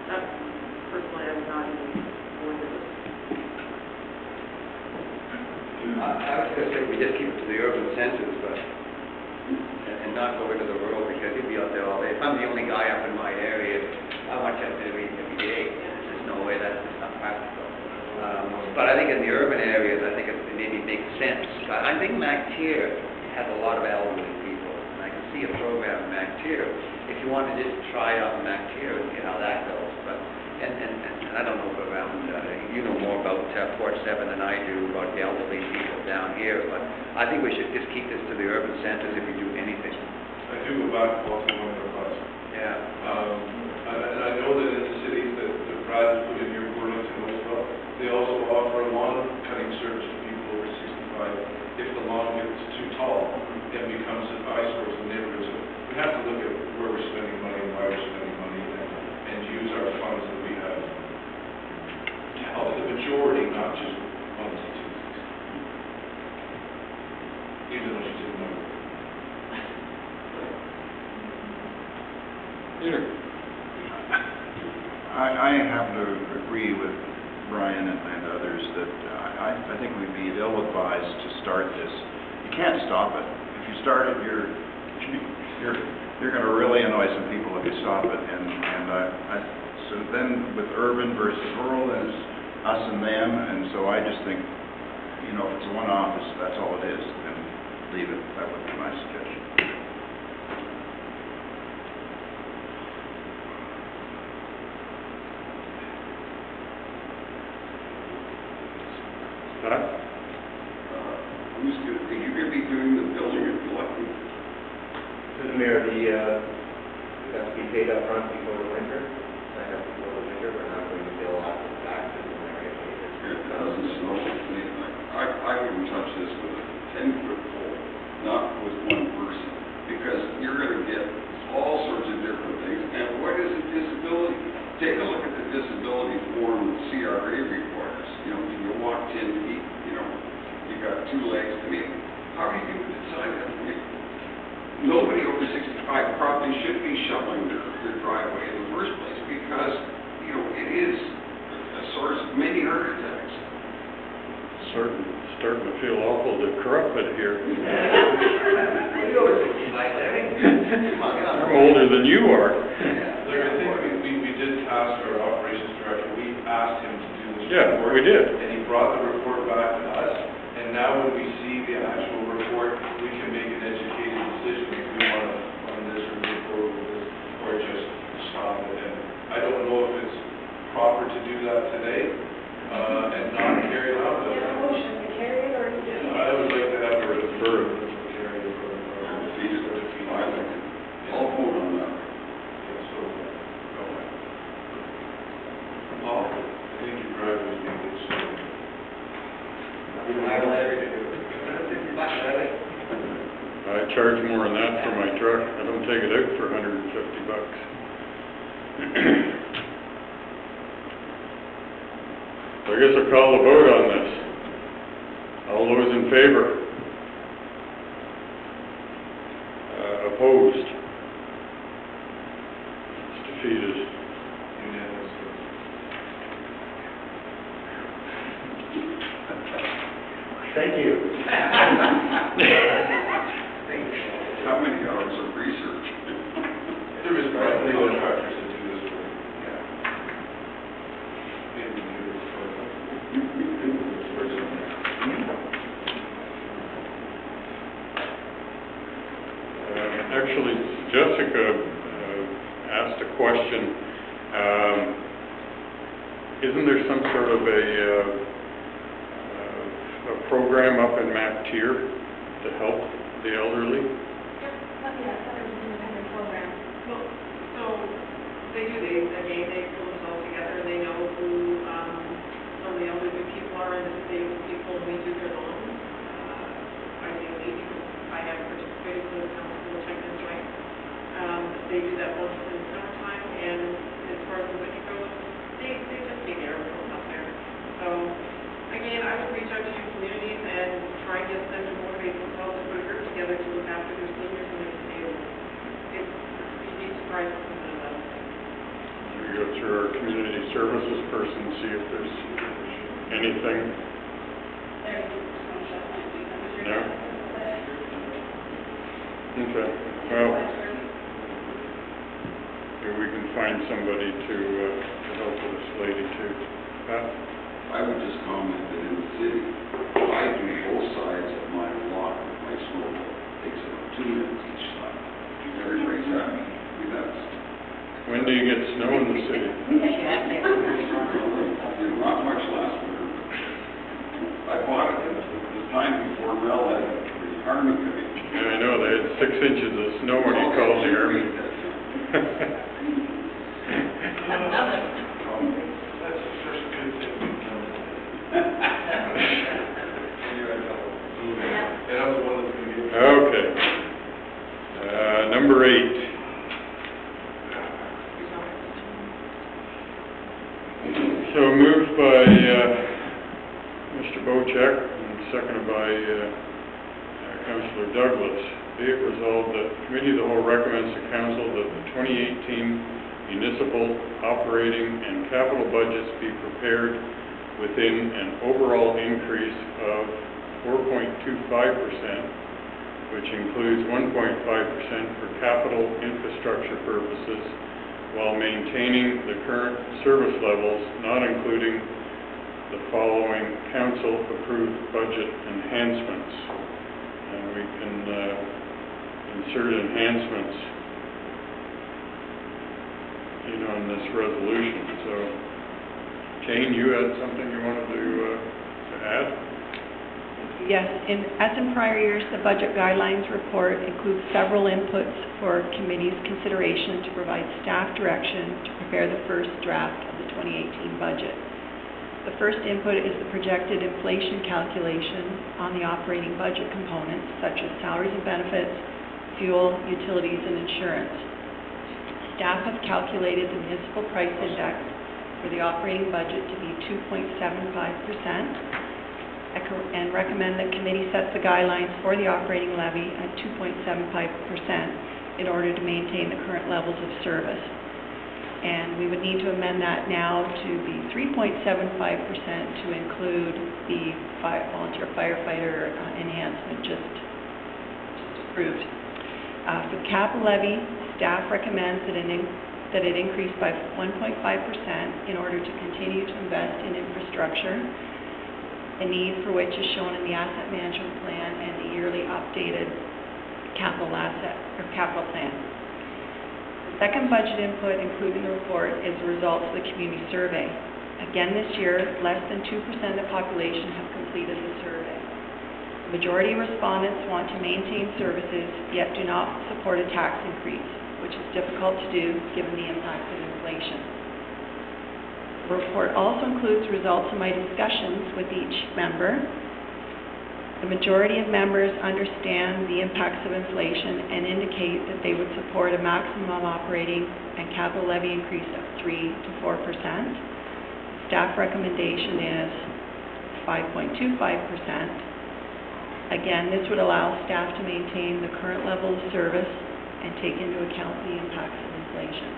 That, personally, I would not even go into this. I was going to say we just keep it to the urban centers, but and not go into the rural, because you'll be out there all day. If I'm the only guy up in my area, I want you up there every day. There's no way that's not practical. But I think in the urban areas, I think it maybe makes sense. I think MacTier has a lot of elderly people, and I can see a program in MacTier if you want to just try it out in MacTier and see how that goes. But and I don't know around, you know more about Port 7 than I do about the elderly people down here, but I think we should just keep this to the urban centers if we do anything. I do go back also one request. Yeah. And I know that in the cities that Brad has put in your Burlington as well, they also offer a lawn cutting service to people over 65. If the lawn gets too tall, it becomes an eyesore in the neighborhood. So we have to look at where we're spending money and why we're spending money and use our funds that we have to help the majority, not just ones and twos. Even though she didn't know. Peter? I happen to agree with Brian and others that I think we'd be ill-advised to start this. You can't stop it. If you start it, you're going to really annoy some people if you stop it. So then with urban versus rural, there's us and them, and so I just think, you know, if it's a one-off, that's all it is, and leave it. That would be my suggestion. Huh? Who's going to, you're going to be doing the billing and collecting? Mr. Mayor, it has to be paid up front before the winter. I have before the winter, we're not going to bill after the taxes and everything. It doesn't snow. I wouldn't touch this with a 10-foot pole, not with one person, because you're going to get all sorts of different things. And what is a disability? Take a look at the disability form CRA report. tin feet, you know, you got 2 legs. I mean, how are you going to decide that? I mean, nobody over 65 probably should be shoveling their driveway in the first place because, you know, it is a source of many heart attacks. Starting to feel awful decrepit here. I'm older than you are. Larry, I think we did task our operations director, we asked him to do this Yeah, report. we did. And he brought the report back to us, and now when we see the actual report, we can make an educated decision if we want to fund this or move forward with this, or just stop it. And I don't know if it's proper to do that today, and not carry it out. I would like to have a defer it. I'll vote on that. Paul, I think your driveway is being good. I charge more than that for my truck. I don't take it out for $150. So I guess I'll call the vote on this. All those in favor? Opposed? It's defeated. Thank you. How many hours of research? There is probably contractors that do this work. Actually, Jessica asked a question. Isn't there some sort of a program up in Mactier to help the elderly? So they do, they pull us all together, and they know who, some of the elderly people are, and the disabled people, and we do their loans. Ideally, because I have participated with the council, which I can enjoy. They do that once in the summertime, and as far as the winter goes, they just need airplanes up there. So, again, I would reach out to your communities and try and get them to motivate themselves to put a group together to look after their seniors and their disabled. You'd be surprised at some of them. We go through our community services person, see if there's anything. No? Okay, well, maybe we can find somebody to help with this lady too. I would just comment that in the city, I do both sides of my lot with my snowball. It takes about 2 minutes each side. Everybody's happy. I mean, that's... When do you get snow in the city? Not much last winter. I bought it at the time before Mel had the army coming. Yeah, I know, they had 6 inches of snow when he called the army. That's the first good thing we've done. Okay. Number 8. So moved by Mr. Bochek and seconded by Councillor Douglas. Be it resolved that the Committee of the Whole recommends to Council that the 2018 municipal operating and capital budgets be prepared within an overall increase of 4.25%, which includes 1.5% for capital infrastructure purposes, while maintaining the current service levels, not including the following council-approved budget enhancements. And we can insert enhancements in this resolution. So, Jane, you had something you wanted to add? Yes, as in prior years, the Budget Guidelines Report includes several inputs for committee's consideration to provide staff direction to prepare the first draft of the 2018 budget. The first input is the projected inflation calculation on the operating budget components, such as salaries and benefits, fuel, utilities, and insurance. Staff have calculated the municipal price index for the operating budget to be 2.75%, and recommend that committee sets the guidelines for the operating levy at 2.75% in order to maintain the current levels of service. And we would need to amend that now to be 3.75% to include the volunteer firefighter enhancement just approved. For the capital levy, staff recommends that it increase by 1.5% in order to continue to invest in infrastructure, a need for which is shown in the asset management plan and the yearly updated capital plan. The second budget input included in the report is the results of the community survey. Again this year, less than 2% of the population have completed the survey. The majority of respondents want to maintain services, yet do not support a tax increase, which is difficult to do given the impact of inflation. The report also includes results of my discussions with each member. The majority of members understand the impacts of inflation and indicate that they would support a maximum operating and capital levy increase of 3 to 4%. Staff recommendation is 5.25%. Again, this would allow staff to maintain the current level of service and take into account the impacts of inflation.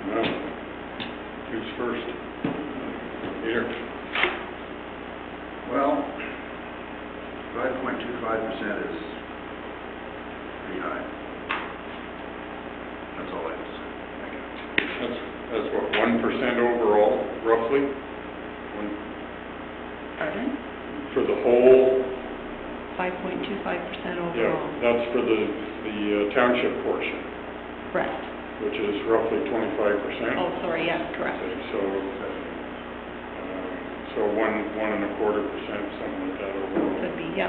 Well, who's first? Peter. Well, 5.25% is pretty high. That's all I have to say. That's what, 1% overall, roughly? Pardon? For the whole? 5.25% overall. Yeah, that's for the township portion. Correct. Which is roughly 25%. Oh, sorry, yes, correct. Okay, so 1.25%, something like that overall. Could be, yep.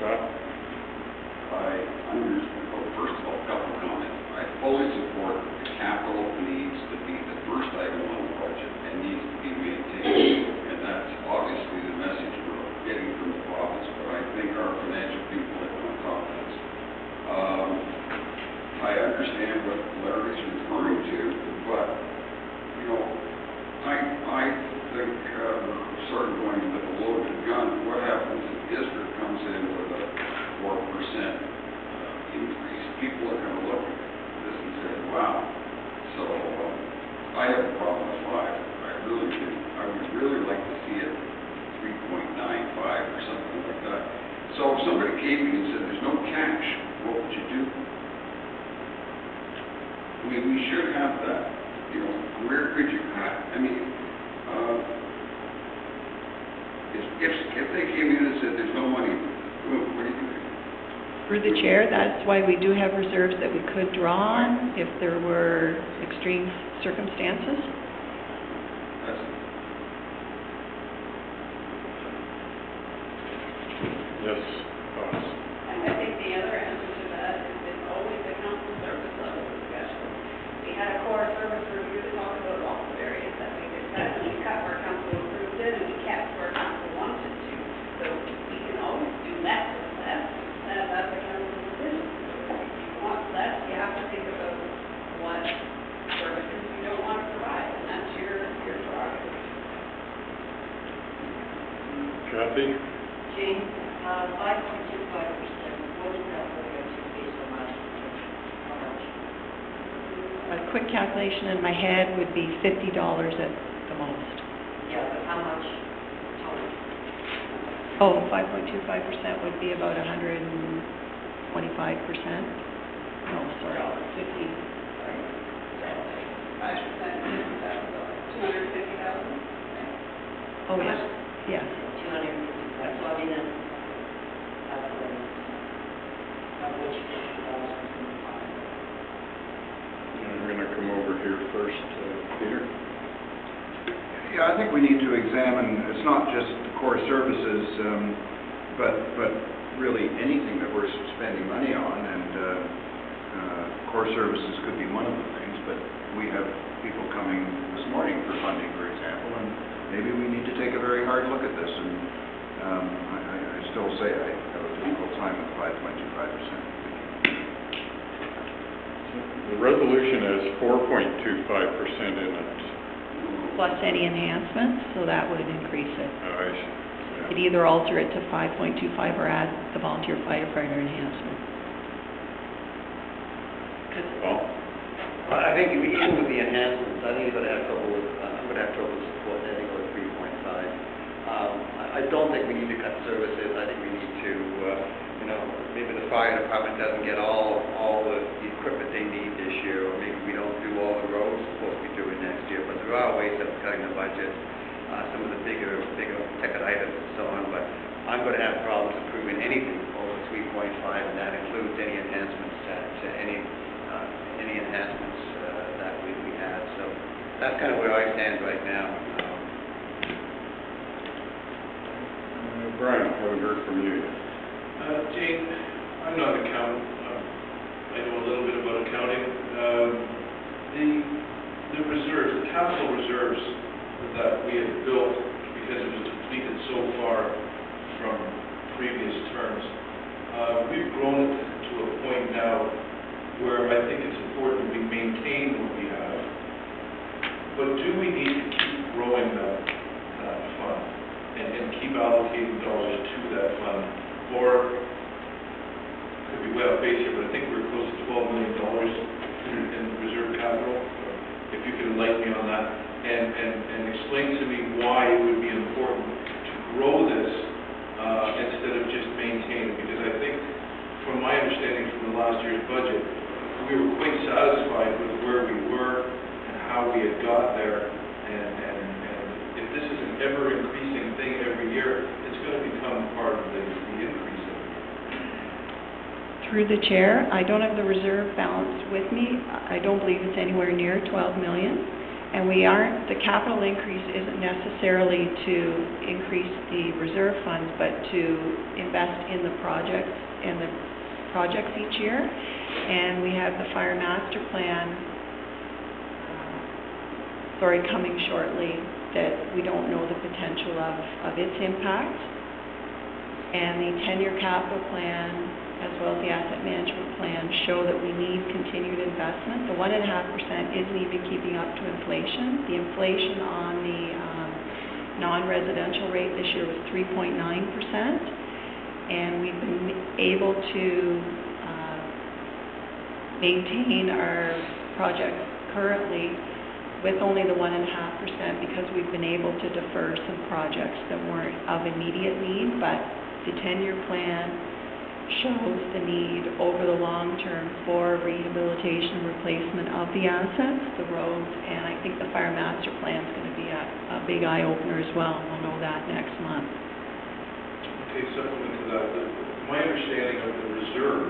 Pat? First of all, a couple of comments. I fully support the capital needs to be the first item on the budget and needs to be maintained. And that's obviously the message we're getting from the province, but I think our financial people are on top of this. I understand what Larry's referring to, but, you know, I think we're sort of going with a loaded gun. What happens if the district comes in with a 4% increase? People are going to look at this and say, wow. So I have a problem with 5. I really do. I would really like to see it 3.95 or something like that. So if somebody came to me and said, there's no cash, what would you do? We should have that. You know, where could you cut? I mean, if they came in and said there's no money, what do you do? Through the chair, that's why we do have reserves that we could draw on if there were extreme circumstances. Yes, boss. I think the other answer to that is it's always a council service level discussion. We had a core service review to talk about all the areas that we discussed, and we cut where council approved it, and we kept where council wanted to. So we can always do less with less. That's a council decision. So if you want less, you have to think about what services you don't want to provide, and that's your prerogative. Kathy? Jane, 5.25%, what is that going to based on last year? How much? A quick calculation in my head would be $50 at the most. Yeah, but how much Oh, total? 5.25% would be about 125%. No, sorry, 50. Sorry? 5%, $250,000. Oh, yes, yes. 250, that's what in it. That's what it is. Of which 50,000 is 5. I'm going to come over here first, Peter. Yeah, I think we need to examine, it's not just the core services, but really anything that we're spending money on, and core services could be one of the things, but we have people coming this morning for funding, for example, and maybe we need to take a very hard look at this, and I still say I have a difficult time with 5.25%. The resolution has 4.25% in it. Plus any enhancements, so that would increase it. I see. Yeah. It'd either alter it to 5.25 or add the volunteer firefighter enhancement. Well, I think even with the enhancements, I think you're going to have trouble with, I'm going to have trouble with support anything over 3.5. I don't think we need to cut services. I think we need to, maybe the fire department doesn't get all the equipment they need this year, or maybe we don't do all the roads we're supposed to be doing next year, but there are ways of cutting the budget, some of the bigger ticket items and so on, but I'm going to have problems approving anything over 3.5, and that includes any enhancements to any enhancements that we have. So that's kind of where I stand right now. Brian, I haven't heard from you yet. Jane, I'm not an accountant. I know a little bit about accounting. The reserves, the capital reserves that we have built because it was depleted so far from previous terms, we've grown it to a point now where I think it's important we maintain what we have, but do we need to keep growing that fund and keep allocating dollars to that fund? Or, could be way off base here, but I think we're close to $12 million in reserve capital. If you could enlighten me on that and explain to me why it would be important to grow this instead of just maintaining, because I think from my understanding from the last year's budget, we were quite satisfied with where we were and how we had got there, and if this is an ever-increasing thing every year, it's going to become part of the increase of it. Through the chair, I don't have the reserve balance with me. I don't believe it's anywhere near 12 million. And the capital increase isn't necessarily to increase the reserve funds, but to invest in the projects each year. And we have the fire master plan, coming shortly, that we don't know the potential of its impact. And the 10-year capital plan, as well as the asset management plan, show that we need continued investment. The 1.5% isn't even keeping up to inflation. The inflation on the non-residential rate this year was 3.9%, and we've been able to maintain our projects currently with only the 1.5% because we've been able to defer some projects that weren't of immediate need, but the 10-year plan shows the need over the long term for rehabilitation and replacement of the assets, the roads, and I think the fire master plan is going to be a big eye-opener as well. We'll know that next month. Okay, supplement to that, my understanding of the reserve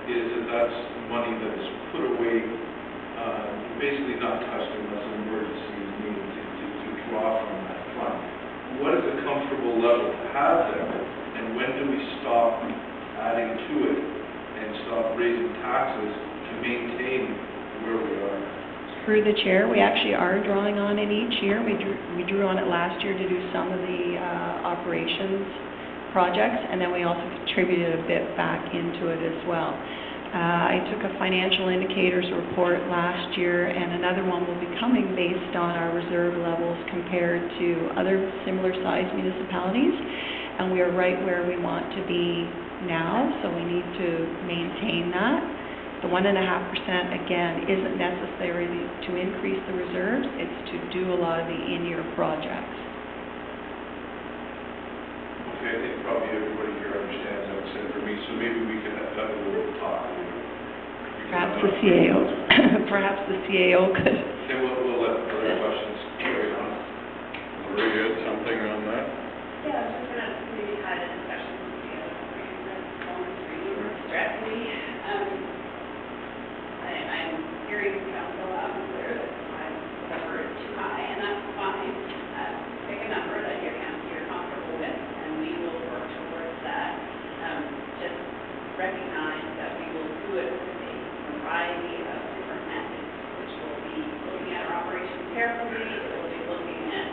is that that's money that is put away, basically not touched unless an emergency is needed to draw from that fund. What is a comfortable level to have there, and when do we stop adding to it and stop raising taxes to maintain where we are? Through the chair, we actually are drawing on it each year. We drew on it last year to do some of the operations projects, and then we also contributed a bit back into it as well. I took a financial indicators report last year, and another one will be coming based on our reserve levels compared to other similar sized municipalities, and we are right where we want to be now, so we need to maintain that. The 1.5% again isn't necessary to increase the reserves, it's to do a lot of the in-year projects. Okay, I think probably everybody here understands that, except for me, so maybe we can have a little talk. Perhaps the CAO, perhaps the CAO could. Okay, we'll let other questions carry on. Maria, you had something on that? Yeah, I was just going to maybe had a discussion with the other stress me. I'm hearing council loud and clear that I'm over too high, and that's fine. Pick a number that you're comfortable with, and we will work towards that. Just recognize that we will do it with a variety of different methods, which will be looking at our operations carefully. It will be looking at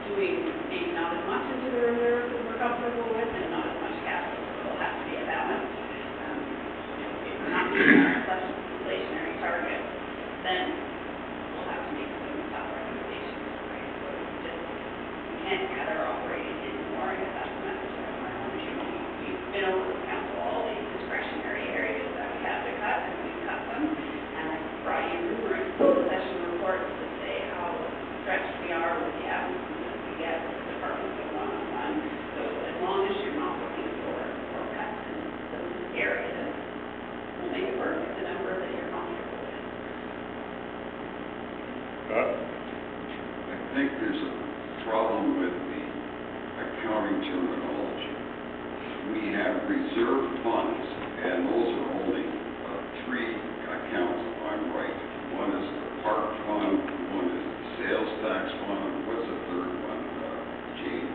doing maybe not as much into the reserves as we're comfortable with, and not as much capital. So it'll have to be a balance. If we're not doing such inflation I think there's a problem with the accounting terminology. We have reserve funds, and those are only three accounts, if I'm right. One is the park fund, one is the sales tax fund, what's the third one, Jane?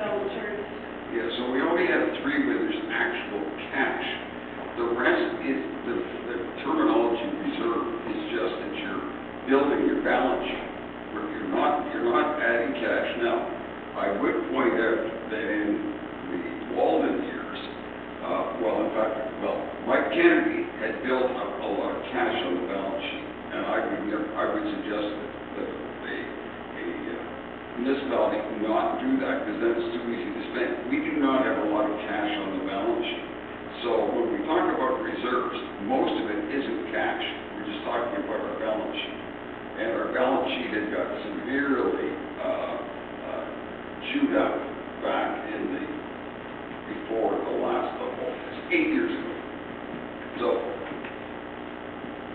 Vouchers. Yeah, so we only have three where there's actual cash. The rest is, the terminology reserve is just that you're building your balance sheet, where you're not adding cash. Now, I would point out that in the Walden years, Mike Kennedy had built up a lot of cash on the balance sheet, and I would suggest that a municipality not do that, because then it's too easy to spend. We do not have a lot of cash on the balance sheet. So when we talk about reserves, most of it isn't cash. We're just talking about our balance sheet. And our balance sheet had got severely chewed up back before the last level. It's 8 years ago. So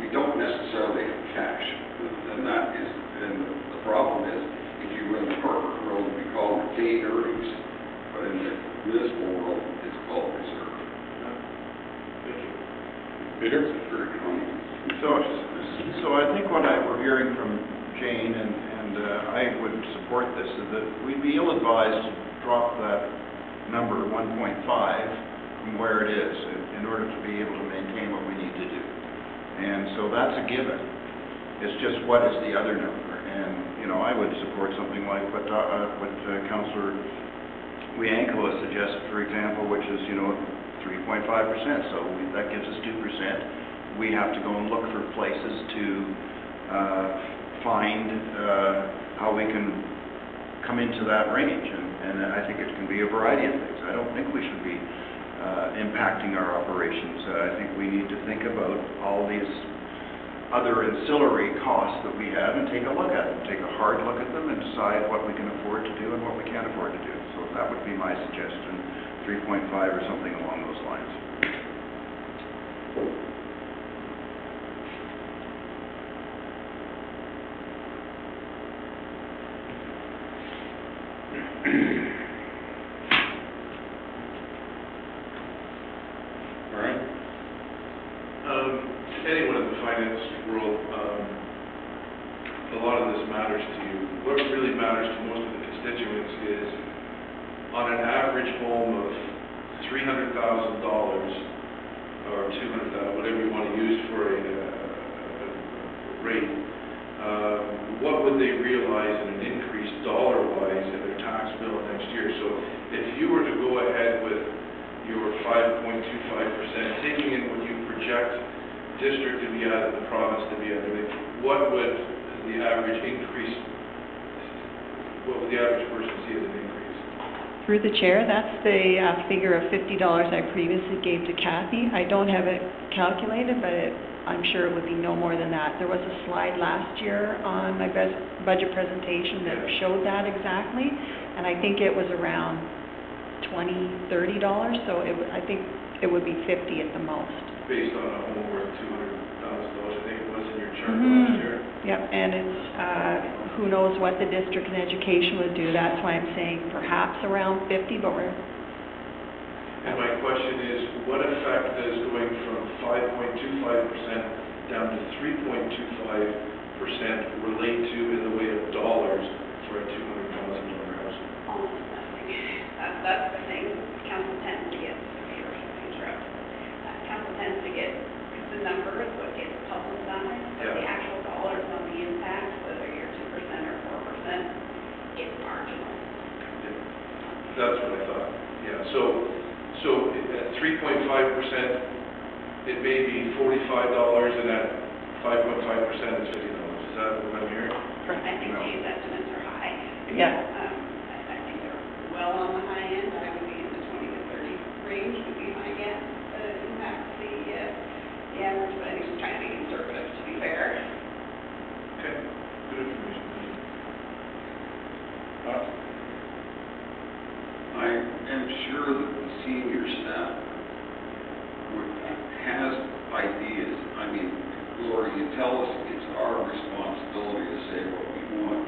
we don't necessarily have cash. And the problem is, if you were in the corporate world, it'd be called retained earnings. But in the municipal world, it's called reserve. Peter? It's very common. So I think what we're hearing from Jane, and I would support this, is that we'd be ill-advised to drop that number 1.5 from where it is in order to be able to maintain what we need to do. And so that's a given. It's just what is the other number. And, I would support something like what Councillor Wiankova suggested, for example, which is, 3.5%. So that gives us 2%. We have to go and look for places to find how we can come into that range. And I think it can be a variety of things. I don't think we should be impacting our operations. I think we need to think about all these other ancillary costs that we have and take a look at them, take a hard look at them and decide what we can afford to do and what we can't afford to do. So that would be my suggestion, 3.5 or something along those lines. All right. Anyone in the finance world, a lot of this matters to you. What really matters to most of the constituents is, on an average home of $300,000 or $200,000, whatever you want to use for a rate, what would they realize in an increase dollar-wise in their tax bill next year? So if you were to go ahead with your 5.25%, taking in what you project district to be at, the province to be at, what would the average increase, what would the average person see as an increase? Through the chair, that's the figure of $50 I previously gave to Kathy. I don't have it calculated, but I'm sure it would be no more than that. There was a slide last year on my budget presentation that showed that exactly, and I think it was around $20, $30, so I think it would be 50 at the most. Based on a home worth $200,000, I think it was in your chart last year. Yep, and it's, who knows what the district and education would do. That's why I'm saying perhaps around 50, but we're... And my question is, what effect does going from 5.25% down to 3.25% relate to in the way of dollars for a $200,000 house? Almost nothing. That's the thing council tends to get, council tends to get, because the number is what gets publicized, but the actual dollars on the impact, whether you're 2% or 4%, it's marginal. Yeah. That's what I thought. Yeah. So at 3.5%, it may be $45, and at 5.5% it's $50. Is that what I'm hearing? I think these estimates are high. Yeah. I think they're well on the high end. I would be in the 20 to 30 range would be my guess. Impact the average, but I think we're trying to be conservative, to be fair. Okay, good information. I am sure that the senior staff has ideas. I mean, Gloria, you tell us it's our responsibility responsibility to say what we want.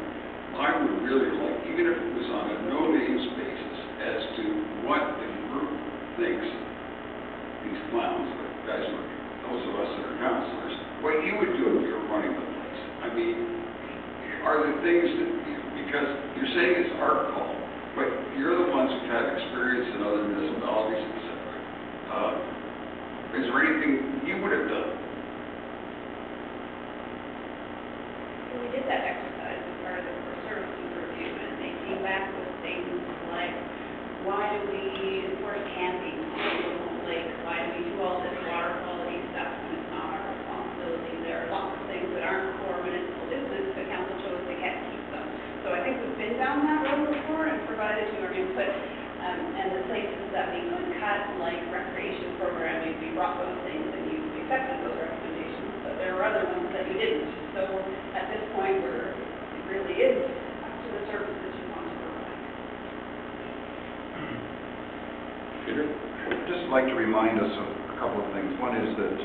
I would really like, even if it was on a no-names basis, as to what the group thinks, these clowns, the guys, those of us that are councillors, what you would do if you were running the place. I mean, are there things that, because you're saying it's our call, but you're the ones who've had experience in other municipalities, etc. Is there anything you would have done? We did that exercise as part of the services review, and they came back with things like, why do we enforce camping on the lake? Why do we do all this water quality stuff when it's not our responsibility? There are lots of things that aren't core municipal business, the council chose they can't keep them. So I think we've been down that road before and provided you our input, and the places that we could cut, like recreation programming, we brought those things and you accepted those recommendations, but there were other ones that you didn't. So at this point, it really is up to the service that you want to provide. Peter? I'd just like to remind us of a couple of things. One is that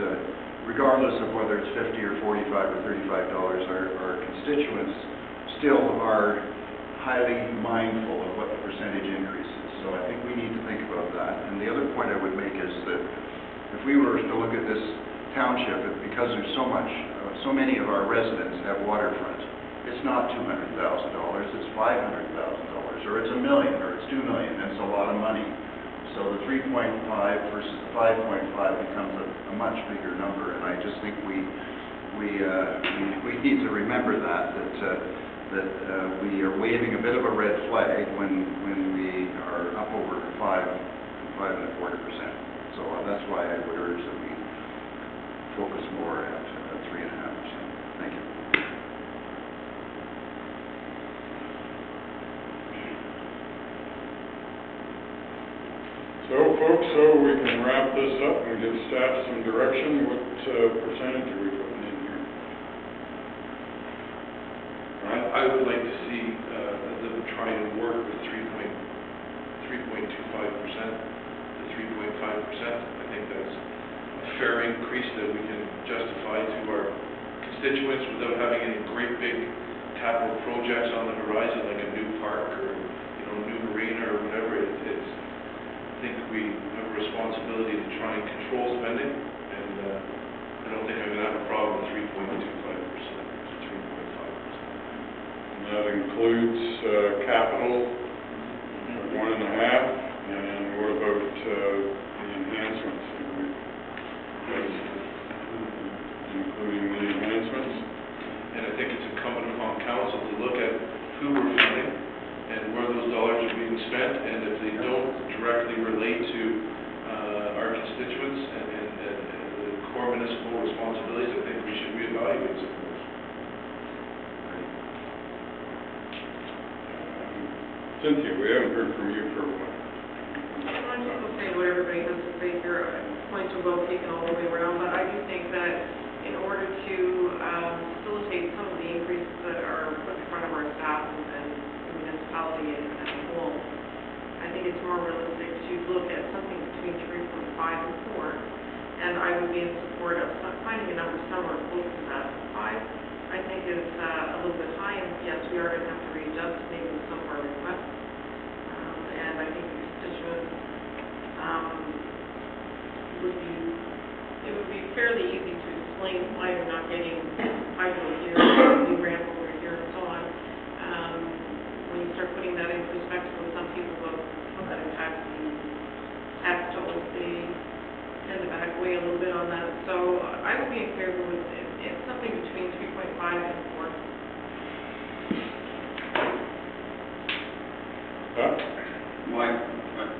regardless of whether it's $50 or $45 or $35, our constituents still are highly mindful of what the percentage increase is. So I think we need to think about that. And the other point I would make is that if we were to look at this township, because there's so many of our residents have waterfront, it's not $200,000, it's $500,000, or it's $1 million, or it's $2 million. That's a lot of money. So the 3.5 versus the 5.5 becomes a much bigger number, and I just think we need to remember that we are waving a bit of a red flag when we are up over 5.25%. So that's why I would urge that we focus more at 3.5%. Thank you. So folks, so we can wrap this up and give staff some direction. What percentage are we putting in here? I would like to see them try and work with 3.25% to 3.5%. I think that's a fair increase that we can justify to our constituents without having any great big capital projects on the horizon, like a new park or new marina or whatever. I think we have a responsibility to try and control spending, and I don't think I'm going to have a problem with 3.25% to 3.5%. And that includes capital at 1.5%, and what about the enhancements? Including the enhancements? And I think it's incumbent upon council to look at who we're funding and where those dollars are being spent, and if they don't directly relate to our constituents and the core municipal responsibilities, I think we should reevaluate some of those. Cynthia, we haven't heard from you for a while. I'm just going to say what everybody has to say here. Points are well taken all the way around, but I do think that in order to facilitate some of the increases that are put in front of our staff and municipality as a whole, I think it's more realistic to look at something between 3.5 and 4, and I would be in support of finding a number somewhere close to that. 5, I think, is a little bit high, and yes, we are going to have to readjust maybe some of our requests, and I think the constituents it would be fairly easy to explain why we're not getting hydro here, new ramp over here, and so on. When you start putting that in perspective with some people about how that impacts the tax tolls, they tend to back away a little bit on that. So I would be in favor with it's something between 3.5 and 4.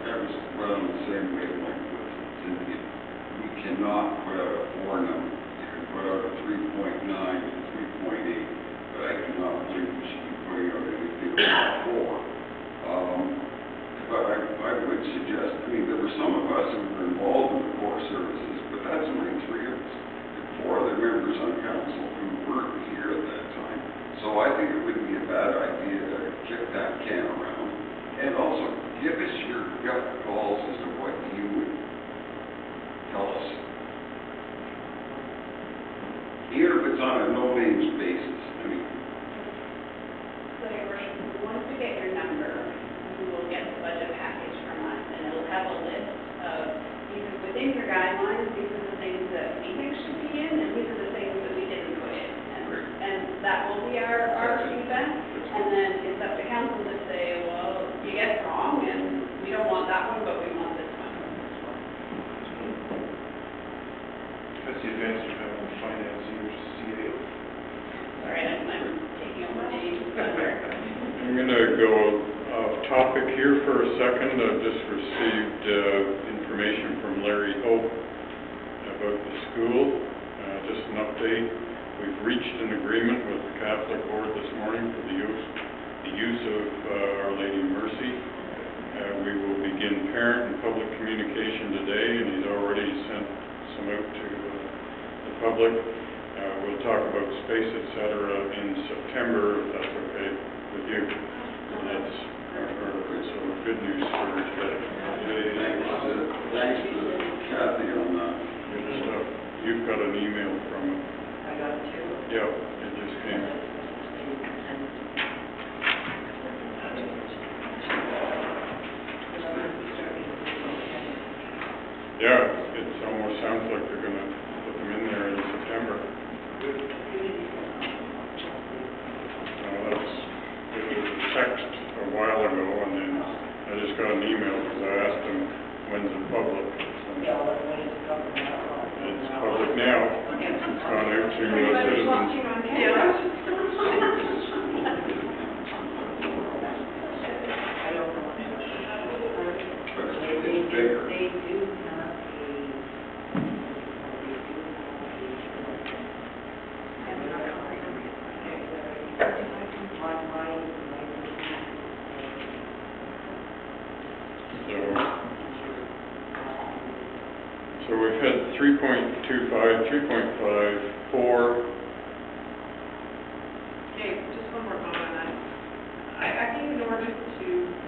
I was well on the same wavelength with Cynthia. We cannot put out a 4 number. You can put out a 3.9 and 3.8, but I cannot believe we should be putting out anything over 4. But I would suggest, there were some of us who were involved in the core services, but that's only 3 of us. And 4 other members on council who weren't here at that time. So I think it wouldn't be a bad idea to kick that can around. And also, give us your gut calls as to what you would tell us. Even if it's on a no-names basis. budget package from us, and it'll have a list of, these are within your guidelines, these are the things that we think should be in, and these are the things that we didn't put in. And that will be our feedback, and then it's up to council to say, well, you get it wrong, and we don't want that one, but we want this one. That's the advantage of having a finance year CAO. Sorry, I'm taking over Dave's thunder. I'm going to go off topic here for a second. I've just received information from Larry Hope about the school. Just an update. We've reached an agreement with the Catholic Board this morning for the use of Our Lady of Mercy. We will begin parent and public communication today, and he's already sent some out to the public. We'll talk about space, etc. in September, if that's okay with you. And that's so good news for today. Thanks to Kathy on that. Good stuff. You've got an email from him. I got it too. Yeah, it just came. Yeah, it almost sounds like they're going to put them in there in September. It was a text a while ago, and then I just got an email because I asked him, when's it public? It's public now. It's gone out to citizens. It's bigger. They do have So we've had 3.25, 3.5, 4. Okay, just one more comment on that. I think in order to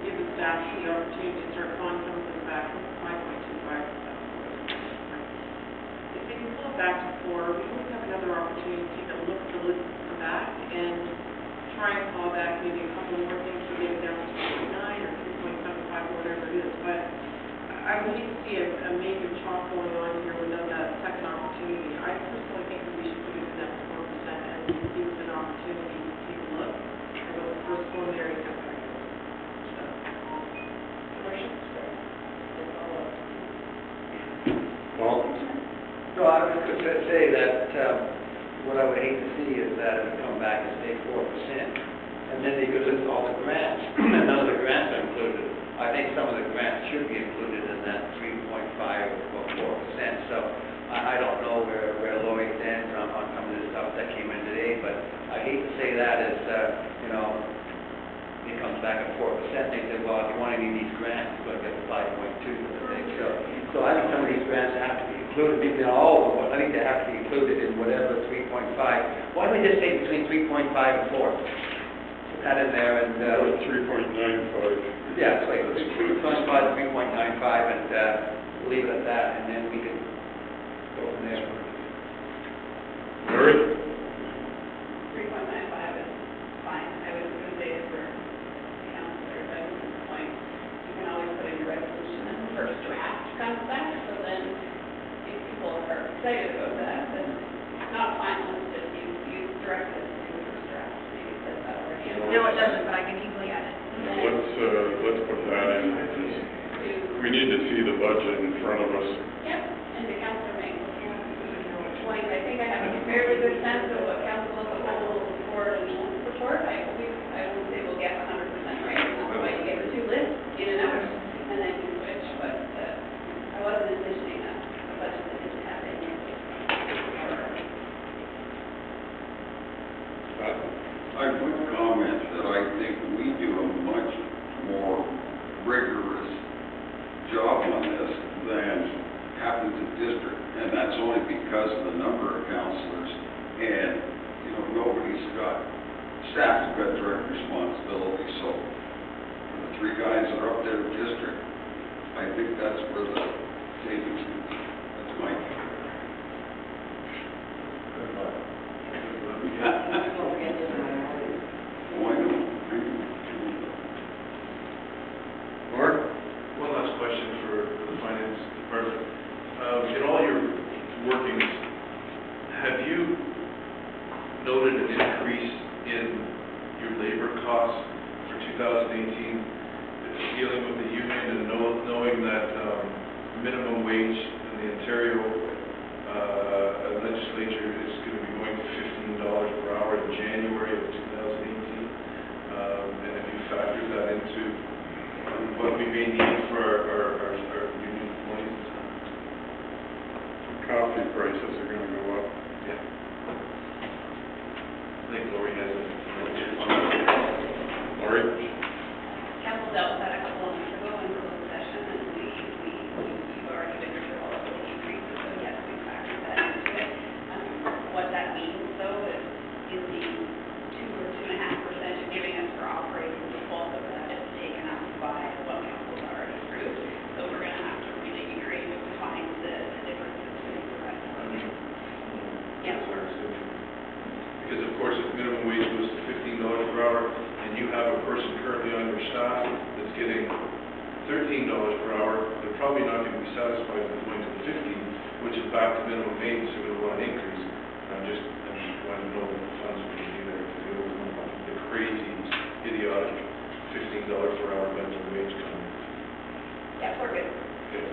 give the staff the opportunity to start calling something back from 5.25, if they can pull it back to 4, we always have another opportunity to take a look at the list from that and try and call back maybe a couple more things to get it down to 2.9 or 3.75 or whatever it is. But I would hate to see a major chop going on here without that second opportunity. I personally think that we should put it at 4% and give it an opportunity to take a look at what the first preliminary impact is. Paul? No, I was going to say that what I would hate to see is that it would come back and say 4%, and then they could list all the grants, and none of the grants are included. I think some of the grants should be included in that 3.5 or 4%. So I don't know where Lori stands on some of the stuff that came in today, but I hate to say that as, it comes back at 4%. They say, well, if you want any of these grants, you're going to get the 5.2 for the thing. So I think some of these grants have to be included, maybe not all of them, but I think they have to be included in whatever 3.5. Why don't we just say between 3.5 and 4? Put that in there and... 3.95. Yeah, it's like 3.5 to 3.95, and we'll leave it at that, and then we can go from there. Larry? 3.95 is fine. I was going to say it for the councillors, I was point, you can always put in your resolution that the first draft comes back, so then if people are excited about that, then it's not final, it's just you direct it to the first draft. Maybe it says that already. No, it doesn't, but I can easily add it. Let's put that in. We need to see the budget in front of us. Yep, and the council may, I think I have a fairly good sense of what council as a whole will support and won't support. I won't say we'll get 100% right, and that's why you get the two lists, in and out, and then you switch, but I wasn't envisioning a budget that didn't have any. I would comment that I think we do a much more rigorous job on this than happens in district, and that's only because of the number of councillors, and, nobody's got, staff's got direct responsibility, so for the 3 guys that are up there in district, I think that's where the savings is. That's my view. Mark? noted an increase in your labor costs for 2018, dealing with the union and knowing that minimum wage in the Ontario legislature is going to be going to $15 per hour in January of 2018. And if you factor that into what we may need for our union employees. Coffee prices are going to go up. Yeah. I think Lori has a... Lori? Council dealt with that a couple of weeks ago in closed session, and we've already been through all of the increases, so yes, we factored that into it. What that means, though, is in the 2 or 2.5% you're giving us for operating, the bulk of that is taken up by what council's already approved. So we're going to have to really be creative to find the differences between the rest of it. Yeah. Because of course, if minimum wage goes to $15 per hour, and you have a person currently on your staff that's getting $13 per hour, they're probably not going to be satisfied with going to the 15, which is back to minimum wage, so they'll want an increase. I just want to know what the funds are going to be there to deal with the crazy, idiotic $15 per hour minimum wage coming. Yeah, we're good. Okay.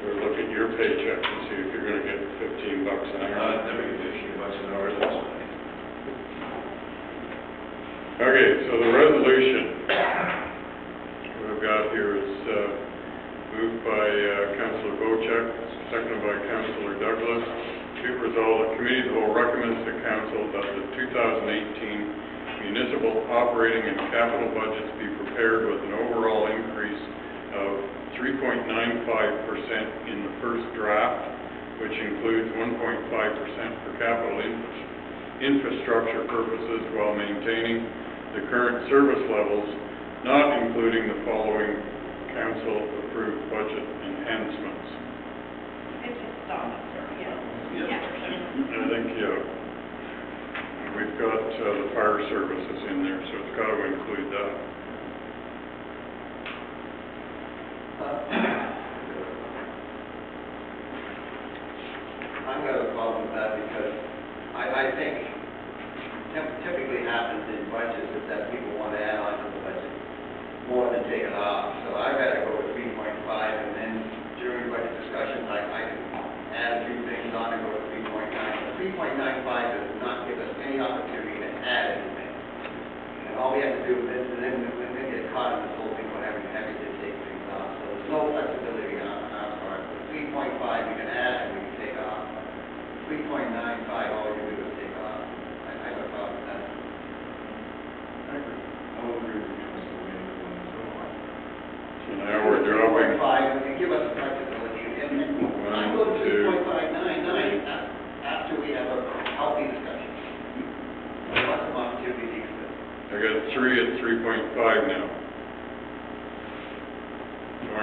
Or look at your paycheck and see if you're going to get $15 an hour. Never get $15 an hour, that's fine. Okay, so the resolution we've got here is moved by Councillor Bochek, seconded by Councillor Douglas. Be it resolved, the Committee of the Whole recommends to Council that the 2018 municipal operating and capital budgets be prepared with an overall increase of 3.95% in the first draft, which includes 1.5% for capital infrastructure purposes while maintaining the current service levels, not including the following council-approved budget enhancements. It's just stop, yeah. I think, we've got the fire services in there, so it's got to include that. I've got a problem with that because I think typically happens in budgets is that people want to add on to the budget more than take it off. So I'd rather go with 3.5 and then during budget discussions I can add a few things on and go with 3.9. But 3.95 does not give us any opportunity to add anything. And all we have to do is then get caught in this whole thing about having to take things off. So there's no flexibility on our part. With 3.5 we can add and we can take off. 3.95 all we can do is take off. I have a problem with that. I will agree with you. So now we're dropping. 3.5 and give us flexibility. And I go to 3.599 after we have a healthy discussion. Lots of opportunities. I got 3 at 3.5 now.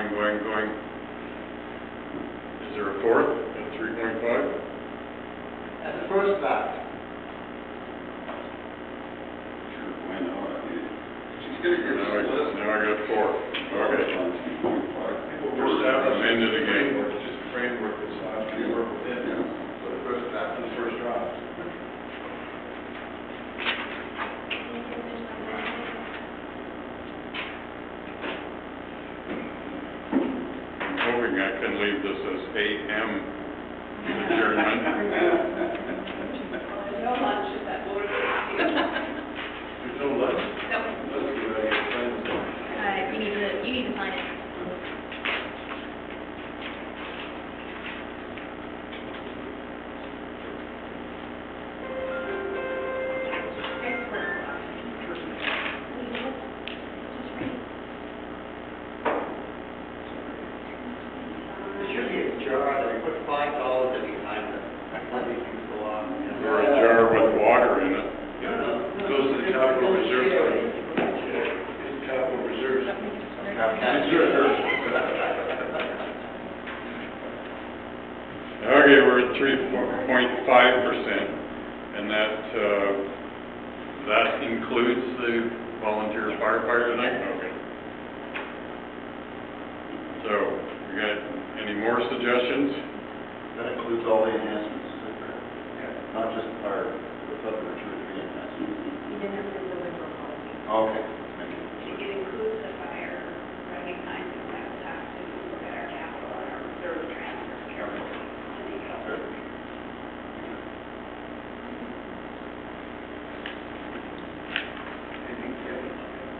Going. Is there a fourth at 3.5? As a first draft. Sure, why not? She's going to get Now I got 4. Okay. Amend it again. It's just a framework that's allowed to work within. So the first draft. I'm hoping I can leave this as AM adjournment. There's no lunch at that board. There's no lunch? No. Let's get out of here. You need to sign it. There should be a jar that we put $5 every time that let these things go on. Or a jar with water in it. It goes to the capital reserve fund. Capital reserves. Okay, we're at 3.5%, and that includes the volunteer firefighter tonight? Okay. So, you got any more suggestions? That includes all the enhancements, is it correct? Yeah. Not just the fire. Okay, thank you. It includes the fire, recognizing that we'll have to look at our capital and our reserve transfers carefully to make it all. Good.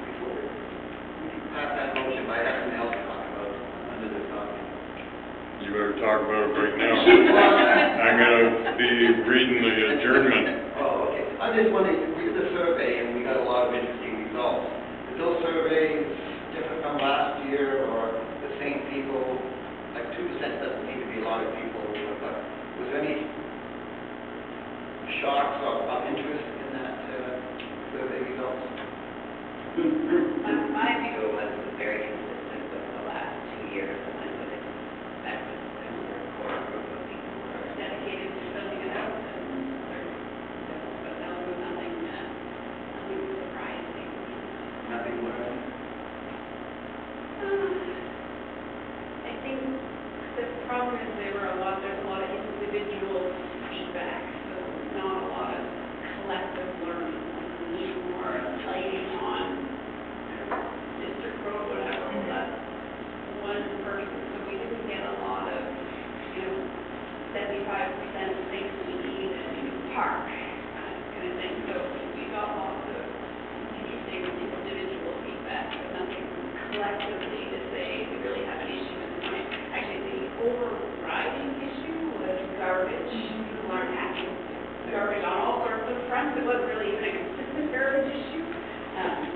Before we pass that motion, I have something else to talk about under this topic. You better talk about it right now. I'm gonna be reading the adjournment. Oh, okay. I'm just wondering, we did the survey and we got a lot of interesting results. Did those surveys differ from last year or the same people? Like 2% doesn't seem to be a lot of people, but was there any shocks or of interest in that survey results? My view was very consistent with the last 2 years, and I would expect a similar core group of people who are dedicated to filling it out, but there was nothing surprising. Nothing learned? I think the problem is there's a lot of individual feedback, so not a lot of collective learning. We need more lighting on district road, whatever, well, that's one person, so we didn't get a lot of, 75% things we need in a new park, kind of thing. So we got lots of interesting individual feedback, but nothing collectively to say we really have an issue in the point. Actually, the overriding issue was garbage. People aren't happy with garbage on all sorts of fronts. It wasn't really even a consistent garbage issue,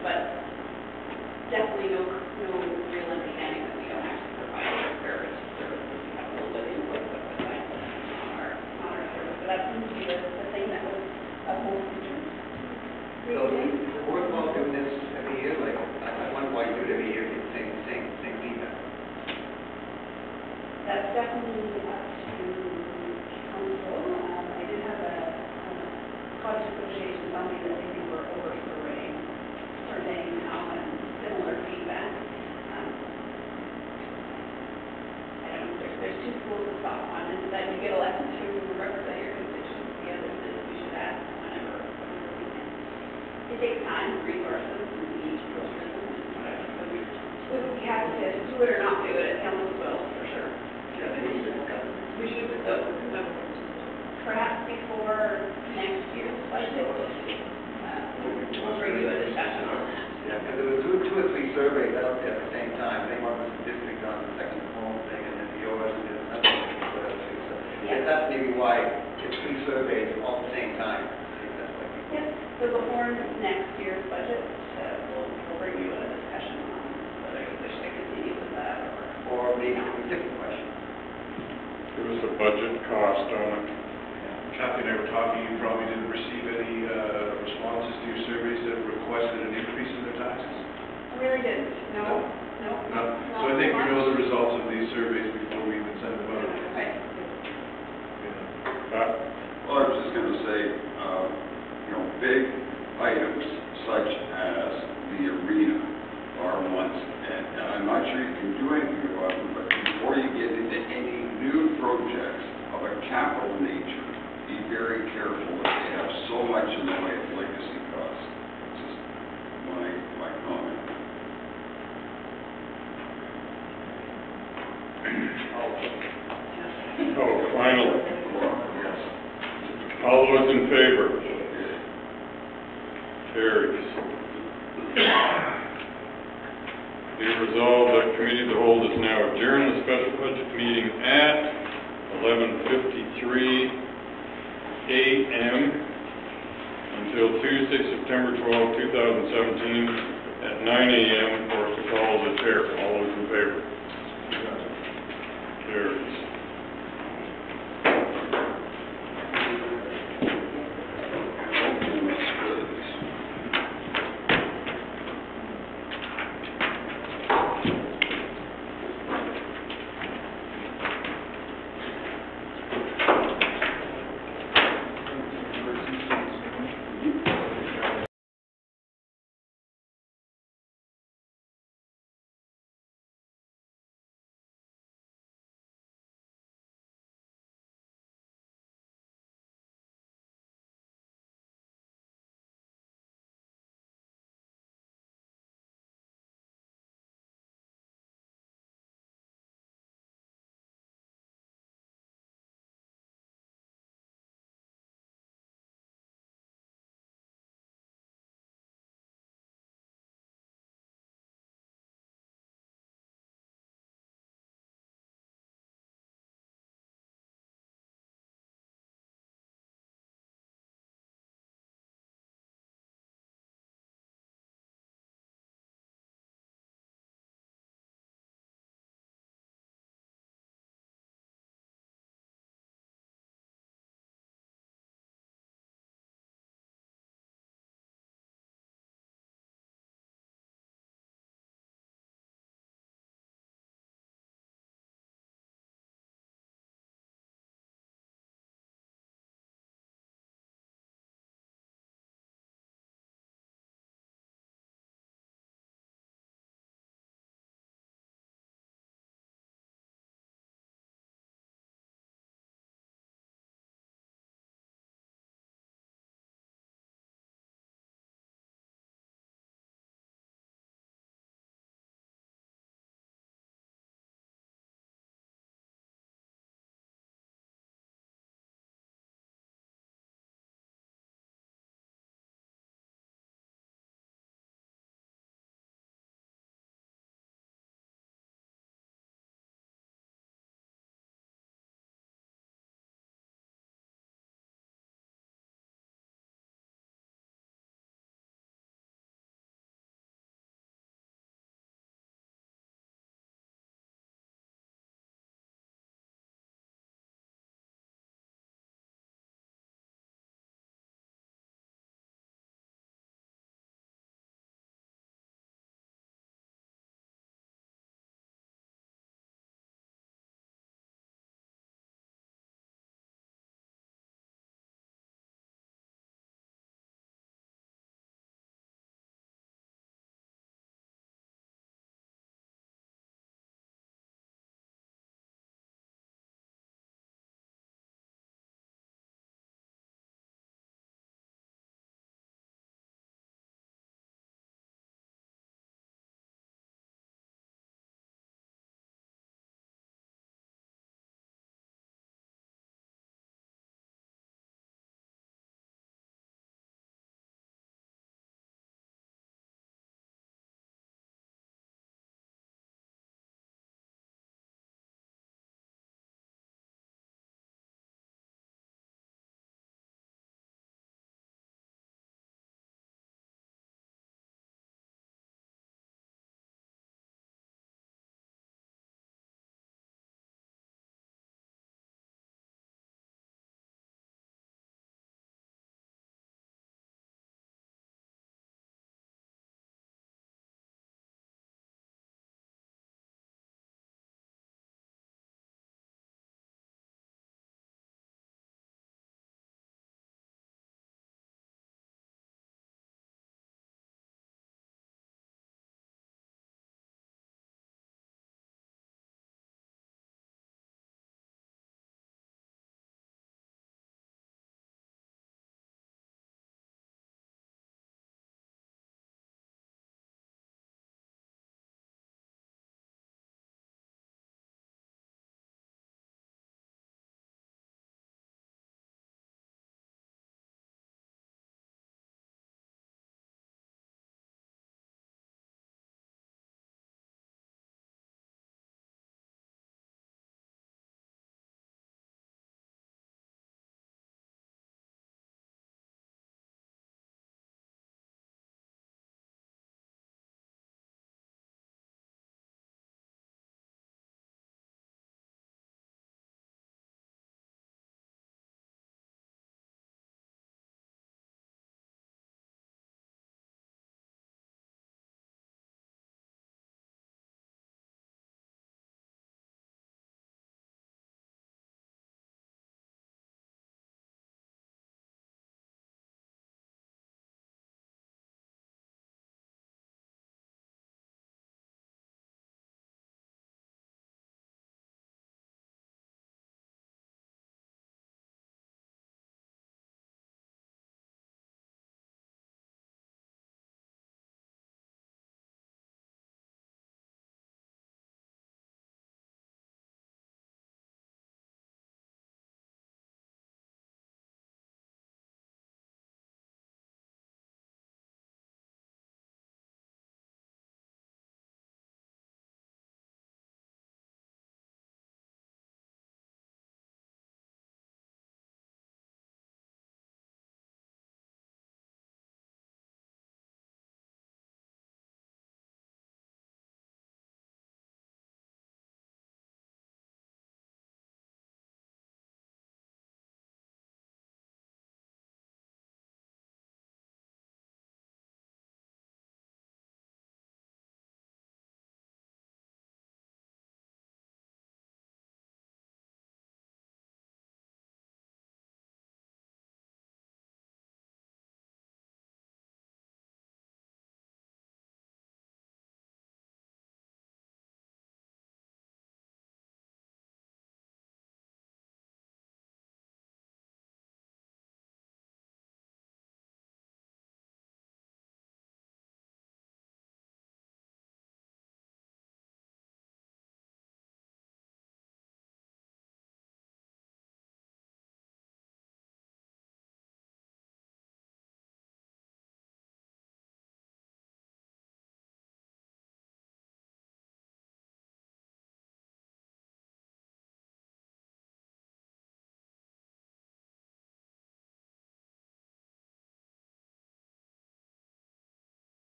but definitely no real understanding that we don't actually provide garbage services. We have a little bit of input, but besides that, not our service. So that seems to be the thing that was of most interest. So is it worthwhile doing this every year? Like, I wonder why you do it every year, get the same feedback. That's definitely up to council. I did have a college association tell me that they think we're surveying now and similar feedback. I don't know, there's two schools of thought. One is that you get elected to represent your constituents. The other is we should ask whenever we can. It takes time, resources, and we need to go through them and whatever. So we would be happy to do it or not do it. It sounds well, for sure. We should, perhaps before next year's budget, we'll bring you a discussion on that. Yeah, because there were two or three surveys out there at the same time. I think one was the district on the second home thing, and then yours, and then another one was the other two. So Yeah. that's maybe why it's three surveys all at the same time. I think that's like. Yep, so before next year's budget, we'll bring you a discussion on whether you wish to continue with that Or maybe a different question. Give us a budget cost on it. Kathy and I were talking, you probably didn't receive any responses to your surveys that requested an increase in their taxes? I really didn't, no. No. So I think we know the results of these surveys before we even send them out. Right. Well, I was just going to say, big items such as the arena are ones, and I'm not sure you can do anything about them, but before you get into any new projects of a capital nature, be very careful that they have so much in the way of legacy costs. It's just my comment. Final. All those in favor? Carries. Be resolved that committee of the whole is now adjourned. The special budget meeting at 11:53 a.m. until Tuesday, September 12, 2017 at 9 a.m. or to call the chair. All those in favor? Carries.